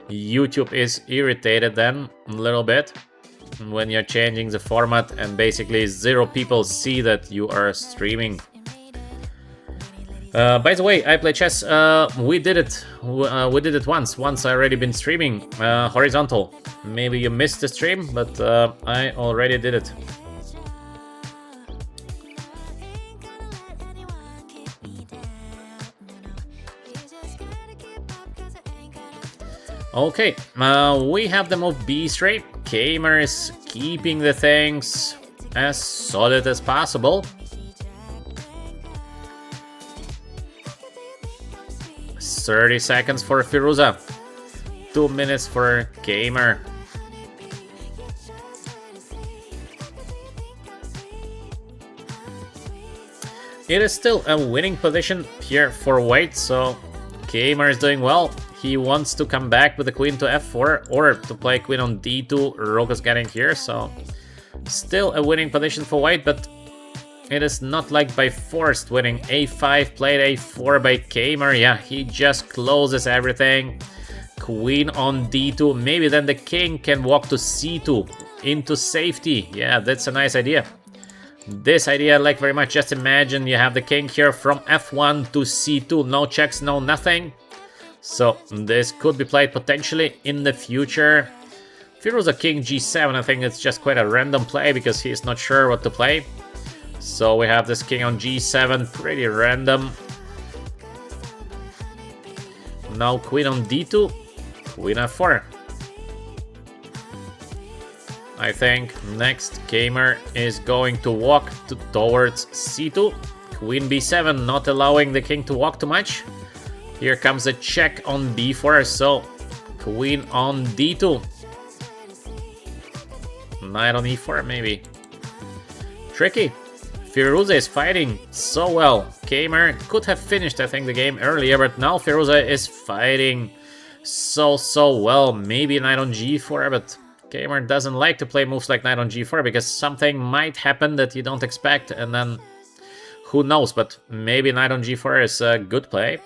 A: YouTube is irritated then a little bit when you're changing the format and basically 0 people see that you are streaming. By the way, I Play Chess, we did it once I already been streaming horizontal. Maybe you missed the stream, but I already did it. Okay, we have the move b3. Gamer is keeping the things as solid as possible. 30 seconds for Firuza. 2 minutes for gamer. It is still a winning position here for white, so gamer is doing well. He wants to come back with the queen to f4 or to play queen on d2. Rook is getting here, so still a winning position for white, but it is not like by forced winning. a5 played a4 by gamer. Yeah, he just closes everything. Queen on d2. Maybe then the king can walk to c2 into safety. Yeah, that's a nice idea. This idea I like very much. Just imagine you have the king here from f1 to c2. No checks, no nothing. So this could be played potentially in the future. Firuza king g7, I think it's just quite a random play because he's not sure what to play. So we have this king on g7, pretty random. Now queen on d2, queen f4. I think next gamer is going to walk towards c2. Queen b7, not allowing the king to walk too much. Here comes a check on b4, so queen on d2. Knight on e4, maybe. Tricky. Firuza is fighting so well. Gamer could have finished, I think, the game earlier, but now Firuza is fighting so well. Maybe knight on g4, but gamer doesn't like to play moves like knight on g4 because something might happen that you don't expect, and then who knows, but maybe knight on g4 is a good play.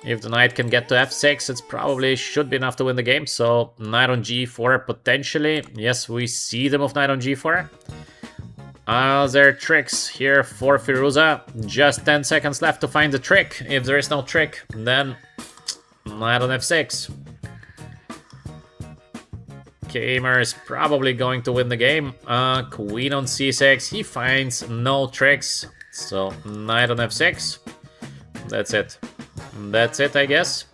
A: If the knight can get to f6, it probably should be enough to win the game, so knight on g4 potentially. Yes, we see the move knight on g4. Are there tricks here for Firuza? Just 10 seconds left to find the trick. If there is no trick, then knight on f6. Gamer is probably going to win the game. Queen on c6. He finds no tricks. So knight on f6. That's it. That's it, I guess.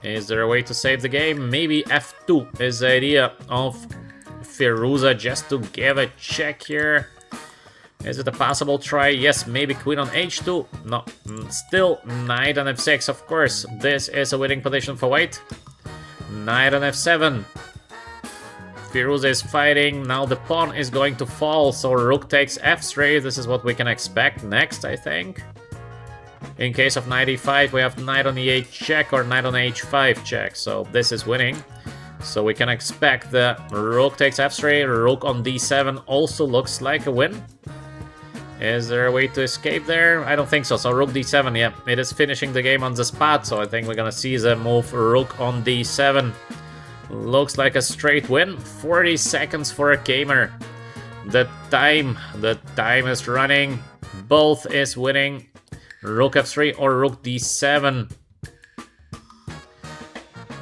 A: Is there a way to save the game? Maybe f2 is the idea of Firuza, just to give a check here. Is it a possible try? Yes, maybe queen on h2. No, still knight on f6, of course. This is a winning position for white. Knight on f7. Firuza is fighting. Now the pawn is going to fall, so rook takes f3. This is what we can expect next, I think. In case of knight e5, we have knight on e8 check or knight on h5 check. So this is winning. So we can expect the rook takes f3, rook on d7 also looks like a win. Is there a way to escape there? I don't think so. So rook d7, yeah, it is finishing the game on the spot. So I think we're gonna see the move rook on d7. Looks like a straight win. 40 seconds for a gamer. The time is running. Both is winning. Rook f3 or rook d7.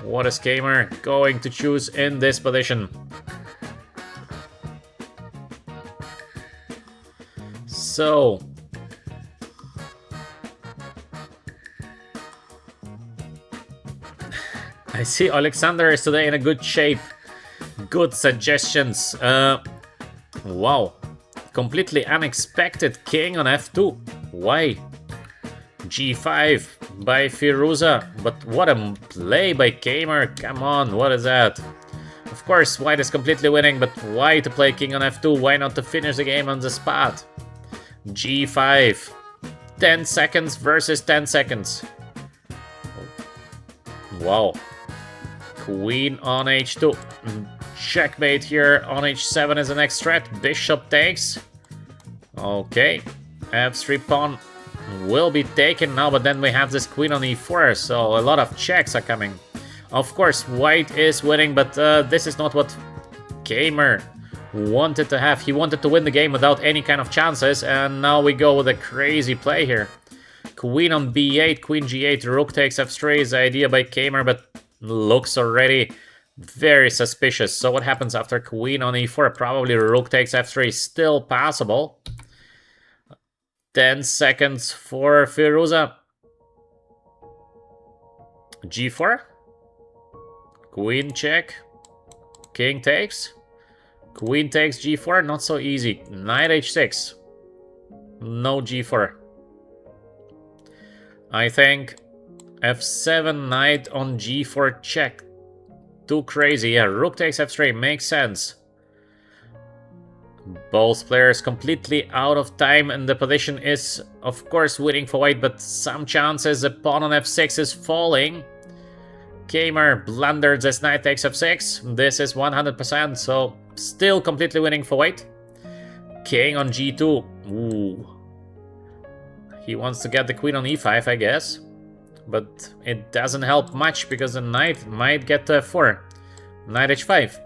A: What is gamer going to choose in this position? So I see Alexander is today in a good shape. Good suggestions. Wow. Completely unexpected king on f2. Why? g5 by Firuza. But what a play by gamer. Come on, what is that? Of course, white is completely winning, but why to play king on f2? Why not to finish the game on the spot? g5. 10 seconds versus 10 seconds. Wow. Queen on h2. Checkmate here. On h7 is the next threat. Bishop takes. Okay. f3 pawn will be taken now, but then we have this queen on e4, so a lot of checks are coming. Of course, white is winning, but this is not what gamer wanted to have. He wanted to win the game without any kind of chances, and now we go with a crazy play here. Queen on b8, queen g8, rook takes f3 is the idea by gamer, but looks already very suspicious. So what happens after queen on e4? Probably rook takes f3, still possible. 10 seconds for Firuza. g4. Queen check. King takes. Queen takes g4, not so easy. Knight h6. No g4. I think f7, knight on g4 check. Too crazy. Yeah, rook takes f3 makes sense. Both players completely out of time, and the position is, of course, winning for white, but some chances. The pawn on f6 is falling. Gamer blunders as knight takes f6. This is 100%, so still completely winning for white. King on g2. Ooh. He wants to get the queen on e5, I guess. But it doesn't help much because the knight might get to f4. Knight h5.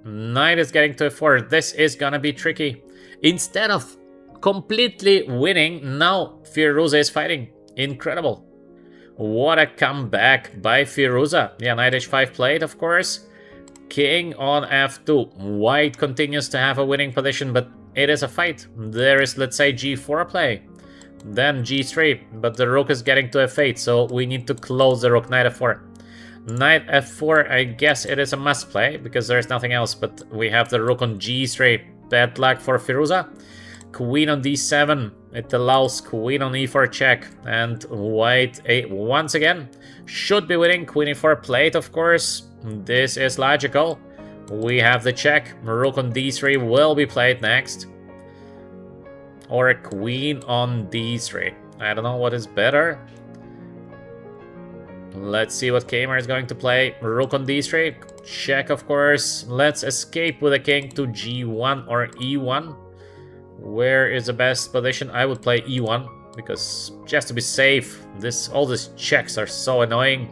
A: Knight is getting to f4. This is gonna be tricky. Instead of completely winning, now Firuza is fighting. Incredible. What a comeback by Firuza. Yeah, knight h5 played, of course. King on f2. White continues to have a winning position, but it is a fight. There is, let's say, g4 play. Then g3, but the rook is getting to f8, so we need to close the rook. Knight f4. Knight f4, I guess it is a must play, because there is nothing else, but we have the rook on g3. Bad luck for Firuza. Queen on d7. It allows queen on e4 check, and white once again should be winning. Queen e4 played, of course. This is logical. We have the check. Rook on d3 will be played next. Or a queen on d3. I don't know what is better. Let's see what Kmart is going to play. Rook on d3. Check, of course. Let's escape with a king to g1 or e1. Where is the best position? I would play e1 because just to be safe. All these checks are so annoying.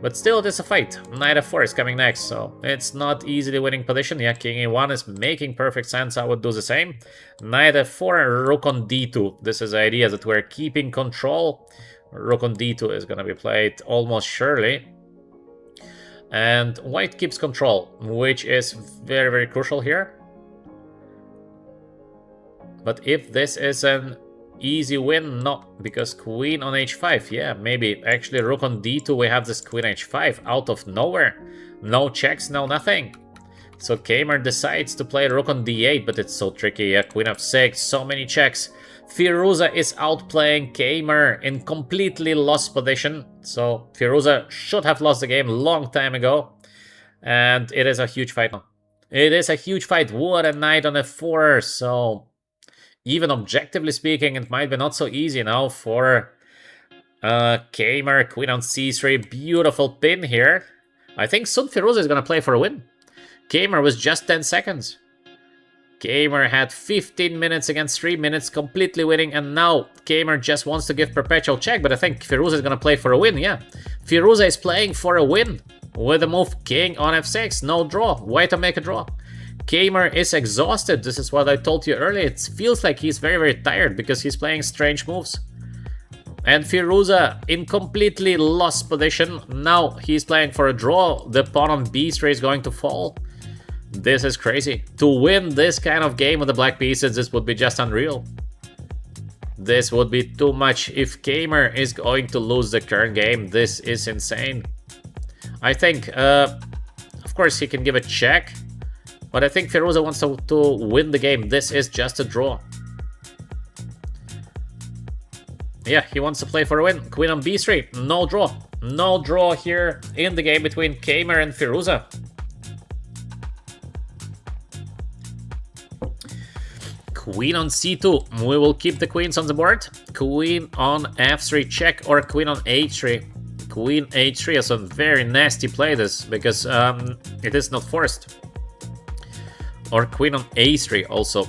A: But still, it is a fight. Knight f4 is coming next, so it's not easily winning position. Yeah, king e1 is making perfect sense. I would do the same. Knight f4, rook on d2. This is the idea that we're keeping control. Rook on d2 is going to be played almost surely. And white keeps control, which is very, very crucial here. But if this is an easy win, no, because queen on h5, yeah, maybe. Actually, rook on d2, we have this queen h5 out of nowhere. No checks, no nothing. So Kmart decides to play rook on d8, but it's so tricky. Yeah, queen f6, so many checks. Firuza is outplaying Kmart in completely lost position. So Firuza should have lost the game long time ago. And it is a huge fight now. It is a huge fight. What a knight on f4, so... Even objectively speaking, it might be not so easy now for Kmart. Queen on c3, beautiful pin here. I think soon Firuza is going to play for a win. Kmart was just 10 seconds. Kmart had 15 minutes against 3 minutes, completely winning, and now Kmart just wants to give perpetual check, but I think Firuza is going to play for a win, yeah. Firuza is playing for a win with the move king on f6, no draw, white to make a draw. Kmart is exhausted. This is what I told you earlier. It feels like he's very, very tired because he's playing strange moves. And Firuza in completely lost position. Now he's playing for a draw. The pawn on b3 is going to fall. This is crazy. To win this kind of game with the black pieces, this would be just unreal. This would be too much. If Kmart is going to lose the current game, this is insane. I think, of course, he can give a check. But I think Firuza wants to win the game. This is just a draw. Yeah, he wants to play for a win. Queen on b3. No draw. No draw here in the game between Kmart and Firuza. Queen on c2. We will keep the queens on the board. Queen on f3 check or queen on h3. Queen h3 is a very nasty play this because it is not forced. Or queen on a3 also.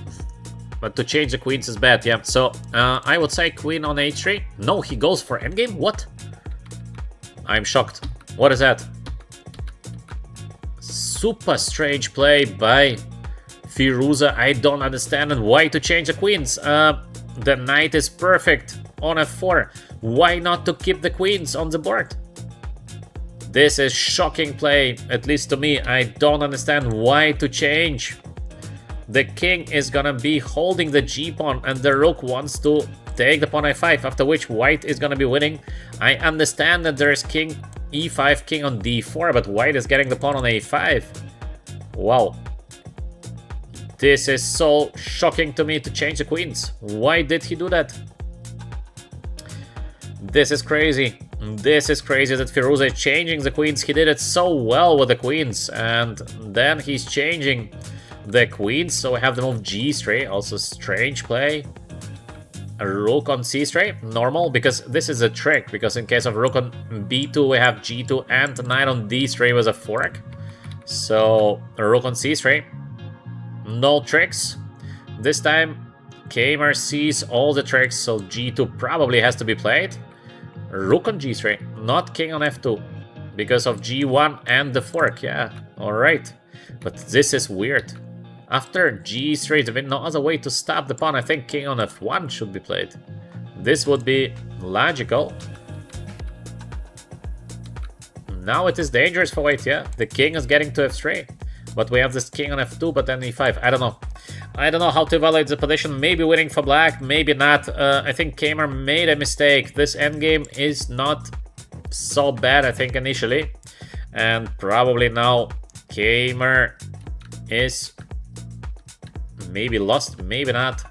A: But to change the queens is bad, yeah. So I would say queen on h3. No, he goes for endgame? What? I'm shocked. What is that? Super strange play by Firuza. I don't understand and why to change the queens. The knight is perfect on f4. Why not to keep the queens on the board? This is shocking play, at least to me. I don't understand why to change. The king is gonna be holding the g-pawn and the rook wants to take the pawn a5, after which white is gonna be winning. I understand that there is king e5, king on d4, but white is getting the pawn on a5. Wow. This is so shocking to me to change the queens. Why did he do that? This is crazy. This is crazy that Firuza is changing the queens. He did it so well with the queens, and then he's changing the queens. So we have the move g3, also strange play. A rook on c3, normal, because this is a trick, because in case of rook on b2 we have g2 and knight on d3 was a fork. So a rook on c3, no tricks. This time Kmart sees all the tricks, so g2 probably has to be played. Rook on g3, not king on f2, because of g1 and the fork, yeah, alright. But this is weird. After g3, there's no other way to stop the pawn. I think king on f1 should be played. This would be logical. Now it is dangerous for white, yeah. The king is getting to f3. But we have this king on f2, but then e5. I don't know. I don't know how to evaluate the position. Maybe winning for black, maybe not. I think Kmart made a mistake. This endgame is not so bad, I think, initially. And probably now Kmart is maybe lost, maybe not.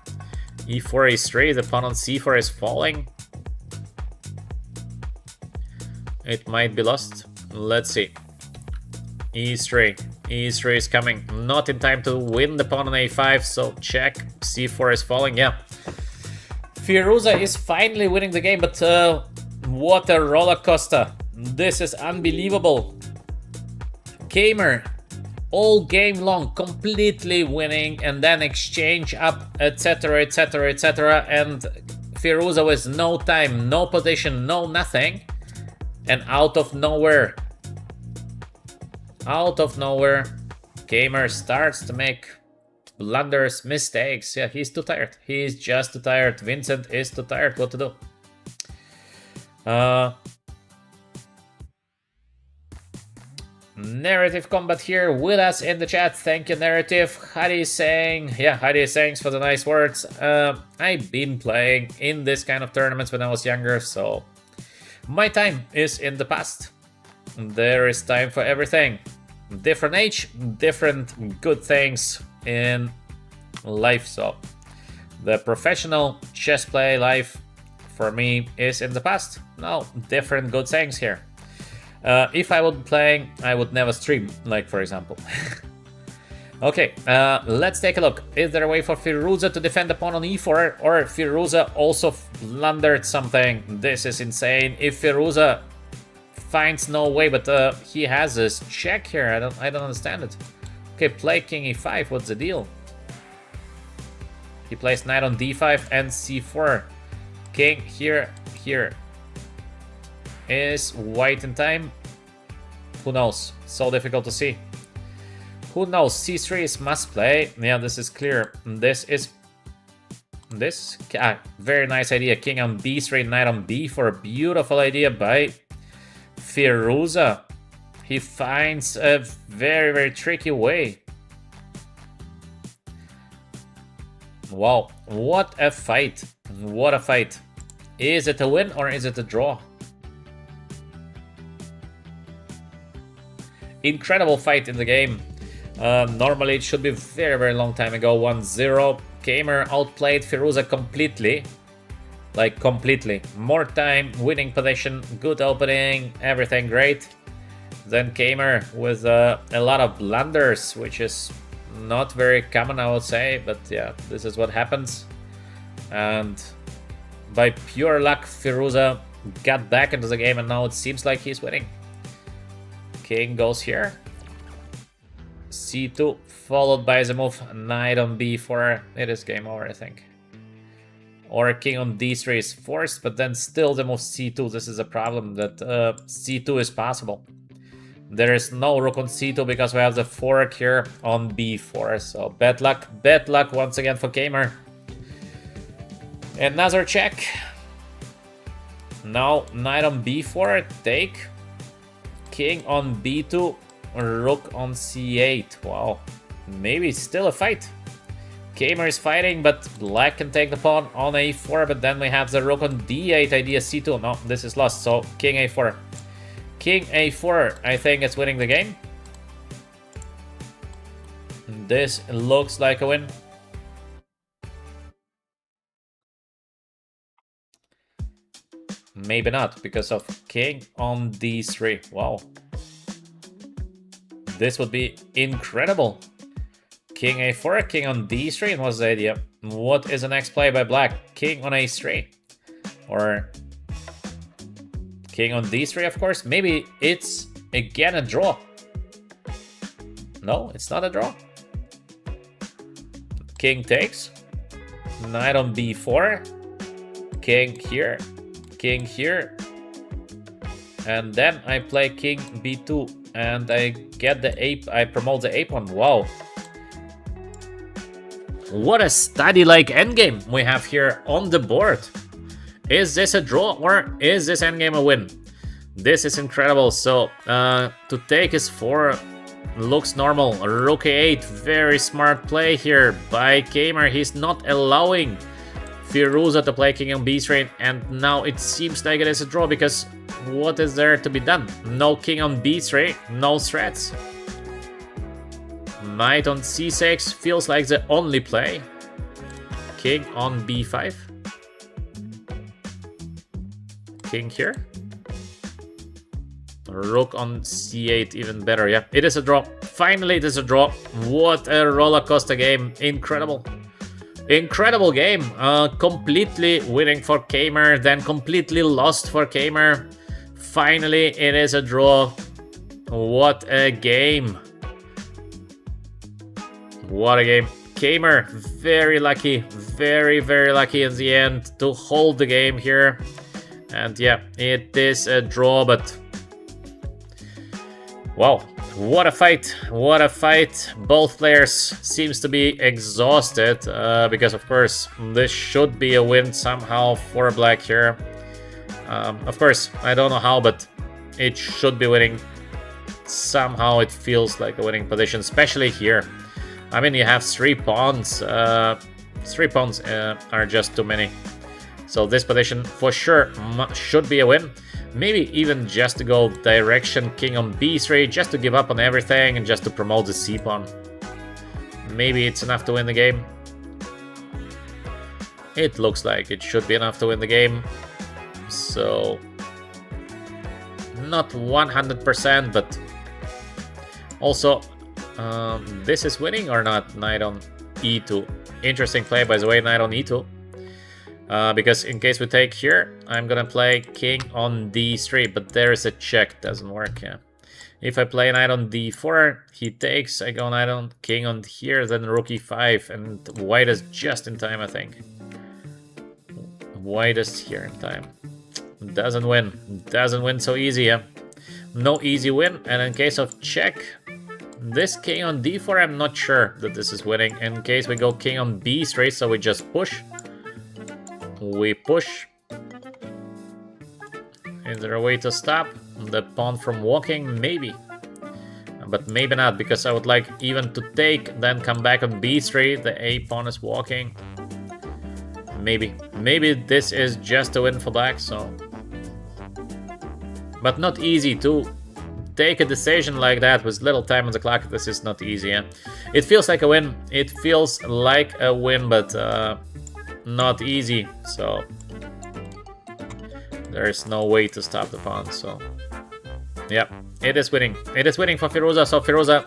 A: e4 is 3, the pawn on c4 is falling. It might be lost. Let's see. e3. e3 is coming. Not in time to win the pawn on a5, so check. c4 is falling, yeah. Firuza is finally winning the game, but what a roller coaster. This is unbelievable. Kamer all game long completely winning and then exchange up, etc, etc, etc, and Firuza with no time, no position, no nothing, and out of nowhere, Kamer starts to make blunders, mistakes. Yeah, he's too tired. He's just too tired. Vincent is too tired. What to do? Narrative Combat here with us in the chat. Thank you, Narrative. Hari is saying, Hari is saying for the nice words. I've been playing in this kind of tournaments when I was younger, so my time is in the past. There is time for everything. Different age, different good things in life. So the professional chess play life for me is in the past. No, different good things here. If I would be playing, I would never stream, like for example. Okay, let's take a look. Is there a way for Firuza to defend the pawn on e4, or Firuza also blundered something? This is insane. If Firuza finds no way, but he has this check here. I don't understand it. Okay, play king e5. What's the deal? He plays knight on d5 and c4. King here. Is white in time? Who knows? So difficult to see. Who knows? c3 is must play. Yeah, this is clear. This very nice idea. King on b3, knight on b4. Beautiful idea by Firuza. He finds a very, very tricky way. Wow, what a fight. What a fight. Is it a win or is it a draw? Incredible fight in the game. Normally it should be very, very long time ago. 1-0. Kamer outplayed Firuza completely. Like completely. More time, winning position, good opening, everything great. Then Kamer with a lot of blunders, which is not very common, I would say. But yeah, this is what happens. And by pure luck, Firuza got back into the game and now it seems like he's winning. King goes here. c2 followed by the move knight on b4. It is game over, I think. Or king on d3 is forced, but then still the move c2. This is a problem that c2 is possible. There is no rook on c2 because we have the fork here on b4. So bad luck once again for Kamer. Another check. Now knight on b4, take. King on b2, rook on c8. Wow, maybe still a fight. Kamer is fighting, but black can take the pawn on a4, but then we have the rook on d8, idea c2. No, this is lost, so king a4. King a4, I think it's winning the game. This looks like a win. Maybe not, because of king on d3. Wow. This would be incredible. King a4, king on d3, and what's the idea? What is the next play by black? King on a3. Or king on d3, of course. Maybe it's again a draw. No, it's not a draw. King takes. Knight on b4. King here. King here. And then I play king b2. And I get the ape. I promote the ape pawn. Wow. What a study-like endgame we have here on the board. Is this a draw or is this endgame a win? This is incredible. So to take is 4 looks normal. Rook a8, very smart play here by Kamer. He's not allowing Firuza to play king on b3, and now it seems like it is a draw because what is there to be done? No king on b3, no threats. Knight on c6 feels like the only play. King on b5. King here. Rook on c8, even better. Yeah, it is a draw. Finally, it is a draw. What a roller coaster game. Incredible. Incredible game. Completely winning for Kamer, then completely lost for Kamer. Finally, it is a draw. What a game. What a game. Kamer, very lucky, very lucky in the end to hold the game here. And yeah, it is a draw, but wow, what a fight, what a fight. Both players seems to be exhausted because of course this should be a win somehow for black here. Of course, I don't know how, but it should be winning. Somehow it feels like a winning position, especially here. I mean, you have 3 pawns. 3 pawns are just too many. So this position for sure should be a win. Maybe even just to go direction king on b3, just to give up on everything and just to promote the c pawn. Maybe it's enough to win the game. It looks like it should be enough to win the game. So not 100%, but also this is winning or not? Knight on e2. Interesting play, by the way, knight on e2. Because in case we take here, I'm gonna play king on d3, but there is a check, doesn't work, yeah. If I play knight on d4, he takes, I go knight on king on here, then rook e5, and white is just in time, I think. White is here in time. Doesn't win so easy, yeah. No easy win, and in case of check, this king on d4, I'm not sure that this is winning. In case we go king on b3, so we just push. We push. Is there a way to stop the pawn from walking? Maybe. But maybe not, because I would like even to take, then come back on b3. The a pawn is walking. Maybe. Maybe this is just a win for black, so... But not easy to take a decision like that with little time on the clock. This is not easy, yeah? It feels like a win. It feels like a win, but... not easy, so there is no way to stop the pawn. So yeah, it is winning. It is winning for Firouzja. So Firouzja,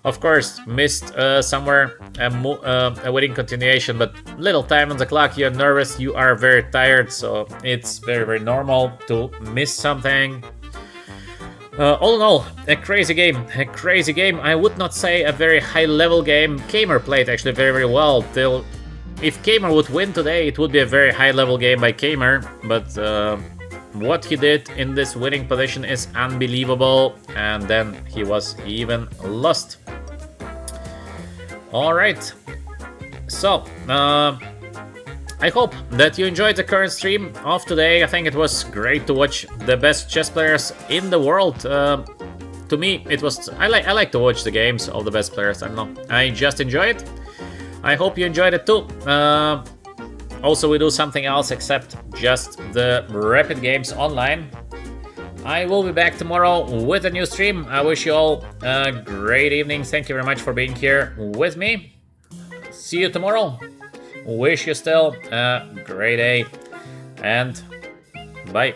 A: of course, missed somewhere a winning continuation, but little time on the clock. You're nervous, you are very tired, so it's very normal to miss something. All in all, a crazy game. A crazy game. I would not say a very high-level game. Kamer played actually very well till. If Kamer would win today, it would be a very high-level game by Kamer, but what he did in this winning position is unbelievable, and then he was even lost. Alright, so I hope that you enjoyed the current stream of today. I think it was great to watch the best chess players in the world. To me, it was... I like to watch the games of the best players, I don't know. I just enjoy it. I hope you enjoyed it too. Also, we do something else except just the rapid games online. I will be back tomorrow with a new stream. I wish you all a great evening. Thank you very much for being here with me. See you tomorrow. Wish you still a great day. And bye.